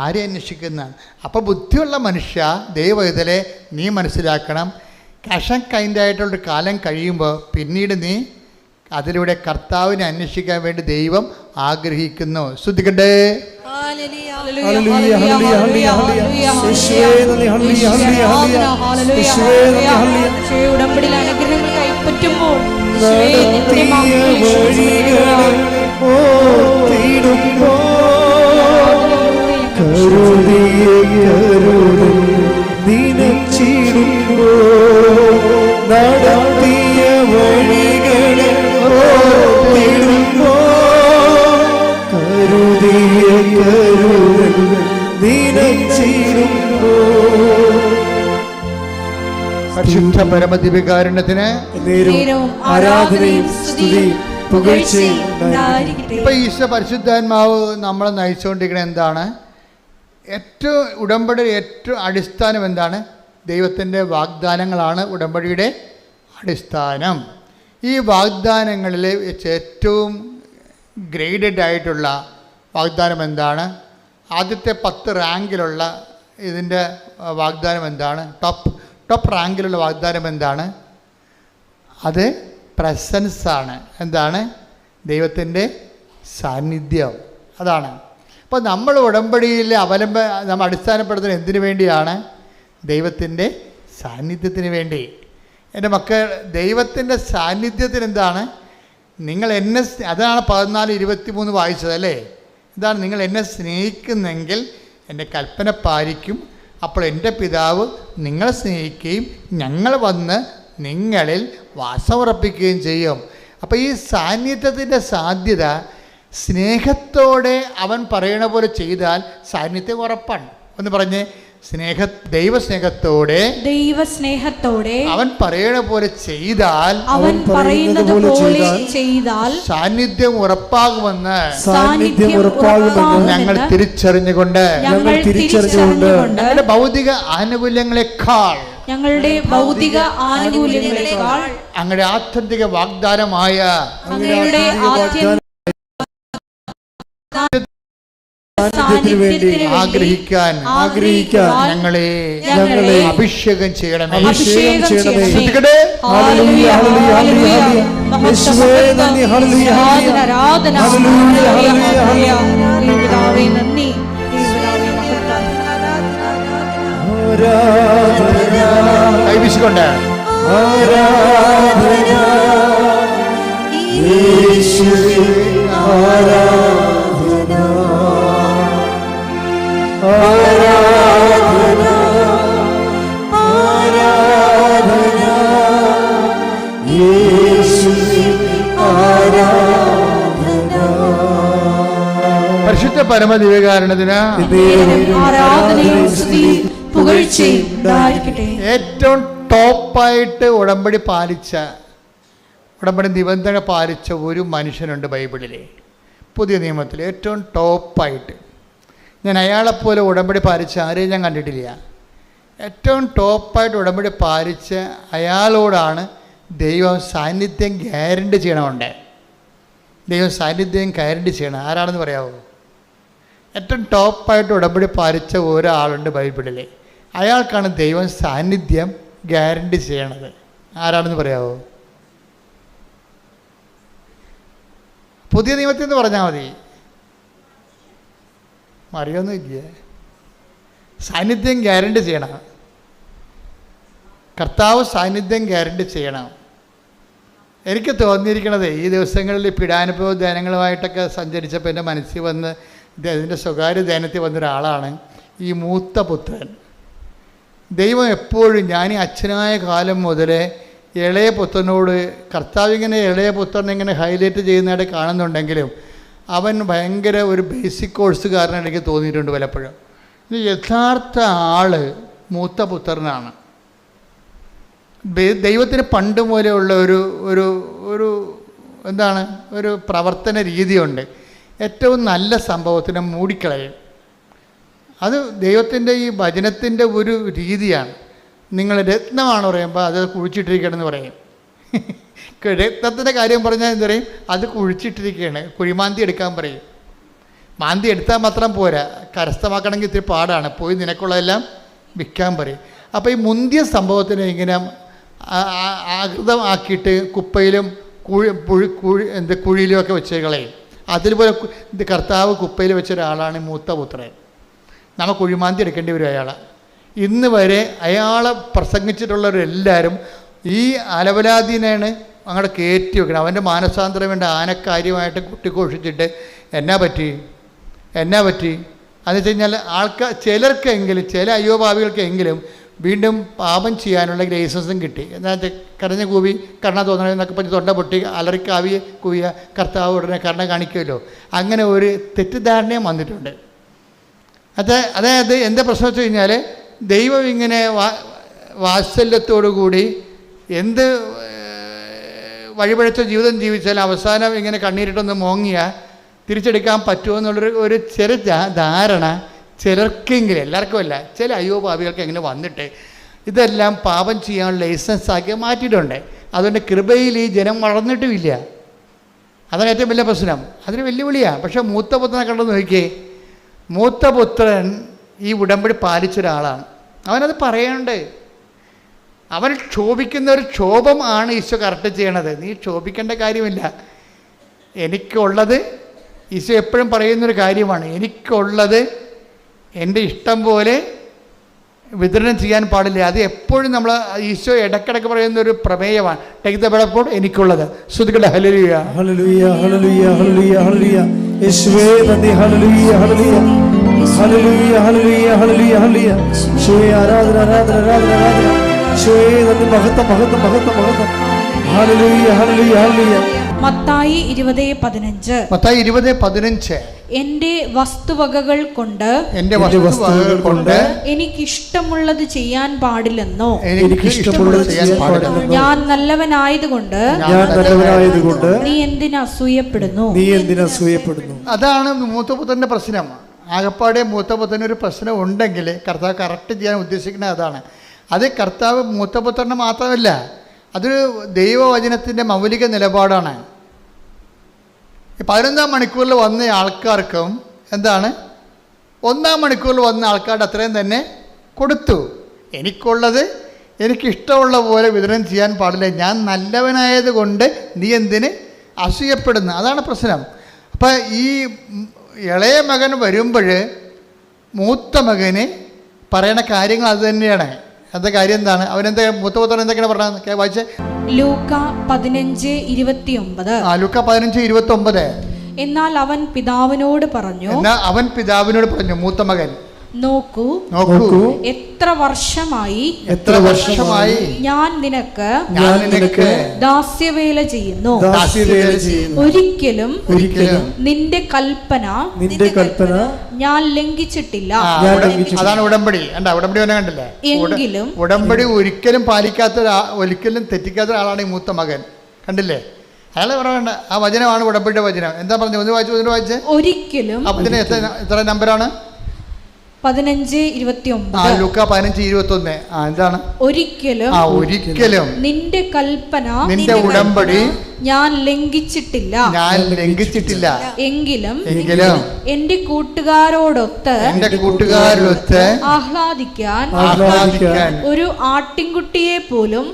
ആരെ അന്വേഷിക്കുന്നതാണ്. അപ്പോൾ ബുദ്ധിയുള്ള മനുഷ്യ, ദൈവവേദലെ നീ മനസ്സിലാക്കണം, കൈൻഡായിട്ടുള്ളൊരു കാലം കഴിയുമ്പോൾ പിന്നീട് നീ അതിലൂടെ കർത്താവിനെ അന്വേഷിക്കാൻ വേണ്ടി ദൈവം ആഗ്രഹിക്കുന്നു. ശ്രദ്ധിക്കട്ടെ. ഉടമ്പടിയിൽ അനുഗ്രഹങ്ങൾ കൈപ്പറ്റുമ്പോൾ നടത്തിയ വഴികളെ കരുതിയ കരുതൽ ദിനച്ചിടുമ്പോ. പരിശുദ്ധ പരമദിവ്യകാരുണ്യത്തിന് ആരാധനയും സ്തുതിയും പുകഴ്ചയും ഉണ്ടായിരിക്കട്ടെ. ഇപ്പൊ ഈശോ പരിശുദ്ധാത്മാവ് നമ്മളെ നയിച്ചുകൊണ്ടിരിക്കുന്നത് എന്താണ്? ഏറ്റവും ഉടമ്പടിയുടെ ഏറ്റവും അടിസ്ഥാനം എന്താണ്? ദൈവത്തിൻ്റെ വാഗ്ദാനങ്ങളാണ് ഉടമ്പടിയുടെ അടിസ്ഥാനം. ഈ വാഗ്ദാനങ്ങളിൽ വെച്ച് ഏറ്റവും ഗ്രേഡഡ് ആയിട്ടുള്ള വാഗ്ദാനം എന്താണ്? ആദ്യത്തെ 10 റാങ്കിലുള്ള ഇതിൻ്റെ വാഗ്ദാനം എന്താണ്? ടോപ്പ് റാങ്കിലുള്ള വാഗ്ദാനം എന്താണ്? അത് പ്രസൻസാണ്. എന്താണ്? ദൈവത്തിൻ്റെ സാന്നിധ്യം. അതാണ്. അപ്പോൾ നമ്മൾ ഉടമ്പടിയിൽ നമ്മൾ അടിസ്ഥാനപ്പെടുത്തുന്നത് എന്തിനു വേണ്ടിയാണ്? ദൈവത്തിൻ്റെ സാന്നിധ്യത്തിന് വേണ്ടി. എൻ്റെ മക്കൾ, ദൈവത്തിൻ്റെ സാന്നിധ്യത്തിന് എന്താണ്? നിങ്ങൾ എന്നെ, അതാണ് 14:23 വായിച്ചത് അല്ലേ? ഇതാണ്, നിങ്ങൾ എന്നെ സ്നേഹിക്കുന്നെങ്കിൽ എൻ്റെ കൽപ്പന പാലിക്കും, അപ്പോൾ എൻ്റെ പിതാവ് നിങ്ങളെ സ്നേഹിക്കുകയും ഞങ്ങൾ വന്ന് നിങ്ങളിൽ വാസമുറപ്പിക്കുകയും ചെയ്യും. അപ്പോൾ ഈ സാന്നിധ്യത്തിൻ്റെ സാധ്യത സ്നേഹത്തോടെ അവൻ പറയണ പോലെ ചെയ്താൽ സാന്നിധ്യം ഉറപ്പാണ്. ഒന്ന് പറഞ്ഞേ, ദൈവസ്നേഹത്തോടെ അവൻ പറയണ പോലെ ചെയ്താൽ സാന്നിധ്യം ഉറപ്പാകുമെന്ന് ഞങ്ങൾ തിരിച്ചറിഞ്ഞുകൊണ്ട് ഞങ്ങളുടെ ഭൗതിക ആനുകൂല്യങ്ങളെക്കാൾ അങ്ങയുടെ ആത്യന്തിക വാഗ്ദാനമായ ആഗ്രഹിക്കാൻ ഞങ്ങളെ അഭിഷേകം ചെയ്യണമേ. കൈവീശിക്കൊണ്ട് ആരാധന യേശുവേ ആരാധന ആരാധന ആരാധന യേശുവേ ആരാധന. പരിശുദ്ധ പരമദിവ്യകാരുണ്യത്തിന് ആരാധനയും സ്തുതിയും പുകഴ്ചയും ഉണ്ടായിരിക്കട്ടെ. ഏറ്റവും ടോപ്പായിട്ട് ഉടമ്പടി നിബന്ധന പാലിച്ച ഒരു മനുഷ്യനുണ്ട് ബൈബിളിലെ പുതിയ നിയമത്തിൽ. ഏറ്റവും ടോപ്പായിട്ട് ഞാൻ അയാളെപ്പോലെ ഉടമ്പടി പാലിച്ച ആരെയും ഞാൻ കണ്ടിട്ടില്ല. ഏറ്റവും ടോപ്പായിട്ട് ഉടമ്പടി പാലിച്ച അയാളോടാണ് ദൈവം സാന്നിധ്യം ഗ്യാരണ്ടി ചെയ്യണമുണ്ട്. ദൈവം സാന്നിധ്യം ഗ്യാരണ്ടി ചെയ്യണം. ആരാണെന്ന് പറയാമോ? ഏറ്റവും ടോപ്പായിട്ട് ഉടമ്പടി പാലിച്ച ഒരാളുണ്ട് ബൈബിളിൽ. അയാൾക്കാണ് ദൈവം സാന്നിധ്യം ഗ്യാരണ്ടി ചെയ്യണത്. ആരാണെന്ന് പറയാമോ? പുതിയ നിയമത്തിൽ നിന്ന് പറഞ്ഞാൽ മതി. അറിയൊന്നുമില്ല. സാന്നിധ്യം ഗ്യാരണ്ടി ചെയ്യണം. കർത്താവ് സാന്നിധ്യം ഗ്യാരണ്ടി ചെയ്യണം. എനിക്ക് തോന്നിയിരിക്കണത് ഈ ദിവസങ്ങളിൽ പീഡാനുഭവ ധ്യാനങ്ങളുമായിട്ടൊക്കെ സഞ്ചരിച്ചപ്പോൾ എൻ്റെ മനസ്സിൽ വന്ന് ഇതിൻ്റെ സ്വകാര്യ ധ്യാനത്തിൽ വന്നൊരാളാണ് ഈ മൂത്ത പുത്രൻ. ദൈവം എപ്പോഴും ഞാൻ ഈ അച്ഛനായ കാലം മുതലേ ഇളയ പുത്രനോട് കർത്താവ് ഇങ്ങനെ ഇളയ പുത്രനെ ഇങ്ങനെ ഹൈലൈറ്റ് ചെയ്യുന്നതായിട്ട് കാണുന്നുണ്ടെങ്കിലും അവൻ ഭയങ്കര ഒരു ബേസിക് കോഴ്സുകാരനായിട്ട് എനിക്ക് തോന്നിയിട്ടുണ്ട് പലപ്പോഴും. യഥാർത്ഥ ആൾ മൂത്ത പുത്രനാണ്. ദൈവത്തിന് പണ്ട് മൂലമുള്ള ഒരു എന്താണ് ഒരു പ്രവർത്തന രീതിയുണ്ട്. ഏറ്റവും നല്ല സംഭവത്തിനെ മൂടിക്കളയും. അത് ദൈവത്തിൻ്റെ ഈ വചനത്തിൻ്റെ ഒരു രീതിയാണ്. നിങ്ങൾ രത്നമാണ് പറയുമ്പോൾ അത് കുഴിച്ചിട്ടിരിക്കണമെന്ന് പറയും. രത്നത്തിൻ്റെ കാര്യം പറഞ്ഞാൽ എന്ത് പറയും? അത് കുഴിച്ചിട്ടിരിക്കുകയാണ്, കുഴിമാന്തി എടുക്കാൻ പറയും. മാന്തി എടുത്താൽ മാത്രം പോരാ, കരസ്ഥമാക്കണമെങ്കിൽ ഇത്തിരി പാടാണ്. പോയി നിനക്കുള്ളതെല്ലാം വിൽക്കാൻ പറയും. അപ്പോൾ ഈ മുന്തിയ സംഭവത്തിനെ ഇങ്ങനെ ആകൃതമാക്കിയിട്ട് കുപ്പയിലും കുഴിയിലുമൊക്കെ വെച്ചേകളയും. അതിലുപോലെ കർത്താവ് കുപ്പയിൽ വെച്ച ഒരാളാണ് മൂത്ത പുത്രൻ. നമ്മൾ കുഴിമാന്തി എടുക്കേണ്ടി വരും അയാളെ. ഇന്ന് വരെ അയാളെ പ്രസംഗിച്ചിട്ടുള്ളവരെല്ലാവരും ഈ അലവലാദീനാണ് അങ്ങോട്ട് കയറ്റി വെക്കണം. അവൻ്റെ മാനസാന്തരം വേണ്ട ആനക്കാര്യമായിട്ട് കുട്ടിഘോഷിച്ചിട്ട് എന്നാ പറ്റി എന്ന് വെച്ച് കഴിഞ്ഞാൽ ചിലർക്കെങ്കിലും ചില അയ്യോഭാവികൾക്കെങ്കിലും വീണ്ടും പാപം ചെയ്യാനുള്ള ലൈസൻസും കിട്ടി. എന്താ വെച്ചാൽ കരഞ്ഞ കൂവി കർണ തോന്നണം എന്നൊക്കെ പറഞ്ഞ് തൊണ്ട പൊട്ടി അലറിക്കാവി കൂവിയ കർത്താവ് ഉടനെ കർണ കാണിക്കുമല്ലോ. അങ്ങനെ ഒരു തെറ്റിദ്ധാരണയും വന്നിട്ടുണ്ട്. അതായത് എന്താ പ്രശ്നം വെച്ച് കഴിഞ്ഞാൽ ദൈവം ഇങ്ങനെ വാത്സല്യത്തോടുകൂടി എന്ത് വഴിപഴച്ച ജീവിതം ജീവിച്ചാൽ അവസാനം ഇങ്ങനെ കണ്ണീരിട്ടൊന്ന് മോങ്ങിയാൽ തിരിച്ചെടുക്കാൻ പറ്റുമോ എന്നുള്ളൊരു ചെറു ധാരണ ചിലർക്കെങ്കിലും, എല്ലാവർക്കും അല്ല, ചില അയ്യോപാപികൾക്ക് എങ്ങനെ വന്നിട്ട് ഇതെല്ലാം പാപം ചെയ്യാനുള്ള ലൈസൻസ് ആക്കി മാറ്റിയിട്ടുണ്ട്. അതുകൊണ്ട് കൃപയിൽ ഈ ജനം വളർന്നിട്ടുമില്ല. അതാണ് ഏറ്റവും വലിയ പ്രശ്നം. അതിന് വെല്ലുവിളിയാണ്. പക്ഷേ മൂത്ത പുത്രനെ കണ്ടെന്ന് നോക്കിയേ, മൂത്ത പുത്രൻ ഈ ഉടമ്പടി പാലിച്ചൊരാളാണ്. അവനത് പറയണ്ട്. അവൻ ക്ഷോഭിക്കുന്ന ഒരു ക്ഷോഭം ആണ് ഈശോ കറക്റ്റ് ചെയ്യണത്. നീ ക്ഷോഭിക്കേണ്ട കാര്യമില്ല. എനിക്കുള്ളത് ഈശോ എപ്പോഴും പറയുന്നൊരു കാര്യമാണ്. എനിക്കുള്ളത് എൻ്റെ ഇഷ്ടം പോലെ വിതരണം ചെയ്യാൻ പാടില്ല. അത് എപ്പോഴും നമ്മൾ ഈശോ ഇടയ്ക്കിടയ്ക്ക് പറയുന്നൊരു പ്രമേയമാണ്. ടേക്ക് ദ ബെഡപ്പോൾ എനിക്കുള്ളത്. ശ്രുതികളുടെ ഹല്ലേലൂയ ഹല്ലേലൂയ ഹല്ലേലൂയ ഹല്ലേലൂയ ഹല്ലേലൂയ. യേശുവേ നന്ദി. ഹല്ലേലൂയ ഹല്ലേലൂയ ഹല്ലേലൂയ ഹല്ലേലൂയ ഹല്ലേലൂയ ഹല്ലേലൂയ. യേശുവേ ആരാധന ആരാധന ആരാധന ആരാധന. യേശുവേ നന്ദി. മഹത്വം മഹത്വം മഹത്വം മഹത്വം. ഹല്ലേലൂയ ഹല്ലേലൂയ ഹല്ലേലൂയ. മത്തായി 20:15 എന്റെ വസ്തുവകകൾ കൊണ്ട് എനിക്കിഷ്ടമുള്ളത് ചെയ്യാൻ പാടില്ലെന്നോ ഞാൻ നല്ലവനായതുകൊണ്ട് നീ എന്തിന് അസൂയപ്പെടുന്നു? അതാണ് മൂത്തപുത്രന്റെ പ്രശ്നം. ആകപ്പാടെ മൂത്തപുത്രന് ഒരു പ്രശ്നം ഉണ്ടെങ്കിൽ കർത്താവ് കറക്റ്റ് ചെയ്യാൻ ഉദ്ദേശിക്കുന്നത് അതാണ്. അത് കർത്താവ് മൂത്തപുത്രന് മാത്രമല്ല, അതൊരു ദൈവവചനത്തിൻ്റെ മൗലിക നിലപാടാണ്. 11-ാം മണിക്കൂറിൽ വന്ന ആൾക്കാർക്കും എന്താണ് 1-ാം മണിക്കൂറിൽ വന്ന ആൾക്കാരുടെ അത്രയും തന്നെ കൊടുത്തു. എനിക്കുള്ളത് എനിക്കിഷ്ടമുള്ള പോലെ വിതരണം ചെയ്യാൻ പാടില്ല. ഞാൻ നല്ലവനായത് കൊണ്ട് നീ എന്തിന് അസൂയപ്പെടുന്നു? അതാണ് പ്രശ്നം. അപ്പം ഈ ഇളയ മകൻ വരുമ്പോൾ മൂത്ത മകന് പറയണ കാര്യങ്ങൾ അത് തന്നെയാണ്. എന്താ കാര്യം എന്താണ്? അവനെന്താ മൂത്തപുത്രൻ എന്തൊക്കെയാണ് പറഞ്ഞത്? വായിച്ചേ. ലൂക്ക 15:29. ലൂക്ക 15:29. എന്നാൽ അവൻ പിതാവിനോട് പറഞ്ഞു, മൂത്ത മകൻ, നോക്കൂ എത്ര വർഷമായി ഞാൻ നിനക്ക് ദാസ്യവേല ചെയ്യുന്നു. ഒരിക്കലും നിന്റെ കൽപ്പന ഞാൻ ലംഘിച്ചിട്ടില്ല. അതാണ് ഉടമ്പടി. ഉടമ്പടി കണ്ടില്ലേ? എങ്കിലും ഉടമ്പടി ഒരിക്കലും ഒരിക്കലും തെറ്റിക്കാത്ത ഒരാളാണ് ഈ മൂത്ത മകൻ. കണ്ടില്ലേ? അയാളെ പറയണ്ട. ആ വചനമാണ് ഉടമ്പടിയുടെ വചനം. എന്താ പറഞ്ഞു? ഒന്ന് വായിച്ചേ. ഒരിക്കലും. അപ്പൊ എത്ര നമ്പറാണ്? 15:29. ലൂക്ക 15:21. എന്താണ്? ഒരിക്കലും നിന്റെ കൽപ്പന, നിന്റെ ഉടമ്പടി ഞാൻ ലംഘിച്ചിട്ടില്ല. എങ്കിലും എന്റെ കൂട്ടുകാരോടൊത്ത് ആഹ്ലാദിക്കാൻ ഒരു ആട്ടിൻകുട്ടിയെ പോലും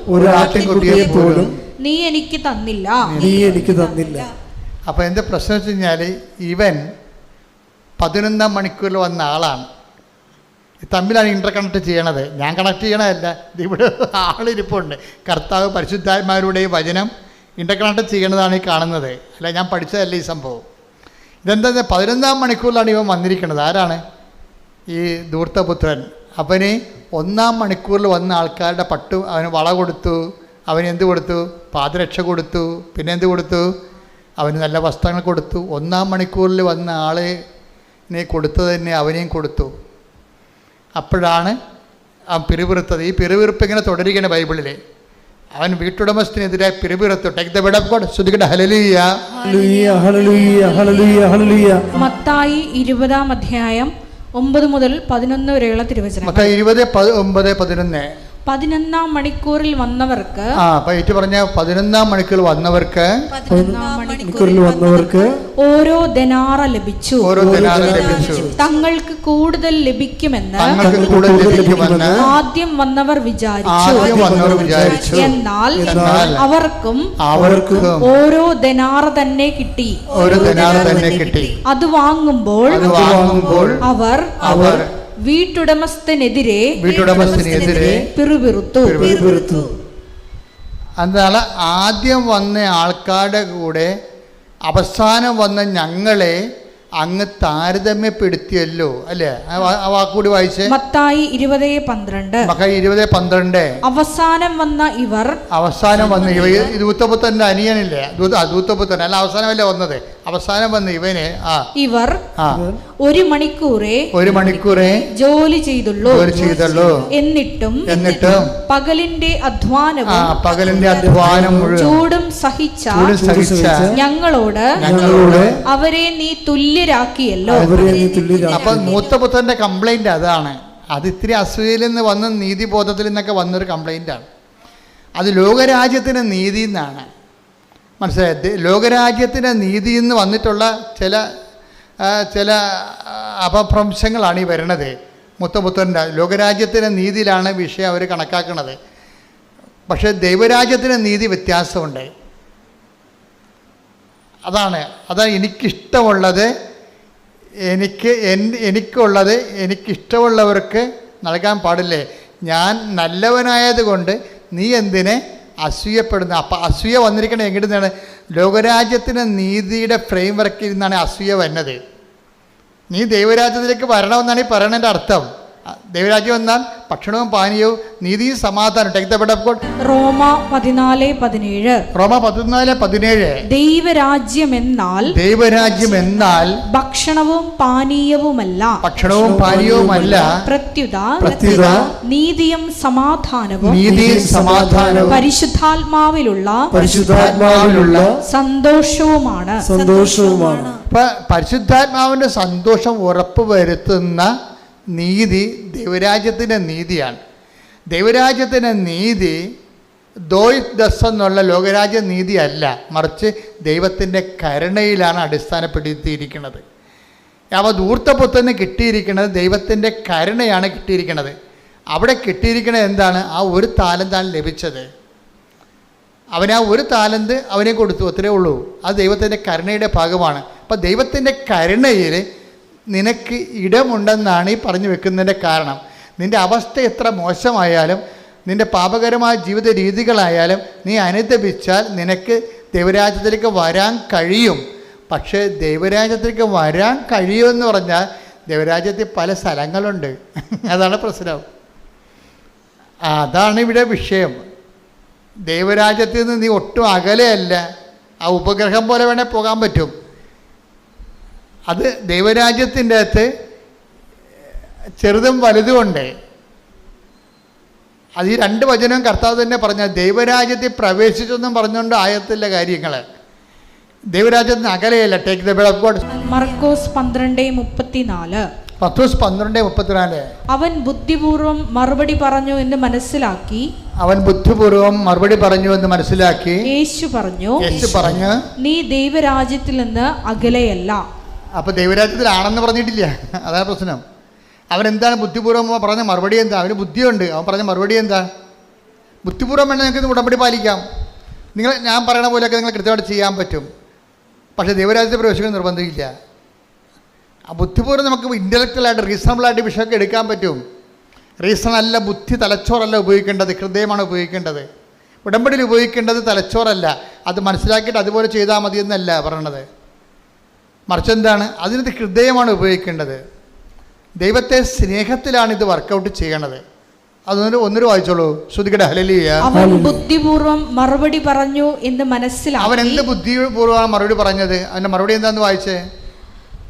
നീ എനിക്ക് തന്നില്ല. അപ്പൊ എന്റെ പ്രശ്നം വെച്ച് കഴിഞ്ഞാല് ഇവൻ 11ാം മണിക്കൂറിൽ വന്ന ആളാണ്. തമ്മിലാണ് ഇന്റർ കണക്ട് ചെയ്യണത്. ഞാൻ കണക്ട് ചെയ്യണതല്ല, ഇവിടെ ആളിരിപ്പുണ്ട്. കർത്താവ് പരിശുദ്ധാത്മാരുടെയും വചനം ഇന്റർ കണക്ട് ചെയ്യണതാണ് ഈ കാണുന്നത്. അല്ല, ഞാൻ പഠിച്ചതല്ല ഈ സംഭവം. ഇതെന്താ? 11ാം മണിക്കൂറിലാണ് ഇവൻ വന്നിരിക്കുന്നത്. ആരാണ്? ഈ ധൂർത്തപുത്രൻ. അവന് 1ാം മണിക്കൂറിൽ വന്ന ആൾക്കാരുടെ അവന് വള കൊടുത്തു, അവന് എന്ത് കൊടുത്തു? പാദരക്ഷ കൊടുത്തു. പിന്നെ എന്ത് കൊടുത്തു? അവന് നല്ല വസ്ത്രങ്ങൾ കൊടുത്തു. 1ാം മണിക്കൂറിൽ വന്ന ആളിനെ കൊടുത്തത് തന്നെ അവനെയും കൊടുത്തു. അപ്പോഴാണ് അവൻ പിറുപിറുത്തത്. ഈ പിറുപിറുപ്പ് ഇങ്ങനെ തുടരുകയാണ് ബൈബിളിൽ. അവൻ വീട്ടുടമസ്ഥനെതിരെ പിറുപിറുത്തു. Take the word of God. ശ്രുതികട ഹല്ലേലൂയ, ഹല്ലേലൂയ, ഹല്ലേലൂയ, ഹല്ലേലൂയ, ഹല്ലേലൂയ. മത്തായി 20-ാം അധ്യായം 9 മുതൽ 11 വരെയുള്ള തിരുവചനം. മത്തായി 20:9-11. 11ാം മണിക്കൂറിൽ വന്നവർക്ക്, 11ാം മണിക്കൂറിൽ വന്നവർക്ക് ഓരോ ദനാറ ലഭിച്ചു. തങ്ങൾക്ക് കൂടുതൽ ലഭിക്കുമെന്ന് ആദ്യം വന്നവർ വിചാരിച്ചു. എന്നാൽ അവർക്കും ഓരോ ദനാറ തന്നെ കിട്ടി. അത് വാങ്ങുമ്പോൾ അവർ വീട്ടുടമസ്ഥനെതിരെ പിറുപിറുത്തു. എന്താണ്? ആദ്യം വന്ന ആൾക്കാരുടെ കൂടെ അവസാനം വന്ന ഞങ്ങളെ അങ്ങ് താരതമ്യപ്പെടുത്തിയല്ലോ, അല്ലേ? ആ വാക്കുകൂടി വായിച്ചേ. മത്തായി 20:12. അവസാനം വന്ന ഇവർ ഇത് ദൂതപുത്രന്റെ അനിയനില്ലേ? ദൂതപുത്രൻ അല്ല, അവസാനമല്ലേ വന്നത്? അവസാനം വന്ന ഇവന് ഇവർ ഒരു മണിക്കൂറേ ജോലി ചെയ്തുള്ളൂ. എന്നിട്ടും പകലിന്റെ അധ്വാനം ചൂടും സഹിച്ച ഞങ്ങളോട് അവരെ നീ തുല്യരാക്കിയല്ലോ. അപ്പൊ മൂത്തപുത്രന്റെ കംപ്ലൈന്റ് അതാണ്. അത് ഇത്തിരി അസൂയയിൽ നിന്ന് വന്ന നീതിബോധത്തിൽ നിന്നൊക്കെ വന്നൊരു കംപ്ലൈന്റാണ്. അത് ലോകരാജ്യത്തിന് നീതി എന്നാണ്. മനസ്സിലായത്? ലോകരാജ്യത്തിന് നീതിയിൽ നിന്ന് വന്നിട്ടുള്ള ചില അപഭ്രംശങ്ങളാണ് ഈ വരുന്നത്. മുത്തപുത്രൻ്റെ ലോകരാജ്യത്തിൻ്റെ നീതിയിലാണ് വിഷയം അവർ കണക്കാക്കുന്നത്. പക്ഷേ ദൈവരാജ്യത്തിൻ്റെ നീതി വ്യത്യാസമുണ്ട്. അതാണ് എനിക്കിഷ്ടമുള്ളത് എനിക്കിഷ്ടമുള്ളവർക്ക് നൽകാൻ പാടില്ലേ? ഞാൻ നല്ലവനായതുകൊണ്ട് നീ എന്തിനെ അസൂയപ്പെടുന്നു? അപ്പം അസൂയ വന്നിരിക്കണത് എങ്ങനെയാണ്? ലോകരാജ്യത്തിന് നീതിയുടെ ഫ്രെയിം വർക്കിൽ നിന്നാണ് അസൂയ വരുന്നത്. നീ ദൈവരാജ്യത്തിലേക്ക് വരണമെന്നാണ് ഈ പറയണതിൻ്റെ അർത്ഥം. ദൈവരാജ്യം എന്നാൽ ഭക്ഷണവും പാനീയവും നീതിയും സമാധാനം. റോമ 14:17. ദൈവരാജ്യം എന്നാൽ ഭക്ഷണവും പാനീയവുമല്ല, പ്രത്യുത നീതിയും സമാധാനവും പരിശുദ്ധാത്മാവിലുള്ള സന്തോഷവുമാണ്. പരിശുദ്ധാത്മാവിന്റെ സന്തോഷം ഉറപ്പുവരുത്തുന്ന നീതി ദൈവരാജ്യത്തിൻ്റെ നീതിയാണ്. ദൈവരാജ്യത്തിൻ്റെ നീതി എന്നുള്ള ലോകരാജ്യ നീതിയല്ല, മറിച്ച് ദൈവത്തിൻ്റെ കരുണയിലാണ് അടിസ്ഥാനപ്പെടുത്തിയിരിക്കുന്നത്. അപ്പോൾ ധൂർത്തപുത്രന് കിട്ടിയിരിക്കുന്നത് ദൈവത്തിൻ്റെ കരുണയാണ് കിട്ടിയിരിക്കുന്നത്. അവിടെ കിട്ടിയിരിക്കുന്നത് എന്താണ്? ആ ഒരു താലന്താണ് ലഭിച്ചത്. അവന് ആ ഒരു താലന്ത് അവനെ കൊടുത്തു, അത്രേ ഉള്ളൂ. അത് ദൈവത്തിൻ്റെ കരുണയുടെ ഭാഗമാണ്. അപ്പോൾ ദൈവത്തിൻ്റെ കരുണയിൽ നിനക്ക് ഇടമുണ്ടെന്നാണ് ഈ പറഞ്ഞു വെക്കുന്നതിൻ്റെ കാരണം. നിൻ്റെ അവസ്ഥ എത്ര മോശമായാലും, നിൻ്റെ പാപകരമായ ജീവിത രീതികളായാലും നീ അനുദപിച്ചാൽ നിനക്ക് ദൈവരാജ്യത്തിലേക്ക് വരാൻ കഴിയും. പക്ഷേ ദൈവരാജ്യത്തിലേക്ക് വരാൻ കഴിയുമെന്ന് പറഞ്ഞാൽ ദൈവരാജ്യത്തിൽ പല സ്ഥലങ്ങളുണ്ട്. അതാണ് പ്രശ്നം. അതാണ് ഇവിടെ വിഷയം. ദൈവരാജ്യത്തിൽ നിന്ന് നീ ഒട്ടും അകലെയല്ല. ആ ഉപഗ്രഹം പോലെ വേണേൽ പോകാൻ പറ്റും. അത് ദൈവരാജ്യത്തിൻ്റെ അകത്ത് ചെറുതും വലുതുമുണ്ട്. അത് ഈ 2 വചനവും കർത്താവ് തന്നെ പറഞ്ഞ ദൈവരാജ്യത്തിൽ പ്രവേശിച്ചെന്നും പറഞ്ഞുകൊണ്ട് ആയത്തില്ല കാര്യങ്ങൾ. ദൈവരാജ്യത്തിന് അകലെയല്ല. Take the word of God. Markose 12:34. Pathrose 12:34. അവൻ ബുദ്ധിപൂർവം മറുപടി പറഞ്ഞു എന്ന് മനസ്സിലാക്കി. അവൻ ബുദ്ധിപൂർവം മറുപടി പറഞ്ഞു എന്ന് മനസ്സിലാക്കി യേശു പറഞ്ഞു, നീ ദൈവരാജ്യത്തിൽ നിന്ന് അകലെയല്ല. അപ്പൊ ദൈവരാജ്യത്തിലാണെന്ന് പറഞ്ഞിട്ടില്ല. അതാണ് പ്രശ്നം. അവൻ എന്താണ് ബുദ്ധിപൂർവ്വം പറഞ്ഞ മറുപടി എന്താ? അവന് ബുദ്ധിയുണ്ട്. അവൻ പറഞ്ഞ മറുപടി എന്താ? ബുദ്ധിപൂർവ്വം വേണമെങ്കിൽ നിങ്ങൾക്ക് ഉടമ്പടി പാലിക്കാം. ഞാൻ പറയണ പോലെയൊക്കെ നിങ്ങൾ കൃത്യമായിട്ട് ചെയ്യാൻ പറ്റും. പക്ഷേ ദൈവരാജ്യത്തിൽ പ്രവേശിക്കാൻ നിർബന്ധമില്ല. ആ ബുദ്ധിപൂർവ്വം നമുക്ക് ഇൻ്റലക്ച്വലായിട്ട് റീസണബിളായിട്ട് വിഷയമൊക്കെ എടുക്കാൻ പറ്റും. റീസണല്ല, ബുദ്ധി തലച്ചോറല്ല ഉപയോഗിക്കേണ്ടത്, ഹൃദയമാണ് ഉപയോഗിക്കേണ്ടത്. ഉടമ്പടിയിൽ ഉപയോഗിക്കേണ്ടത് തലച്ചോറല്ല. അത് മനസ്സിലാക്കിയിട്ട് അതുപോലെ ചെയ്താൽ മതി എന്നല്ല പറയണത്. മറിച്ച് എന്താണ്? അതിനകത്ത് ഹൃദയമാണ് ഉപയോഗിക്കേണ്ടത്. ദൈവത്തെ സ്നേഹത്തിലാണ് ഇത് വർക്കൗട്ട് ചെയ്യണത്. ഒന്നൊരു വായിച്ചോളൂ. ശ്രുതികടെ ഹല്ലേലൂയ. അവൻ ബുദ്ധിപൂർവം മറുപടി പറഞ്ഞു എന്ന് മനസ്സിലാക്കി. അവൻ എന്ത് ബുദ്ധിപൂർവ്വമാണ് മറുപടി പറഞ്ഞത്? അവൻ്റെ മറുപടി എന്താന്ന് വായിച്ചേ?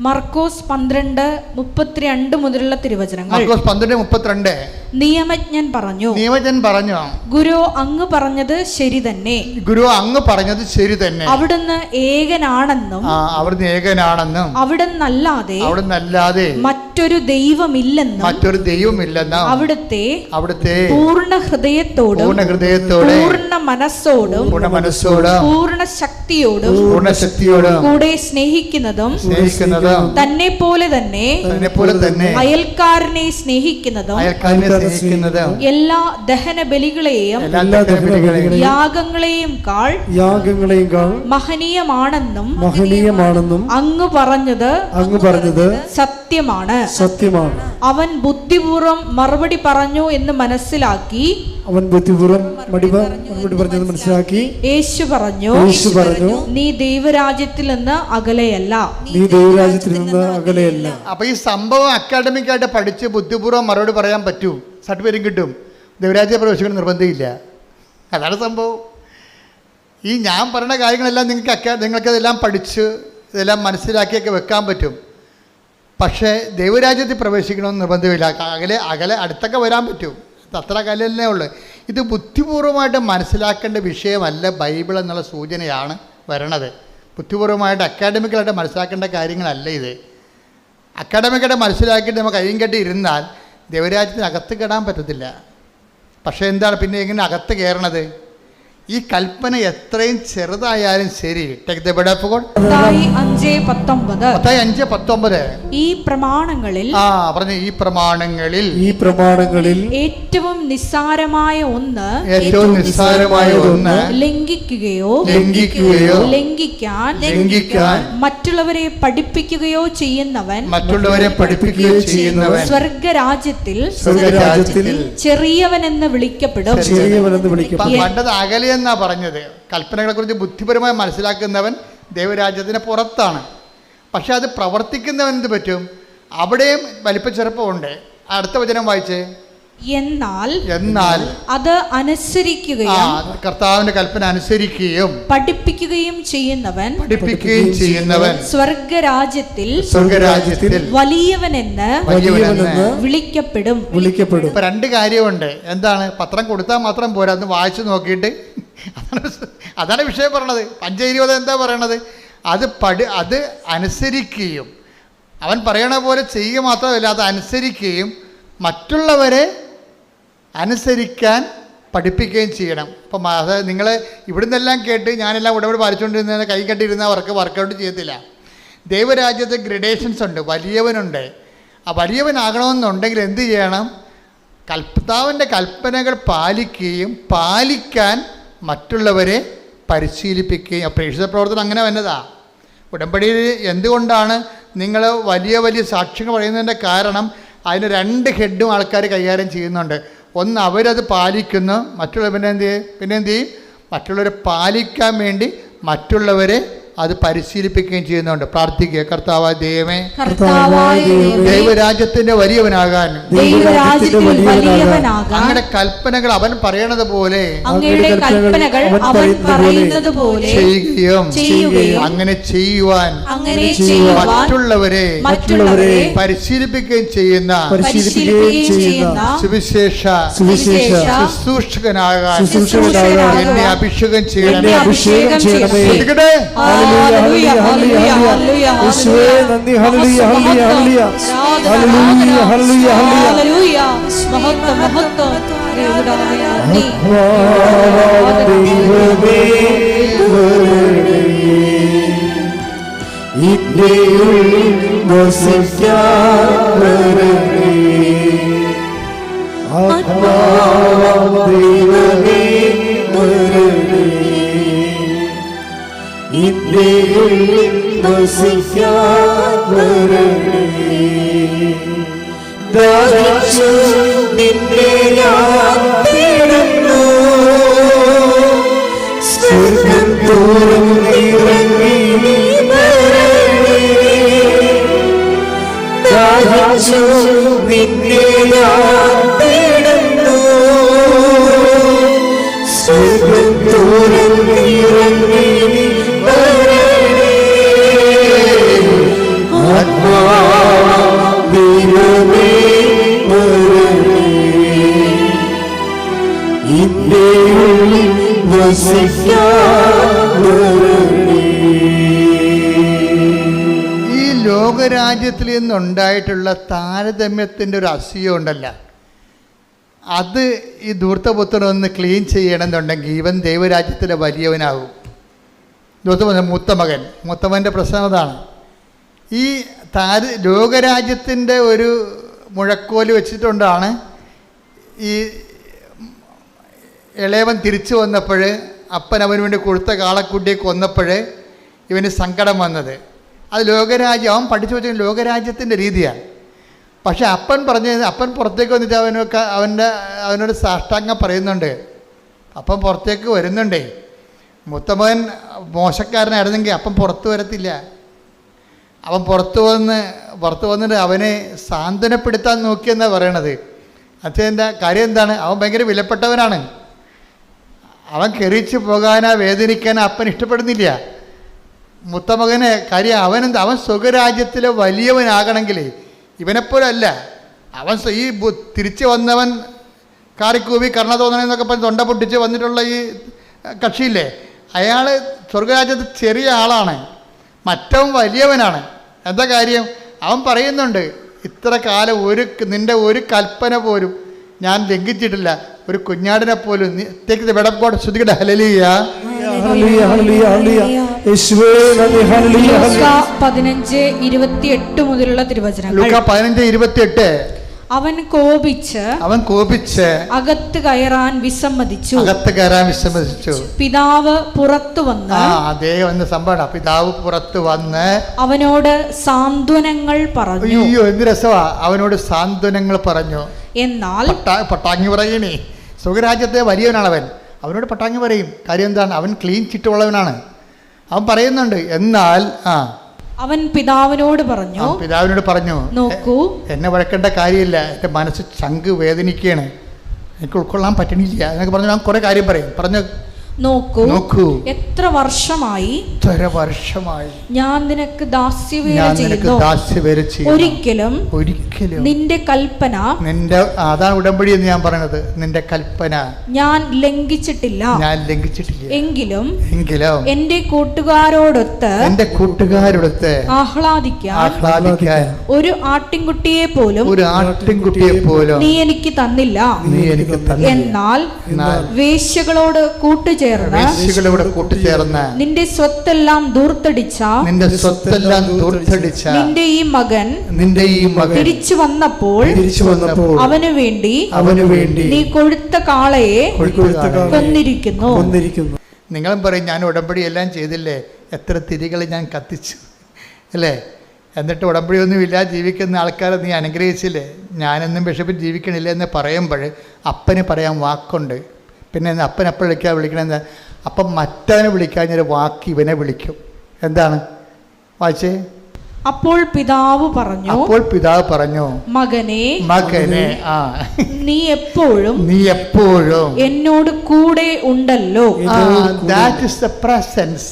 മർക്കോസ് 12:32 മുതലുള്ള തിരുവചനങ്ങൾ. മർക്കോസ് 12:32. നിയമജ്ഞൻ പറഞ്ഞു, ഗുരു അങ്ങ് പറഞ്ഞത് ശരി തന്നെ. അവിടുന്ന് ഏകനാണെന്നും അവിടുന്നല്ലാതെ മറ്റൊരു ദൈവമില്ലെന്നും അവിടുത്തെ പൂർണ്ണ ഹൃദയത്തോടും പൂർണ്ണ മനസ്സോടും പൂർണ്ണ ശക്തിയോടും കൂടെ സ്നേഹിക്കുന്നതും തന്നെ പോലെ തന്നെ അയൽക്കാരനെ സ്നേഹിക്കുന്നതും എല്ലാ ദഹന ബലികളെയും യാഗങ്ങളെയും കാൾ മഹനീയമാണെന്നും അങ്ങ് പറഞ്ഞത് സത്യമാണ്. അവൻ ബുദ്ധിപൂർവം മറുപടി പറഞ്ഞു എന്ന് മനസ്സിലാക്കി. യേശു പറഞ്ഞു, നീ ദൈവരാജ്യത്തിൽ നിന്ന് അകലെയല്ല. അപ്പൊ ഈ സംഭവം അക്കാഡമിക് ആയിട്ട് പഠിച്ച് ബുദ്ധിപൂർവ്വം മറുപടി പറയാൻ പറ്റും, സർട്ടിഫിക്കറ്റും കിട്ടും. ദൈവരാജ്യ പ്രവേശിക്കണം നിർബന്ധമില്ല. അതാണ് സംഭവം. ഈ ഞാൻ പറയുന്ന കാര്യങ്ങളെല്ലാം നിങ്ങൾക്കതെല്ലാം പഠിച്ച് ഇതെല്ലാം മനസ്സിലാക്കിയൊക്കെ വെക്കാൻ പറ്റും. പക്ഷേ ദൈവരാജ്യത്തിൽ പ്രവേശിക്കണമെന്ന് നിർബന്ധമില്ല. അകലെ അടുത്തൊക്കെ വരാൻ പറ്റും. അത്ര കലല്ലേ ഉള്ളു. ഇത് ബുദ്ധിപൂർവമായിട്ട് മനസ്സിലാക്കേണ്ട വിഷയമല്ല. ബൈബിൾ എന്നുള്ള സൂചനയാണ് വരണത്. ബുദ്ധിപൂർവമായിട്ട് അക്കാഡമിക്കലായിട്ട് മനസ്സിലാക്കേണ്ട കാര്യങ്ങളല്ല ഇത്. അക്കാഡമിക്കായിട്ട് മനസ്സിലാക്കിയിട്ട് നമുക്ക് കയ്യും കെട്ടി ഇരുന്നാൽ ദൈവരാജ്യത്തിന് അകത്ത് കയറാൻ പറ്റത്തില്ല. പക്ഷേ എന്താണ് പിന്നെ എങ്ങനെ അകത്ത് കയറണത്? ഈ കൽപ്പന എത്രയും ചെറുതായാലും ശരി. മത്തായി 5:19. ഈ പ്രമാണങ്ങളിൽ ഏറ്റവും നിസ്സാരമായ ഒന്ന് ലംഘിക്കുകയോ ലംഘിക്കാൻ മറ്റുള്ളവരെ പഠിപ്പിക്കുകയോ ചെയ്യുന്നവൻ സ്വർഗരാജ്യത്തിൽ ചെറിയവനെന്ന് വിളിക്കപ്പെടും. പണ്ടത് അകലെ എന്നാ പറഞ്ഞത്. കൽപ്പനകളെ കുറിച്ച് ബുദ്ധിപരമായി മനസ്സിലാക്കുന്നവൻ ദൈവരാജ്യത്തിന് പുറത്താണ്. പക്ഷെ അത് പ്രവർത്തിക്കുന്നവൻ എന്ത് പറ്റും? അവിടെയും വലിപ്പ ചെറുപ്പമുണ്ട്. അടുത്ത വചനം വായിച്ചേ. എന്നാൽ അത് അനുസരിക്കുകയും കർത്താവിന്റെ കൽപ്പന അനുസരിക്കുകയും പഠിപ്പിക്കുകയും ചെയ്യുന്നവൻ സ്വർഗരാജ്യത്തിൽ വലിയവനെന്ന് വിളിക്കപ്പെടും. ഇപ്പൊ 2 കാര്യമുണ്ട്. എന്താണ്? പത്രം കൊടുത്താൽ മാത്രം പോരാ, അത് വായിച്ചു നോക്കിയിട്ട് അതാണ് വിഷയം പറയണത്. 5:20 എന്താ പറയണത്? അത് അനുസരിക്കുകയും അവൻ പറയണ പോലെ ചെയ്യുക മാത്രമല്ല, അത് അനുസരിക്കുകയും മറ്റുള്ളവരെ അനുസരിക്കാൻ പഠിപ്പിക്കുകയും ചെയ്യണം. അപ്പം അത് നിങ്ങൾ ഇവിടുന്നെല്ലാം കേട്ട് ഞാനെല്ലാം ഉടമ്പടി പാലിച്ചുകൊണ്ടിരുന്ന കൈ കെട്ടിയിരുന്ന വർക്കൗട്ട് ചെയ്യത്തില്ല. ദൈവരാജ്യത്ത് ഗ്രഡേഷൻസ് ഉണ്ട്. വലിയവനുണ്ട്. ആ വലിയവനാകണമെന്നുണ്ടെങ്കിൽ എന്ത് ചെയ്യണം? കർത്താവിൻ്റെ കൽപ്പനകൾ പാലിക്കുകയും പാലിക്കാൻ മറ്റുള്ളവരെ പരിശീലിപ്പിക്കുകയും. പ്രേക്ഷിത പ്രവർത്തനം അങ്ങനെ വന്നതാ. ഉടമ്പടിയിൽ എന്തുകൊണ്ടാണ് നിങ്ങൾ വലിയ വലിയ സാക്ഷ്യങ്ങൾ പറയുന്നതിൻ്റെ കാരണം അതിന് 2 ഹെഡും ആൾക്കാർ കൈകാര്യം ചെയ്യുന്നുണ്ട്. ഒന്ന് അവരത് പാലിക്കുന്നു, മറ്റുള്ളവർ പിന്നെ എന്ത് ചെയ്യും മറ്റുള്ളവരെ പാലിക്കാൻ വേണ്ടി മറ്റുള്ളവരെ അത് പരിശീലിപ്പിക്കുകയും ചെയ്യുന്നുണ്ട്. പ്രാർത്ഥിക്കുക, കർത്താവായ ദൈവമേ, ദൈവരാജ്യത്തിന്റെ വലിയവനാകാൻ അങ്ങയുടെ കൽപ്പനകൾ അവൻ പറയണത് പോലെ ചെയ്യുകയും അങ്ങനെ ചെയ്യുവാൻ മറ്റുള്ളവരെ പരിശീലിപ്പിക്കുകയും ചെയ്യുന്ന സുവിശേഷ ശുശ്രൂഷകനാകാൻ എന്നെ അഭിഷേകം ചെയ്യണമേ. ഹല്ലേലൂയ ഹല്ലേലൂയ ഹല്ലേലൂയ യേശുവേ നന്ദി. ഹല്ലേലൂയ ഹല്ലേലൂയ ഹല്ലേലൂയ ഹല്ലേലൂയ ഹല്ലേലൂയ മഹത്വം മഹത്വം ദൈവമേ ഇന്നേയുൾ വസിക്കാവരണേ ദൈവമേ ഇന്നേയുൾ വസിക്കാവരണേ ദാഹിച്ചു നിന്നെ ഞാൻ തേടുന്നു സ്വർഗ്ഗം തോറും ഇറങ്ങി നീ വരണേ ദാഹിച്ചു നിന്നെ ഞാൻ തേടുന്നു സ്വർഗ്ഗം തോറും ഇറങ്ങി നീ വരണേ ദൈവമേ ഈ ലോകരാജ്യത്തിൽ നിന്നുണ്ടായിട്ടുള്ള താരതമ്യത്തിൻ്റെ ഒരു അസൂയ ഉണ്ടല്ല, അത് ഈ ധൂർത്തപുത്രനൊന്ന് ക്ലീൻ ചെയ്യണമെന്നുണ്ടെങ്കിൽ ഇവൻ ദൈവരാജ്യത്തിലെ വലിയവനാകും. ധൂർത്തപുത്രൻ മൂത്തമകൻ്റെ പ്രശ്നം അതാണ്. ഈ ലോകരാജ്യത്തിൻ്റെ ഒരു മുഴക്കോല് വെച്ചിട്ടുണ്ടാണ് ഈ ഇളയവൻ തിരിച്ചു വന്നപ്പോൾ അപ്പൻ അവന് വേണ്ടി കൊടുത്ത കാളക്കുട്ടിയെ കൊന്നപ്പോൾ ഇവന് സങ്കടം വന്നത്. അത് ലോകരാജ്യം, അവൻ പഠിച്ചു വെച്ചാൽ ലോകരാജ്യത്തിൻ്റെ രീതിയാണ്. പക്ഷെ അപ്പൻ പുറത്തേക്ക് വന്നിട്ട് അവനോട് സാഷ്ടാംഗം പറയുന്നുണ്ട്. അപ്പൻ പുറത്തേക്ക് വരുന്നുണ്ടേ. മൂത്തമകൻ മോശക്കാരനായിരുന്നെങ്കിൽ അപ്പൻ പുറത്ത് വരത്തില്ല. അവൻ പുറത്ത് വന്നിട്ട് അവനെ സാന്ത്വനപ്പെടുത്താൻ നോക്കിയെന്നാണ് പറയണത്. അച്ഛൻ്റെ കാര്യം എന്താണ്? അവൻ ഭയങ്കര വിലപ്പെട്ടവനാണ്. അവൻ കെറിച്ച് പോകാനാ വേദനിക്കാനാ അപ്പൻ ഇഷ്ടപ്പെടുന്നില്ല. മൂത്തമകന് കാര്യം അവൻ സ്വകരാജ്യത്തിലെ വലിയവനാകണമെങ്കിൽ ഇവനെപ്പോലെ അല്ല. അവൻ ഈ തിരിച്ചു വന്നവൻ കാറിക്കൂവി കർണ തോന്നണമെന്നൊക്കെ പറഞ്ഞ് തൊണ്ട പൊട്ടിച്ച് വന്നിട്ടുള്ള ഈ കക്ഷിയില്ലേ, അയാൾ സ്വർഗരാജ്യത്തിൽ ചെറിയ ആളാണ്, മറ്റവൻ വലിയവനാണ്. എന്താ കാര്യം? അവൻ പറയുന്നുണ്ട്, ഇത്ര കാലം നിൻ്റെ ഒരു കൽപ്പന പോലും ഞാൻ ലംഘിച്ചിട്ടില്ല, ഒരു കുഞ്ഞാടിനെ പോലും. ശ്രുതികട ഹല്ലേലൂയ 15:28 മുതലുള്ള തിരുവചനങ്ങൾ. ലൂക്കാ 15:28. അവൻ കോപിച്ച് അകത്ത് കയറാൻ വിസമ്മതിച്ചു. പിതാവ് പുറത്തു വന്ന് സംഭവം പിതാവ് പുറത്തു വന്ന് അവനോട് സാന്ത്വനങ്ങൾ പറഞ്ഞു. അയ്യോ എന്ത് രസമാ! അവനോട് സാന്ത്വനങ്ങൾ പറഞ്ഞു. എന്നാൽ പട്ടാങ്ങി പറയണേ, സ്വകരാജ്യത്തെ വലിയവനാണ് അവൻ. അവനോട് പട്ടാങ്ങി പറയും. കാര്യം എന്താണ്? അവൻ ക്ലീൻ ചിട്ടുള്ളവനാണ്. അവൻ പറയുന്നുണ്ട്. എന്നാൽ അവൻ പിതാവിനോട് പറഞ്ഞു, നോക്കൂ, എന്നെ വഴക്കേണ്ട കാര്യമില്ല, എൻ്റെ മനസ്സ് ചങ്ക് വേദനിക്കുകയാണ്, എനിക്ക് ഉൾക്കൊള്ളാൻ പറ്റണില്ല എന്നൊക്കെ പറഞ്ഞു. ഞാൻ കുറെ കാര്യം പറഞ്ഞു. നോക്കൂ, എത്ര വർഷമായി ഞാൻ നിനക്ക് ദാസ്യവേല ചെയ്യുന്നു. ഒരിക്കലും നിന്റെ കൽപ്പന, അതാണ് ഉടമ്പടി എന്ന് ഞാൻ പറയണത്, നിന്റെ കൽപ്പന ഞാൻ ലംഘിച്ചിട്ടില്ല. എങ്കിലും എന്റെ കൂട്ടുകാരോടൊത്ത് ആഹ്ലാദിക്കാൻ ഒരു ആട്ടിൻകുട്ടിയെ പോലും നീ എനിക്ക് തന്നില്ല. എന്നാൽ വേശ്യകളോട് കൂട്ടുചേർന്ന് നിന്റെ സ്വത്തെല്ലാം ദൂർത്തടിച്ച നിന്റെ ഈ മകൻ തിരിച്ചു വന്നപ്പോൾ അവനു വേണ്ടി നീ കൊഴുത്ത കാളയെ കൊന്നിരിക്കുന്നു. നിങ്ങളും പറയും, ഞാൻ ഉടമ്പടി എല്ലാം ചെയ്തില്ലേ, എത്ര തിരികൾ ഞാൻ കത്തിച്ചു അല്ലേ, എന്നിട്ട് ഉടമ്പടിയൊന്നുമില്ല ജീവിക്കുന്ന ആൾക്കാരെ നീ അനുഗ്രഹിച്ചില്ലേ, ഞാനെന്നും ബിഷപ്പിൽ ജീവിക്കണില്ല എന്ന് പറയുമ്പോൾ അപ്പന് പറയാൻ വാക്കുണ്ട്. പിന്നെ അപ്പൻ അപ്പം വിളിക്കണമെന്ന് അപ്പം മറ്റവനെ വിളിക്കാഞ്ഞൊരു വാക്ക് ഇവനെ വിളിക്കും. എന്താണ് വായിച്ചേ? അപ്പോൾ പിതാവ് പറഞ്ഞു, മകനെ നീ എപ്പോഴും എന്നോട് കൂടെ ഉണ്ടല്ലോ. That is the presence.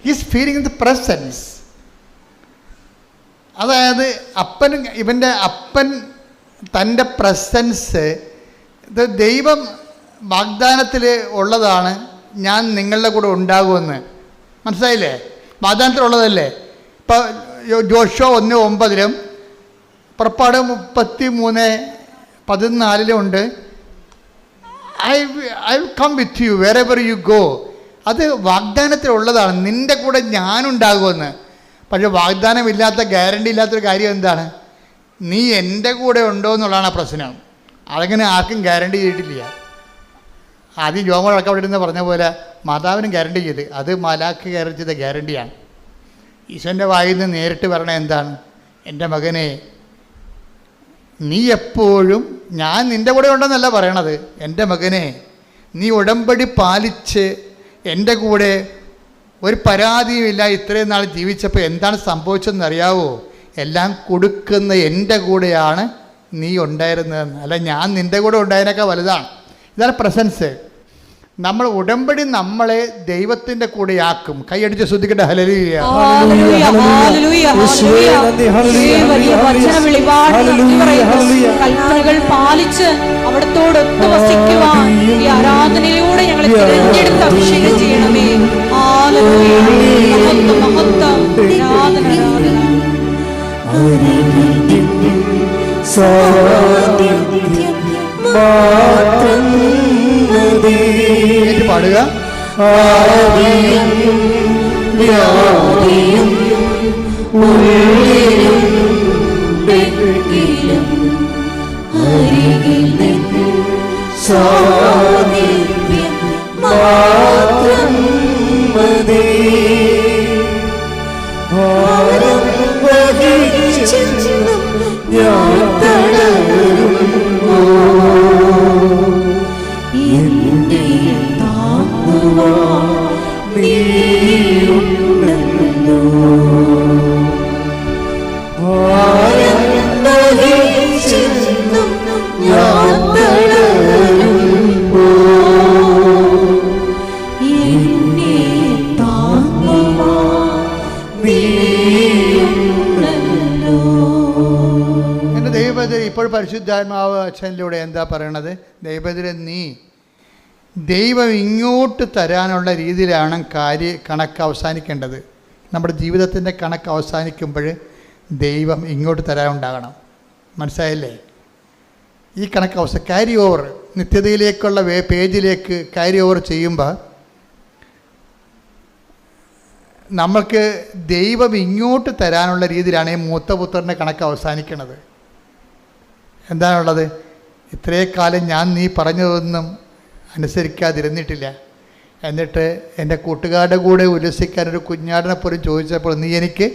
He is feeling the presence. അതായത് ഇവൻ്റെ അപ്പൻ തൻ്റെ പ്രസൻസ് ദൈവം വാഗ്ദാനത്തിൽ ഉള്ളതാണ്. ഞാൻ നിങ്ങളുടെ കൂടെ ഉണ്ടാകുമെന്ന് മനസ്സിലായില്ലേ? വാഗ്ദാനത്തിലുള്ളതല്ലേ? ഇപ്പോൾ ജോഷുവ 1:9 പുറപ്പാട് 33:14 ഉണ്ട്. I will come with you wherever you go. അത് വാഗ്ദാനത്തിലുള്ളതാണ്, നിൻ്റെ കൂടെ ഞാനുണ്ടാകുമെന്ന്. പക്ഷെ വാഗ്ദാനമില്ലാത്ത, ഗ്യാരണ്ടി ഇല്ലാത്തൊരു കാര്യം എന്താണ്? നീ എൻ്റെ കൂടെ ഉണ്ടോ എന്നുള്ളതാണ് പ്രശ്നം. അതങ്ങനെ ആർക്കും ഗ്യാരണ്ടി ചെയ്തിട്ടില്ല. ആദ്യം ജോമോളൊക്കെ അവിടെ ഇരുന്ന് പറഞ്ഞ പോലെ മാതാവിനും ഗ്യാരണ്ടി ചെയ്ത്, അത് മാലാഖ് ഗ്യാരണ്ടി ചെയ്ത ഗ്യാരണ്ടിയാണ്. ഈശോൻ്റെ വായിൽ നിന്ന് നേരിട്ട് പറയണ എന്താണ്? എൻ്റെ മകനെ നീ എപ്പോഴും, ഞാൻ നിൻ്റെ കൂടെ ഉണ്ടെന്നല്ല പറയണത്, എൻ്റെ മകനെ നീ ഉടമ്പടി പാലിച്ച് എൻ്റെ കൂടെ ഒരു പരാതിയുമില്ല ഇത്രയും നാൾ ജീവിച്ചപ്പോൾ എന്താണ് സംഭവിച്ചതെന്ന് അറിയാവോ? എല്ലാം കൊടുക്കുന്ന എൻ്റെ കൂടെയാണ് നീ ഉണ്ടായിരുന്നതെന്ന്. അല്ല, ഞാൻ നിൻ്റെ കൂടെ ഉണ്ടായതിനേക്കാൾ വലുതാണ്. ഇതാണ് പ്രസൻസ്. നമ്മൾ ഉടമ്പടി നമ്മളെ ദൈവത്തിൻ്റെ കൂടെയാക്കും. കൈയടിച്ച് ശ്രദ്ധിക്കട്ടെ. ഹല്ലേലൂയ. കൽപ്പനകൾ പാലിച്ച് അവിടത്തോടൊത്ത് വസിക്കുവാൻ ഈ ആരാധനയിലൂടെ ഞങ്ങളെ തിരഞ്ഞെടുത്ത് അഭിഷേകം ചെയ്യണമേ. മഹത്വം മഹത്വം. ആരാധന പാടുക. ഇപ്പോൾ പരിശുദ്ധാത്മാവ് അച്ഛനിലൂടെ എന്താ പറയണത്? ദൈവത്തിലെ നീ ദൈവം ഇങ്ങോട്ട് തരാനുള്ള രീതിയിലാണ് കണക്ക് അവസാനിക്കേണ്ടത്. നമ്മുടെ ജീവിതത്തിൻ്റെ കണക്ക് അവസാനിക്കുമ്പോൾ ദൈവം ഇങ്ങോട്ട് തരാനുണ്ടാകണം. മനസ്സിലായില്ലേ? ഈ കണക്ക് ക്യാരി ഓവർ, നിത്യതയിലേക്കുള്ള പേജിലേക്ക് ക്യാരി ഓവർ ചെയ്യുമ്പോൾ നമ്മൾക്ക് ദൈവം ഇങ്ങോട്ട് തരാനുള്ള രീതിയിലാണ് ഈ മൂത്തപുത്രൻ്റെ കണക്ക് അവസാനിക്കുന്നത്. എന്താണുള്ളത്? ഇത്രയും കാലം ഞാൻ നീ പറഞ്ഞതൊന്നും അനുസരിക്കാതിരുന്നിട്ടില്ല, എന്നിട്ട് എൻ്റെ കൂട്ടുകാരുടെ കൂടെ ഉല്ലസിക്കാനൊരു കുഞ്ഞാടിനെ പോലും ചോദിച്ചപ്പോൾ നീ എനിക്ക്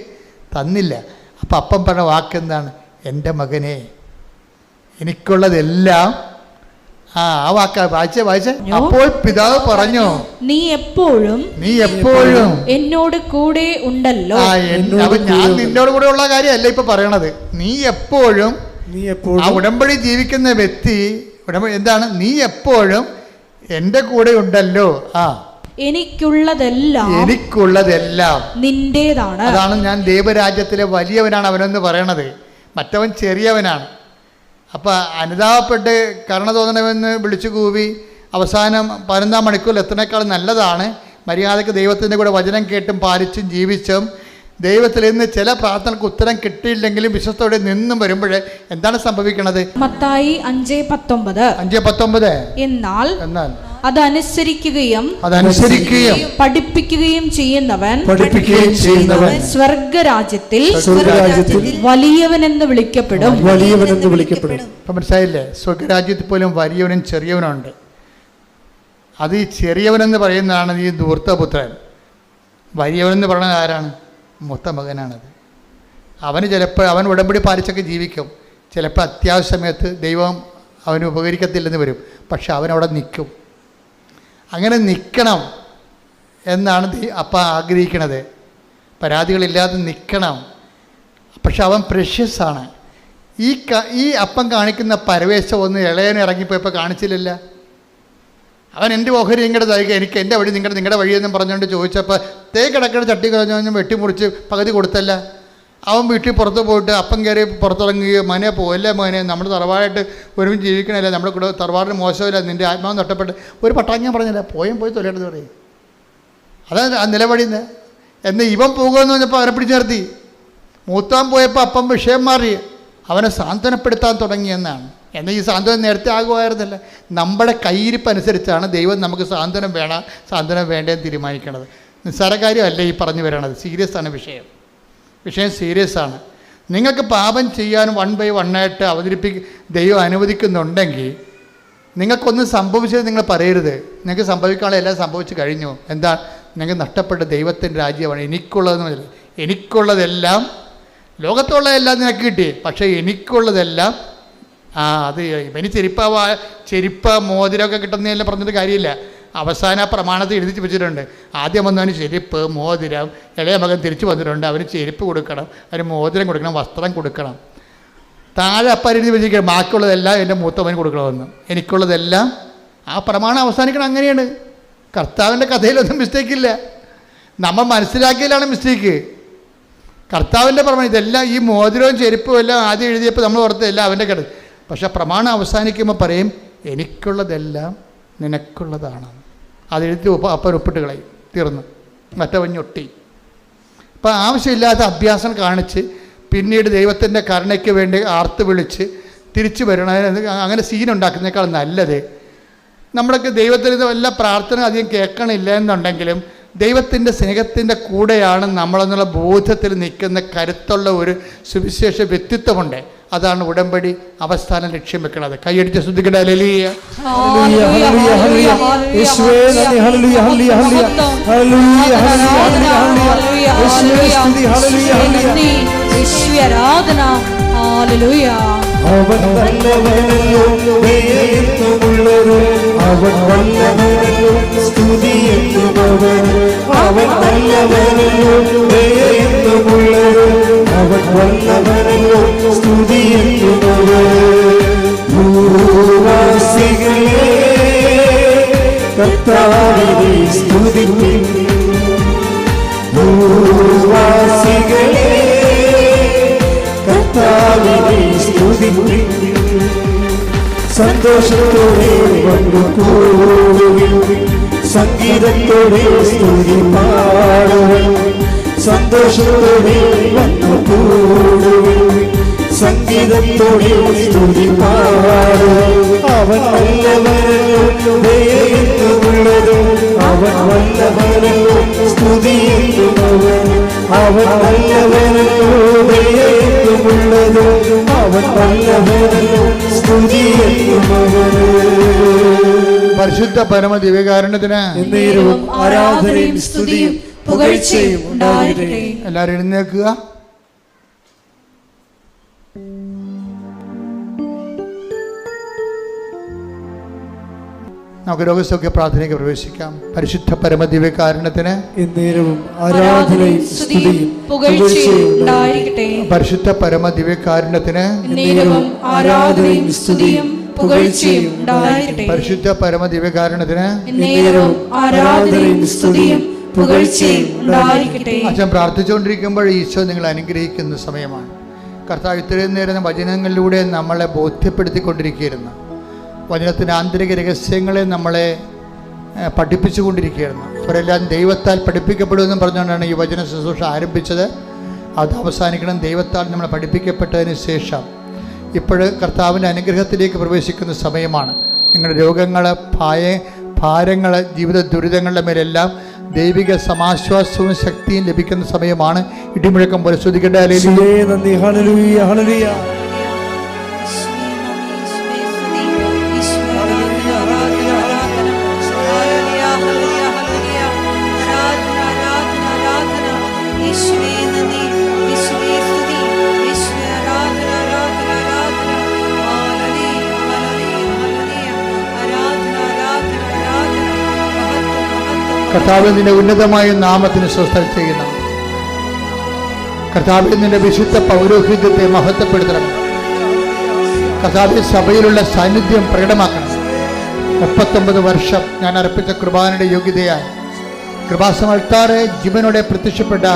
തന്നില്ല. അപ്പം അപ്പം പറഞ്ഞ വാക്കെന്താണ്? എൻ്റെ മകനെ എനിക്കുള്ളതെല്ലാം. ആ വാക്കാ വായിച്ചേ. അപ്പോൾ പിതാവ് പറഞ്ഞു, നീ എപ്പോഴും എന്നോട് കൂടെ ഉണ്ടല്ലോ. ഞാൻ നിന്നോട് കൂടെ ഉള്ള കാര്യമല്ല ഇപ്പൊ പറയണത്. നീ എപ്പോഴും ആ ഉടമ്പടി ജീവിക്കുന്ന വ്യക്തി എന്താണ്? നീ എപ്പോഴും എൻ്റെ കൂടെ ഉണ്ടല്ലോ. എനിക്കുള്ളതെല്ലാം നിന്റേതാണ്. അതാണ് ഞാൻ ദൈവരാജ്യത്തിലെ വലിയവനാണ് അവനെന്ന് പറയണത്. മറ്റവൻ ചെറിയവനാണ്. അപ്പം അനുതാപപ്പെട്ട് കരുണ തോന്നണമെന്ന് വിളിച്ചു കൂവി അവസാനം 11 മണിക്കൂറിൽ എത്തുന്നേക്കാൾ നല്ലതാണ് മര്യാദയ്ക്ക് ദൈവത്തിൻ്റെ കൂടെ വചനം കേട്ടും പാലിച്ചും ജീവിച്ചും ദൈവത്തിൽ നിന്ന് ചില പ്രാർത്ഥനകൾക്ക് ഉത്തരം കിട്ടിയില്ലെങ്കിലും വിശ്വസ്തയോടെ നിന്നും വരുമ്പോൾ എന്താണ് സംഭവിക്കുന്നത്? മത്തായി 5:19 എന്നാൽ അതനുസരിക്കുകയും പഠിപ്പിക്കുകയും ചെയ്യുന്നവൻ സ്വർഗരാജ്യത്തിൽ വലിയവനെന്ന് വിളിക്കപ്പെടും. ഇപ്പം മനസ്സിലായില്ലേ? സ്വർഗരാജ്യത്തിൽ പോലും വലിയവനും ചെറിയവനുണ്ട്. അത് ഈ ചെറിയവനെന്ന് പറയുന്നതാണ് ഈ ധൂർത്തപുത്രൻ. വലിയവനെന്ന് പറയുന്നത് ആരാണ്? മൂത്ത മകനാണത്. അവന് ചിലപ്പോൾ അവൻ ഉടമ്പടി പാലിച്ചൊക്കെ ജീവിക്കും. ചിലപ്പോൾ അത്യാവശ്യ സമയത്ത് ദൈവം അവന് ഉപകരിക്കത്തില്ലെന്ന് വരും. പക്ഷെ അവനവിടെ നിൽക്കും. അങ്ങനെ നിൽക്കണം എന്നാണ് അപ്പം ആഗ്രഹിക്കണത്. പരാതികളില്ലാതെ നിൽക്കണം. പക്ഷെ അവൻ പ്രഷ്യസാണ്. ഈ അപ്പം കാണിക്കുന്ന പരവേശം ഒന്ന് ഇളയനെ ഇറങ്ങിപ്പോയപ്പോൾ കാണിച്ചില്ലല്ല. അവൻ എൻ്റെ ഓഹരി ഇങ്ങോട്ട് തരിക, എനിക്ക് എൻ്റെ വഴി നിങ്ങളുടെ വഴിയെന്നും പറഞ്ഞുകൊണ്ട് ചോദിച്ചപ്പോൾ കിടക്കുന്ന ചട്ടി കഴിഞ്ഞ് വെട്ടിമുറിച്ച് പകുതി കൊടുത്തല്ല. അവൻ വീട്ടിൽ പുറത്ത് പോയിട്ട് അപ്പം കയറി പുറത്തിറങ്ങുകയോ മോനെ പോവല്ലേ മോനെ, നമ്മൾ തറവാടായിട്ട് ഒരുമിച്ച് ജീവിക്കണമല്ലേ, നമ്മുടെ കൂടെ തറവാടിന് മോശമില്ല, നിൻ്റെ ആത്മാവ് നഷ്ടപ്പെട്ട് ഒരു പട്ടാങ്ങ പറഞ്ഞില്ല, പോയി തൊലയിട്ടെന്ന് പറയും. അതാണ് ആ നിലപടിന്ന്. എന്ന് ഇവൻ പോകുമെന്ന് പറഞ്ഞപ്പോൾ അവരെ പിടിച്ചു നിർത്തി. മൂത്താൻ പോയപ്പോൾ അപ്പം വിഷയം മാറി, അവനെ സാന്ത്വനപ്പെടുത്താൻ തുടങ്ങിയെന്നാണ്. എന്നാൽ ഈ സാന്ത്വനം നേരത്തെ ആകുമായിരുന്നില്ല. നമ്മുടെ കയ്യിരിപ്പനുസരിച്ചാണ് ദൈവം നമുക്ക് സാന്ത്വനം വേണ്ടതെന്ന് തീരുമാനിക്കണത്. നിസ്സാര കാര്യമല്ല ഈ പറഞ്ഞു വരണത്. സീരിയസ് ആണ് വിഷയം സീരിയസ് ആണ്. നിങ്ങൾക്ക് പാപം ചെയ്യാൻ 1 by 1 ആയിട്ട് ദൈവം അനുവദിക്കുന്നുണ്ടെങ്കിൽ നിങ്ങൾക്കൊന്നും സംഭവിച്ചത് നിങ്ങൾ പറയരുത്. നിങ്ങൾക്ക് സംഭവിക്കാനുള്ള എല്ലാം സംഭവിച്ചു കഴിഞ്ഞു. എന്താ? നിങ്ങൾക്ക് നഷ്ടപ്പെട്ട ദൈവത്തിൻ്റെ രാജ്യമാണ്. എനിക്കുള്ളതെല്ലാം ലോകത്തുള്ളതെല്ലാം നിനക്ക് കിട്ടി, പക്ഷേ എനിക്കുള്ളതെല്ലാം അത് ഇവന് ചെരുപ്പ് മോതിരമൊക്കെ കിട്ടുന്നതെല്ലാം പറഞ്ഞിട്ട് കാര്യമില്ല. അവസാന പ്രമാണത്തിൽ എഴുതി വെച്ചിട്ടുണ്ട്. ആദ്യം വന്നവന് ചെരുപ്പ്, മോതിരം, ഇളയ മകൻ തിരിച്ചു വന്നിട്ടുണ്ട്, അവന് ചെരുപ്പ് കൊടുക്കണം, അവന് മോതിരം കൊടുക്കണം, വസ്ത്രം കൊടുക്കണം. താഴെ അപ്പം എഴുതി വെച്ചിരിക്കണം ബാക്കിയുള്ളതെല്ലാം എൻ്റെ മൂത്തവന് കൊടുക്കണമെന്ന്. എനിക്കുള്ളതെല്ലാം ആ പ്രമാണം അവസാനിക്കണം. അങ്ങനെയാണ്. കർത്താവിൻ്റെ കഥയിലൊന്നും മിസ്റ്റേക്കില്ല. നമ്മൾ മനസ്സിലാക്കിയതിലാണ് മിസ്റ്റേക്ക്. കർത്താവിൻ്റെ പ്രമാണം ഇതെല്ലാം, ഈ മോതിരവും ചെരുപ്പും എല്ലാം ആദ്യം എഴുതിയപ്പോൾ നമ്മൾ ഓർത്തതെല്ലാം അവൻ്റെ കട. പക്ഷെ പ്രമാണം അവസാനിക്കുമ്പോൾ പറയും എനിക്കുള്ളതെല്ലാം നിനക്കുള്ളതാണ്. അതെഴുതി അപ്പൻ ഒപ്പിട്ട് കളയും, തീർന്നു, മറ്റവഞ്ഞൊട്ടി. അപ്പം ആവശ്യമില്ലാത്ത അഭ്യാസം കാണിച്ച് പിന്നീട് ദൈവത്തിൻ്റെ കരുണയ്ക്ക് വേണ്ടി ആർത്ത് വിളിച്ച് തിരിച്ചു വരണം. അങ്ങനെ സീനുണ്ടാക്കുന്നതിനേക്കാൾ നല്ലത് നമ്മളൊക്കെ ദൈവത്തിന് വല്ല പ്രാർത്ഥന അധികം കേൾക്കണില്ല എന്നുണ്ടെങ്കിലും ദൈവത്തിൻ്റെ സ്നേഹത്തിൻ്റെ കൂടെയാണ് നമ്മളെന്നുള്ള ബോധത്തിൽ നിൽക്കുന്ന കരുത്തുള്ള ഒരു സുവിശേഷ വ്യക്തിത്വമുണ്ട്. അതാണ് ഉടമ്പടി അവസാനം ലക്ഷ്യം വെക്കുന്നത്. കൈയടിച്ച് ശ്രദ്ധിക്കട്ടെ. ഹല്ലേലൂയ അവൻ നല്ലവനല്ലോ ദയയെന്നുമുള്ളവൻ, അവൻ വല്ലവനല്ലോ സ്തുതിയെന്നുമവൻ. അവൻ നല്ലവനല്ലോ ദയയെന്നുമുള്ളവൻ, അവൻ വല്ലവനല്ലോ സ്തുതിയെന്നുമവൻ. ഭൂവാസികളെ കർത്താവിനെ സ്തുതിപ്പിൻ. ഭൂവാസികളെ കർത്താവിനെ സ്തുതിപ്പിൻ. സന്തോഷത്തോടെ വന്നുകൂടുവിൻ, സംഗീതത്തോടെ സ്തുതി പാടുവിൻ. സന്തോഷത്തോടെ വന്നുകൂടുവിൻ, സംഗീതത്തോടെ സ്തുതി പാടുവിൻ. അവൻ നല്ലവനല്ലോ ദയയെന്നുമുള്ളത്, അവൻ വല്ലവനല്ലോ സ്തുതിയെന്നുമവൻ. അവൻ നല്ലവനല്ലോ ദയയെന്നുമുള്ളത്, അവൻ വല്ലവനല്ലോ സ്തുതിയെന്നുമവൻ. പരിശുദ്ധ പരമ ദിവ്യകാരുണ്യത്തിന് എന്നേരവും ആരാധനയും സ്തുതിയും പുകഴ്ചയും ഉണ്ടാകട്ടെ. എല്ലാവരും എഴുന്നേൽക്കുക. നമുക്ക് രോഗസൗഖ്യ പ്രാർത്ഥനയ്ക്ക് പ്രവേശിക്കാം. പരിശുദ്ധ പരമ ദിവ്യകാരുണ്യത്തിന് എന്നേരവും ആരാധനയും സ്തുതിയും പുകഴ്ചയും ഉണ്ടാകട്ടെ. പരിശുദ്ധ പരമ ദിവ്യകാരുണ്യത്തിന് എന്നേരവും ആരാധനയും സ്തുതിയും പുകഴ്ചയും ഉണ്ടാകട്ടെ. പരിശുദ്ധ പരമ ദിവ്യകാരുണ്യത്തിന് എന്നേരവും ആരാധനയും സ്തുതിയും പുകഴ്ചയും ഉണ്ടാകട്ടെ. അച്ഛൻ പ്രാർത്ഥിച്ചുകൊണ്ടിരിക്കുമ്പോൾ ഈശോ നിങ്ങൾ അനുഗ്രഹിക്കുന്ന സമയമാണ്. കർത്താവ് ഇത്രയും നേരം വചനങ്ങളിലൂടെ നമ്മളെ ബോധ്യപ്പെടുത്തിക്കൊണ്ടിരിക്കുകയായിരുന്നു. വചനത്തിൻ്റെ ആന്തരിക രഹസ്യങ്ങളെ നമ്മളെ പഠിപ്പിച്ചുകൊണ്ടിരിക്കുകയായിരുന്നു. അവരെല്ലാം ദൈവത്താൽ പഠിപ്പിക്കപ്പെടുമെന്നും പറഞ്ഞുകൊണ്ടാണ് ഈ വചന ശുശ്രൂഷ ആരംഭിച്ചത്. അത് അവസാനിക്കണം ദൈവത്താൽ നമ്മൾ പഠിപ്പിക്കപ്പെട്ടതിന് ശേഷം. ഇപ്പോഴ് കർത്താവിൻ്റെ അനുഗ്രഹത്തിലേക്ക് പ്രവേശിക്കുന്ന സമയമാണ്. നിങ്ങളുടെ രോഗങ്ങൾ, ഭാരങ്ങൾ, ജീവിത ദുരിതങ്ങളുടെ മേലെല്ലാം ദൈവിക സമാശ്വാസവും ശക്തിയും ലഭിക്കുന്ന സമയമാണ്. ഇടിമുഴക്കം പോലെ ശ്രദ്ധിക്കേണ്ട. നന്ദി. ഹല്ലേലൂയ ഹല്ലേലൂയ. കർത്താവ് നിന്റെ ഉന്നതമായ നാമത്തിന് സ്വസ്ഥം ചെയ്യുന്നു. കർത്താവ് നിന്റെ വിശുദ്ധ പൗരോഹിത്യത്തെ മഹത്വപ്പെടുത്തണം. കർത്താവ് സഭയിലുള്ള സാന്നിധ്യം പ്രകടമാക്കണം. 39 വർഷം ഞാൻ അർപ്പിച്ച കുർബാനയുടെ യോഗ്യതയാൽ കൃപാസമൽത്താറെ ജീവനോടെ പ്രത്യക്ഷപ്പെട്ട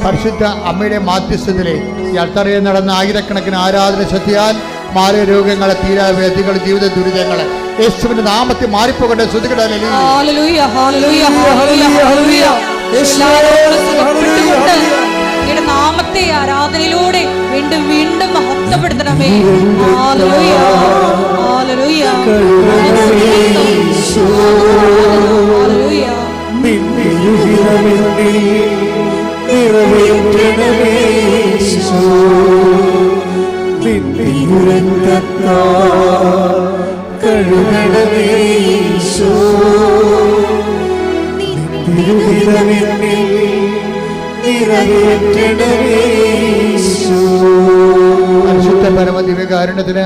പരിശുദ്ധ അമ്മയുടെ മാധ്യസ്ഥതയിലെ ഈ അൾത്താറയിൽ നടന്ന ആയിരക്കണക്കിന് ആരാധന ശക്തിയാൽ മാറിയ രോഗങ്ങളെ, തീരാവേദികൾ, ജീവിത ദുരിതങ്ങളെ യേശുവിന്റെ നാമത്തിൽ മാറിപ്പോകട്ടെ. ശ്രുതികട ഹല്ലേലൂയ, ഹല്ലേലൂയ, ഹല്ലേലൂയ, ഹല്ലേലൂയ. എല്ലാവരോടും സുഖപ്പെട്ടുകൊണ്ട് അങ്ങയുടെ നാമത്തെ ആരാധനയിലൂടെ വീണ്ടും വീണ്ടും മഹത്വപ്പെടുത്തണമേ. ഹല്ലേലൂയ, ഹല്ലേലൂയ, ഹല്ലേലൂയ. പരിശുദ്ധ പരമദിവ്യകാരുണ്യത്തിന്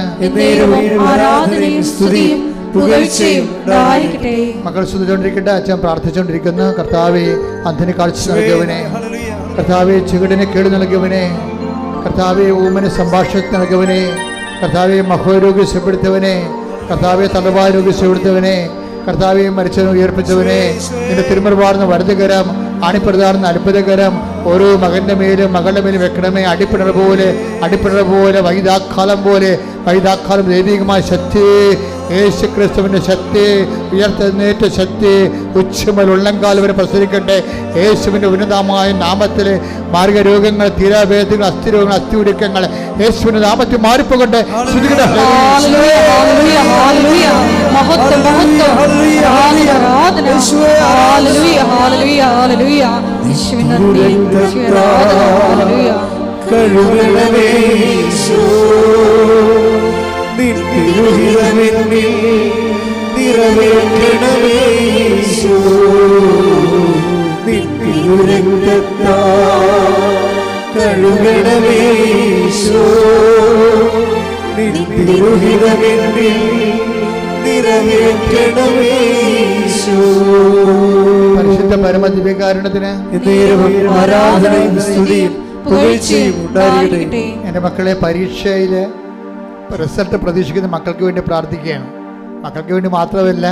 ആരാധനയും സ്തുതിയും പുകഴ്ചയും ഉണ്ടായിരിക്കട്ടെ. മക്കൾ സ്തുതിച്ചുകൊണ്ടിരിക്കട്ടെ. അച്ഛൻ പ്രാർത്ഥിച്ചുകൊണ്ടിരിക്കുന്നു. കർത്താവേ, അന്ധന് കാഴ്ച നൽകിയവനെ, കർത്താവെ ചെകിടിന് കേട് നൽകിയവനെ, കർത്താവെ ഊമന് സംഭാഷണത്തിൽ നൽകിയവനെ, കർത്താവെ മഹോരോഗ്യം സുഖപ്പെടുത്തിയവനെ, കർത്താവെ തലവാരോഗ്യം സുഖപ്പെടുത്തിയവനെ, കർത്താവെ മരിച്ചവനെ ഉയർപ്പിച്ചവനെ, നിന്റെ തിരുമറുപാടുന്ന വലതുകരം, അണിപ്രധാന അത്ഭുതകരം ഓരോ മകന്റെ മേലും മകളുടെ മേലും വെക്കണമേ. അടിപ്പിണർ പോലെ വൈദാക്കാലം ദൈവികമായ ശക്തി, യേശു ക്രിസ്തുവിന്റെ ശക്തി, ഉയർത്തെഴുന്നേറ്റ ശക്തി ഉച്ചമൽ ഉള്ളംകാലം വരെ പ്രസരിക്കട്ടെ. യേശുവിന്റെ ഉന്നതമായ നാമത്തിൽ മാർഗരോഗങ്ങൾ, തീരാവേദങ്ങൾ, അസ്ഥിരോഗങ്ങൾ, അസ്ഥിയുരുക്കങ്ങൾ യേശുവിന്റെ നാമത്തിൽ മാറിപ്പോകട്ടെ. പരിശുദ്ധ പരമദിവ്യകാരുണ്യത്തിന് ആരാധനയും സ്തുതിയും പുകഴ്ചയും ഉണ്ടായിരിക്കട്ടെ. എൻ്റെ മക്കളെ, പരീക്ഷയിലെ റിസൾട്ട് പ്രതീക്ഷിക്കുന്ന മക്കൾക്ക് വേണ്ടി പ്രാർത്ഥിക്കുകയാണ്. മക്കൾക്ക് വേണ്ടി മാത്രമല്ല,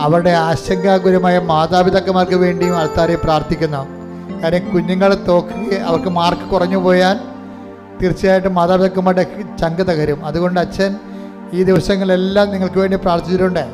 അവരുടെ ആശങ്കാകുലമായ മാതാപിതാക്കന്മാർക്ക് വേണ്ടിയും ആൾക്കാരെ പ്രാർത്ഥിക്കുന്നു. കാര്യം കുഞ്ഞുങ്ങളെ തോക്കുകയും അവർക്ക് മാർക്ക് കുറഞ്ഞു പോയാൽ തീർച്ചയായിട്ടും മാതാപിതാക്കന്മാരുടെ ചങ്ക് തകരും. അതുകൊണ്ട് അച്ഛൻ ഈ ദിവസങ്ങളെല്ലാം നിങ്ങൾക്ക് വേണ്ടി പ്രാർത്ഥിച്ചിട്ടുണ്ട്,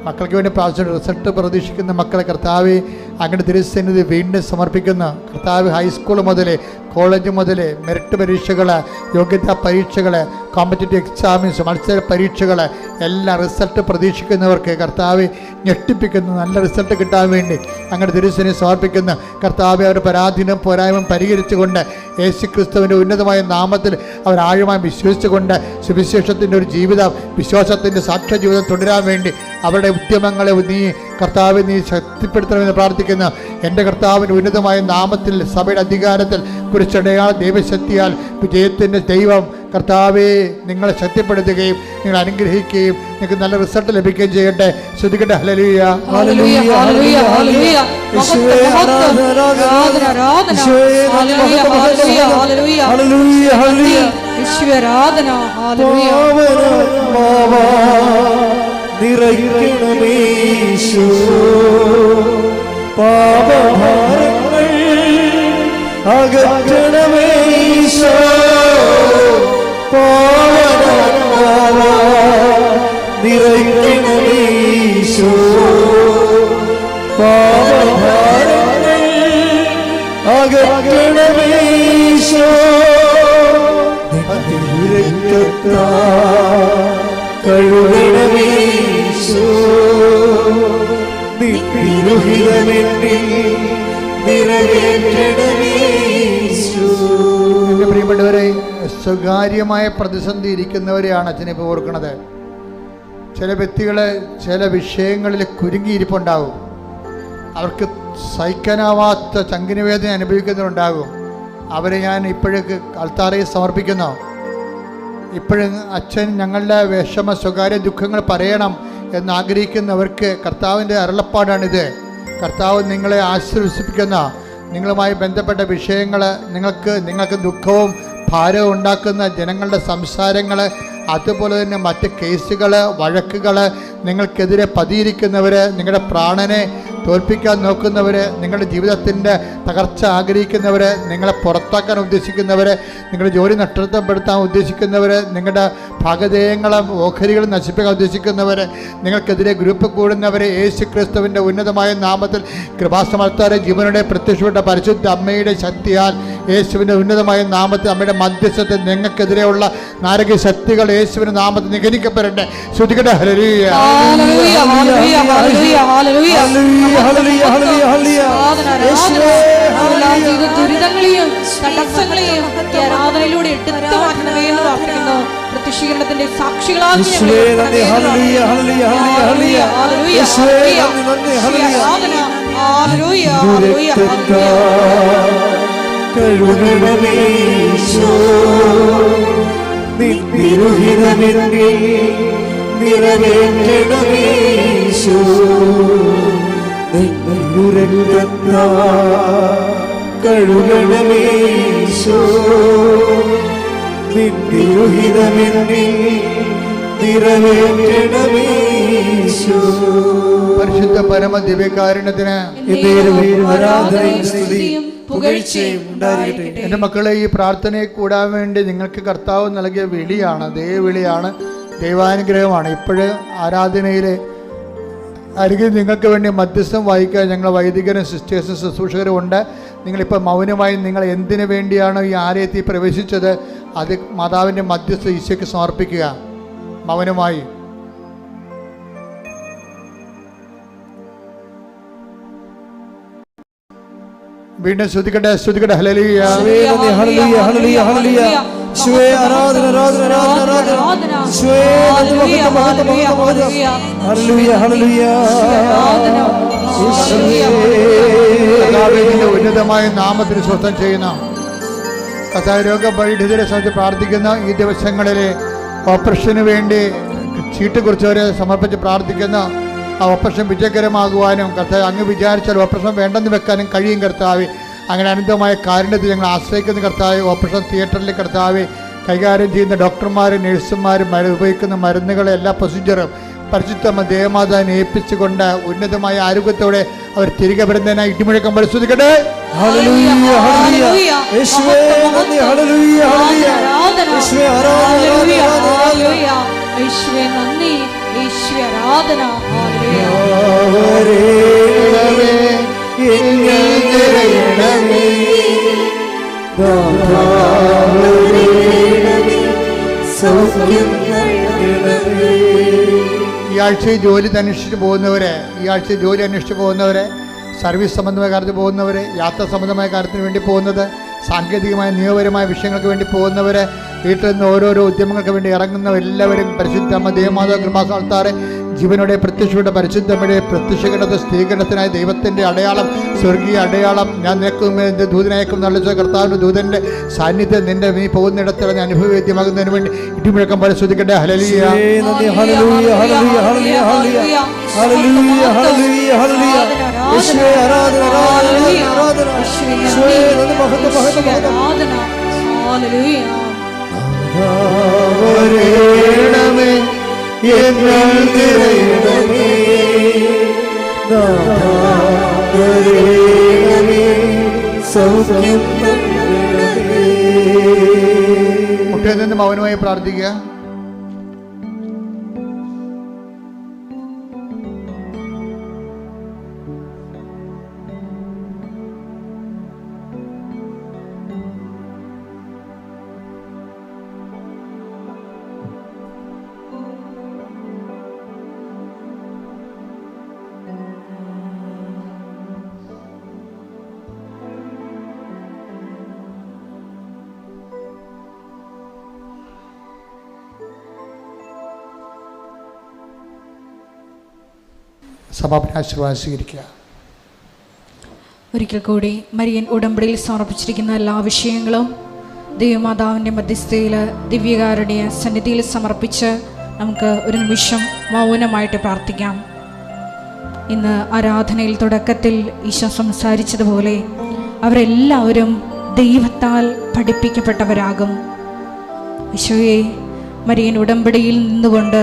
മക്കൾക്ക് വേണ്ടി പ്രാർത്ഥിച്ചിട്ടുണ്ട്. റിസൾട്ട് പ്രതീക്ഷിക്കുന്ന മക്കളെ കർത്താവ് അങ്ങനെ തിരുസന്നിധി വീണ്ടും സമർപ്പിക്കുന്നു. കർത്താവ് ഹൈസ്കൂൾ മുതൽ കോളേജ് മുതൽ മെറിറ്റ് പരീക്ഷകൾ, യോഗ്യതാ പരീക്ഷകൾ, കോമ്പറ്റേറ്റീവ് എക്സാമിൻസ്, മത്സര പരീക്ഷകൾ എല്ലാം റിസൾട്ട് പ്രതീക്ഷിക്കുന്നവർക്ക് കർത്താവ് ഞെട്ടിപ്പിക്കുന്നു. നല്ല റിസൾട്ട് കിട്ടാൻ വേണ്ടി അങ്ങനെ തിരുസന്നിധി സമർപ്പിക്കുന്നു. കർത്താവ് അവരുടെ പരാധീനം പോരായ്മ പരിഹരിച്ചുകൊണ്ട് യേശു ക്രിസ്തുവിൻ്റെ ഉന്നതമായ നാമത്തിൽ അവർ ആഴമായി വിശ്വസിച്ചുകൊണ്ട് സുവിശേഷത്തിൻ്റെ ഒരു ജീവിതം, വിശ്വാസത്തിൻ്റെ സാക്ഷ്യ ജീവിതം തുടരാൻ വേണ്ടി അവരുടെ ഉദ്യമങ്ങളെ നീ കർത്താവ് നീ ശക്തിപ്പെടുത്തണമെന്ന് പ്രാർത്ഥിക്കുന്നു. എൻ്റെ കർത്താവിൻ്റെ ഉന്നതമായ നാമത്തിൽ സഭയുടെ അധികാരത്തിൽ കുറിച്ചടയാൾ ദൈവശക്തിയാൽ വിജയത്തിൻ്റെ ദൈവം കർത്താവെ നിങ്ങളെ ശക്തിപ്പെടുത്തുകയും നിങ്ങൾ അനുഗ്രഹിക്കുകയും നിങ്ങൾക്ക് നല്ല റിസൾട്ട് ലഭിക്കുകയും ചെയ്യട്ടെ. ശ്രദ്ധിക്കട്ടെ. ഹല്ലേലൂയ, ഹല്ലേലൂയ, ഹല്ലേലൂയ, ഹല്ലേലൂയ. നിറയ്ക്കണമേശു പാപഭാരങ്ങൾ അകറ്റണമേശോ പാവനാത്മാവാ നിറയ്ക്കണമേശോ പാപഭാരങ്ങൾ അകറ്റണമേശോ രക്തത്താ കഴുകണമേശോ എൻ്റെ പ്രിയപ്പെട്ടവരെ, സ്വകാര്യമായ പ്രതിസന്ധി ഇരിക്കുന്നവരെയാണ് അച്ഛനിപ്പോൾ ഓർക്കുന്നത്. ചില വ്യക്തികൾ ചില വിഷയങ്ങളിൽ കുരുങ്ങിയിരിപ്പുണ്ടാകും. അവർക്ക് സഹിക്കാനാവാത്ത ചങ്കിനുവേദന അനുഭവിക്കുന്നവരുണ്ടാകും. അവരെ ഞാൻ ഇപ്പോഴേക്ക് അൾത്താറയിൽ സമർപ്പിക്കുന്നു. ഇപ്പോഴും അച്ഛൻ ഞങ്ങളുടെ വിഷമ സ്വകാര്യ ദുഃഖങ്ങൾ പറയണം എന്നാഗ്രഹിക്കുന്നവർക്ക് കർത്താവിൻ്റെ അരുളപ്പാടാണിത്. കർത്താവ് നിങ്ങളെ ആശ്വസിപ്പിക്കുന്ന നിങ്ങളുമായി ബന്ധപ്പെട്ട വിഷയങ്ങൾ, നിങ്ങൾക്ക് ദുഃഖവും ഭാരവും ഉണ്ടാക്കുന്ന ജനങ്ങളുടെ സംസാരങ്ങൾ, അതുപോലെ തന്നെ മറ്റ് കേസുകൾ, വഴക്കുകൾ, നിങ്ങൾക്കെതിരെ പതിയിരിക്കുന്നവർ, നിങ്ങളുടെ പ്രാണനെ തോൽപ്പിക്കാൻ നോക്കുന്നവർ, നിങ്ങളുടെ ജീവിതത്തിൻ്റെ തകർച്ച ആഗ്രഹിക്കുന്നവർ, നിങ്ങളെ പുറത്താക്കാൻ ഉദ്ദേശിക്കുന്നവർ, നിങ്ങളുടെ ജോലി നഷ്ടപ്പെടുത്താൻ ഉദ്ദേശിക്കുന്നവർ, നിങ്ങളുടെ ഭാഗധേയങ്ങളും ഓഹരികളും നശിപ്പിക്കാൻ ഉദ്ദേശിക്കുന്നവർ, നിങ്ങൾക്കെതിരെ ഗ്രൂപ്പ് കൂടുന്നവർ, യേശു ക്രിസ്തുവിൻ്റെ ഉന്നതമായ നാമത്തിൽ കൃപാസമർത്താരെ ജീവനുടെ പ്രത്യക്ഷപ്പെട്ട പരിശുദ്ധ അമ്മയുടെ ശക്തിയാൽ, യേശുവിൻ്റെ ഉന്നതമായ നാമത്തിൽ അമ്മയുടെ മധ്യസ്ഥത്തിൽ നിങ്ങൾക്കെതിരെയുള്ള നാരക ശക്തികൾ യേശുവിൻ്റെ നാമത്തിൽ നിഗനിക്കപ്പെടട്ടെ. ശ്രുതികട്ടെ. ഹല്ലേലൂയ, ഹല്ലേലൂയ, ഹല്ലേലൂയ, ഹല്ലേലൂയ, ഹല്ലേലൂയ. ഹല്ലേലൂയ, ഹല്ലേലൂയ, ഹല്ലേലൂയ. യേശുവേ, എല്ലാ ജീവിത ദുരിതങ്ങളെയും തടസ്സങ്ങളെയും ഈ ആരാധനയിലൂടെ എടുത്തു മാറ്റണമേ എന്ന് പ്രാർത്ഥിക്കുന്നു. പ്രത്യക്ഷീകരണത്തിന്റെ സാക്ഷികളാകുന്നു. യേശുവേ നന്ദി. ഹല്ലേലൂയ, ഹല്ലേലൂയ, ഹല്ലേലൂയ, ഹല്ലേലൂയ. യേശുവേ നന്ദി, നന്ദി. ഹല്ലേലൂയ, ഹല്ലേലൂയ, ഹല്ലേലൂയ, ഹല്ലേലൂയ. കഴുകണമേ ഈശോ, നിൻ തിരുഹിതമെന്നിൽ നിറവേറ്റണമേ ഈശോ, നിൻ തിരുരക്തത്താൽ കഴുകണമേ ഈശോ, നിൻ തിരുഹിതമെന്നിൽ നിറവേറ്റണമേ ഈശോ. പരിശുദ്ധ പരമ ദിവ്യകാരുണ്യത്തിന് ആരാധനയും സ്തുതിയും പുകഴ്ചയും ഉണ്ടായിരിക്കട്ടെ. എൻ്റെ മക്കളെ, ഈ പ്രാർത്ഥനയെ കൂടാൻ വേണ്ടി നിങ്ങൾക്ക് കർത്താവ് നൽകിയ വിളിയാണ്, ദൈവവിളിയാണ്, ദൈവാനുഗ്രഹമാണ്. ഇപ്പോഴ് ആരാധനയിലെ അരികിൽ നിങ്ങൾക്ക് വേണ്ടി മധ്യസ്ഥം വായിക്കാൻ ഞങ്ങൾ വൈദികരും സിസ്റ്റേഴ്സും ശുശ്രൂഷകരും ഉണ്ട്. നിങ്ങളിപ്പോൾ മൗനമായി നിങ്ങൾ എന്തിനു വേണ്ടിയാണ് ഈ ആലയത്തിൽ പ്രവേശിച്ചത്, അത് മാതാവിൻ്റെ മധ്യസ്ഥ ഈശോയ്ക്ക് സമർപ്പിക്കുക മൗനമായി. വീണ്ടും ശ്രുതിക്കട്ടെ, ശ്രുതിക്കട്ടെ. ഹല്ലേലൂയ, ഹല്ലേലൂയ, ഹല്ലേലൂയ, ഹല്ലേലൂയ. യേശുവേ ആരാധന, ആരാധന, ആരാധന, ആരാധന. യേശുവേ നന്ദി, മഹത്വം, മഹത്വം, മഹത്വം, മഹത്വം. Hallelujah, hallelujah. കർത്താവിന്റെ ഉന്നതമായ നാമത്തിന് സ്വസ്ഥം ചെയ്യുന്ന കർത്താവ് രോഗപീഡിതരെ സംബന്ധിച്ച് പ്രാർത്ഥിക്കുന്ന ഈ ദിവസങ്ങളിലെ ഓപ്പറേഷന് വേണ്ടി ചീട്ട് കുറിച്ചവരെ സമർപ്പിച്ച് പ്രാർത്ഥിക്കുന്ന ആ ഓപ്പറേഷൻ വിജയകരമാകുവാനും കർത്താവ് അങ്ങ് വിചാരിച്ചാൽ ഓപ്പറേഷൻ വേണ്ടെന്ന് വെക്കാനും കഴിയും കർത്താവ്. അങ്ങനെ അനന്തമായ കാരുണ്യത്തിൽ ഞങ്ങൾ ആശ്രയിക്കുന്ന കർത്താവ്. ഓപ്പറേഷൻ തിയേറ്ററിൽ കർത്താവ് കൈകാര്യം ചെയ്യുന്ന ഡോക്ടർമാരും നഴ്സുമാരും ഉപയോഗിക്കുന്ന മരുന്നുകൾ, എല്ലാ പ്രൊസീജിയറും പരിശുദ്ധ ദേവമാതാവിനെ ഏൽപ്പിച്ചുകൊണ്ട് ഉന്നതമായ ആരോഗ്യത്തോടെ അവർ തിരികെ വരുന്നതിനായി ഇടിമുഴക്കം പരിശോധിക്കട്ടെ. ഹല്ലേലൂയ, ഹല്ലേലൂയ. യേശുവേ നന്ദി. ഹല്ലേലൂയ, ഹല്ലേലൂയ. യേശുവേ ആരാധന, ഹല്ലേലൂയ. യേശുവേ നന്ദി, യേശുവേ ആരാധന. ഹല്ലേലൂയ. വരേണമേ എന്നിൽ നിറയണമേ, ദാതാവരേണമേ സൗഖ്യം നൽകണമേ. ഈ ആഴ്ച ജോലി അന്വേഷിച്ച് പോകുന്നവരെ, സർവീസ് സംബന്ധമായ കാര്യത്തിൽ പോകുന്നവർ, യാത്രാ സംബന്ധമായ കാര്യത്തിന് വേണ്ടി പോകുന്നത്, സാങ്കേതികമായ നിയമപരമായ വിഷയങ്ങൾക്ക് വേണ്ടി പോകുന്നവർ, വീട്ടിൽ നിന്ന് ഓരോരോ ഉദ്യമങ്ങൾക്ക് വേണ്ടി ഇറങ്ങുന്നവരെല്ലാവരും പരിശുദ്ധമ്മ ദേവമാതാ കൃപാസ്ഥാനത്താറെ ജീവനോടെ പ്രത്യക്ഷപ്പെട്ട പരിശുദ്ധമ്മയുടെ പ്രത്യക്ഷീകരണ സ്ഥിരീകരണത്തിനായി ദൈവത്തിൻ്റെ അടയാളം, സ്വർഗീയ അടയാളം, ഞാൻ നിനക്കും എൻ്റെ ദൂതനയക്കും നല്ല കർത്താവിൻ്റെ ദൂതൻ്റെ സാന്നിധ്യം നിന്റെ നീ പോകുന്നിടത്തിൽ അനുഭവവേദ്യമാകുന്നതിന് വേണ്ടി ഇടിമുഴക്കം പരിശോധിക്കട്ടെ. ഹല്ലേലൂയ, ഹല്ലേലൂയ, ഹല്ലേലൂയ, ഹല്ലേലൂയ, ഹല്ലേലൂയ. ഹല്ലേലൂയ, ഹല്ലേലൂയ, ഹല്ലേലൂയ. യേശുവേ ആരാധന, ആരാധന, ആരാധന. യേശുവേ നന്ദി, മഹത്വം, മഹത്വം, മഹത്വം. ഹല്ലേലൂയ. വരേണമേ എന്നിൽ നിറയണമേ, വരേണമേ സൗഖ്യം നൽകണമേ. മുട്ടയിൽ നിന്ന് മൗനമായി പ്രാർത്ഥിക്കുക. സമാപനാശീർവാദം സ്വീകരിക്കുക. ഒരിക്കൽ കൂടി മരിയൻ ഉടമ്പടിയിൽ സമർപ്പിച്ചിരിക്കുന്ന എല്ലാ വിഷയങ്ങളും ദൈവമാതാവിൻ്റെ മധ്യസ്ഥയിൽ ദിവ്യകാരുണ്യ സന്നിധിയിൽ സമർപ്പിച്ച് നമുക്ക് ഒരു നിമിഷം മൗനമായിട്ട് പ്രാർത്ഥിക്കാം. ഇന്ന് ആരാധനയിൽ തുടക്കത്തിൽ ഈശോ സംസാരിച്ചതുപോലെ അവരെല്ലാവരും ദൈവത്താൽ പഠിപ്പിക്കപ്പെട്ടവരാകും. ഈശോയെ, മരിയൻ ഉടമ്പടിയിൽ നിന്നുകൊണ്ട്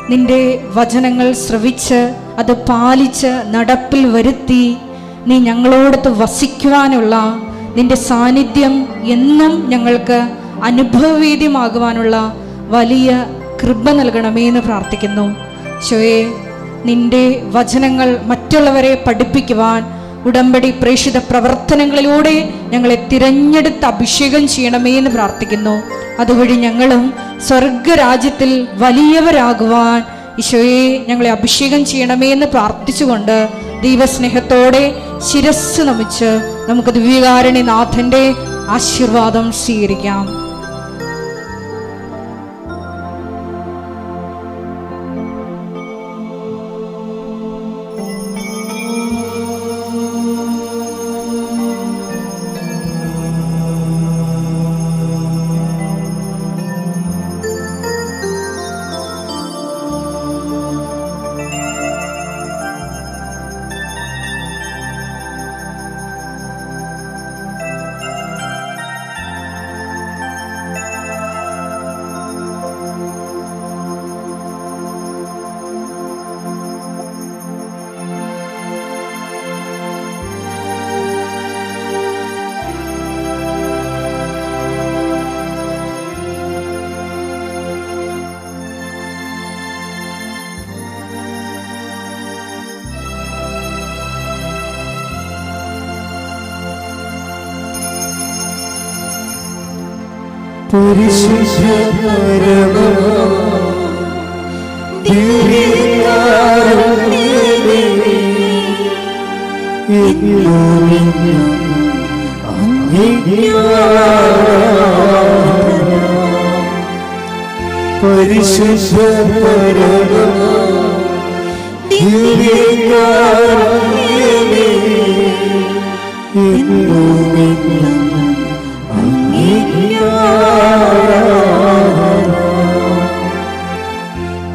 നിന്റെ വചനങ്ങൾ ശ്രവിച്ച് അത് പാലിച്ച് നടപ്പിൽ വരുത്തി നീ ഞങ്ങളോടൊത്ത് വസിക്കുവാനുള്ള നിന്റെ സാന്നിധ്യം എന്നും ഞങ്ങൾക്ക് അനുഭവവേദ്യമാകുവാനുള്ള വലിയ കൃപ നൽകണമേ എന്ന് പ്രാർത്ഥിക്കുന്നു. ഈശോയെ, നിന്റെ വചനങ്ങൾ മറ്റുള്ളവരെ പഠിപ്പിക്കുവാൻ ഉടമ്പടി പ്രേക്ഷിത പ്രവർത്തനങ്ങളിലൂടെ ഞങ്ങളെ തിരഞ്ഞെടുത്ത് അഭിഷേകം ചെയ്യണമേ എന്ന് പ്രാർത്ഥിക്കുന്നു. അതുവഴി ഞങ്ങളും സ്വർഗരാജ്യത്തിൽ വലിയവരാകുവാൻ ഈശോയെ ഞങ്ങളെ അഭിഷേകം ചെയ്യണമേ എന്ന് പ്രാർത്ഥിച്ചുകൊണ്ട് ദൈവസ്നേഹത്തോടെ ശിരസ്സ് നമിച്ച് നമുക്ക് ദിവ്യകാരുണ്യനാഥന്റെ ആശീർവാദം സ്വീകരിക്കാം. പരിശുദ്ധ പരമ ദിവ്യകാരുണ്യമേ, എന്നും അങ്ങേക്ക് പരിശുദ്ധ പരമ ദിവ്യകാരുണ്യമേ, എന്നും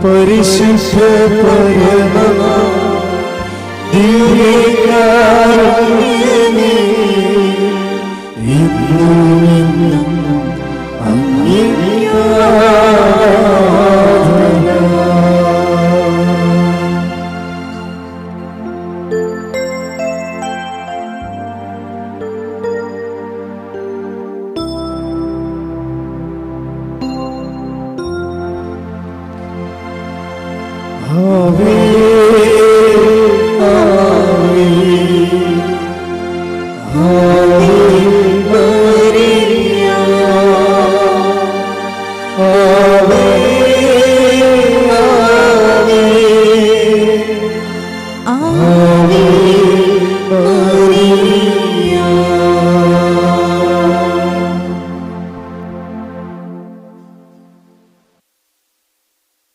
പരിശുദ്ധ പരമ ദിവ്യകാരുണ്യമേ, എന്നും അങ്ങേക്ക് ആരാധന. ആവേ ആവേ ആവേ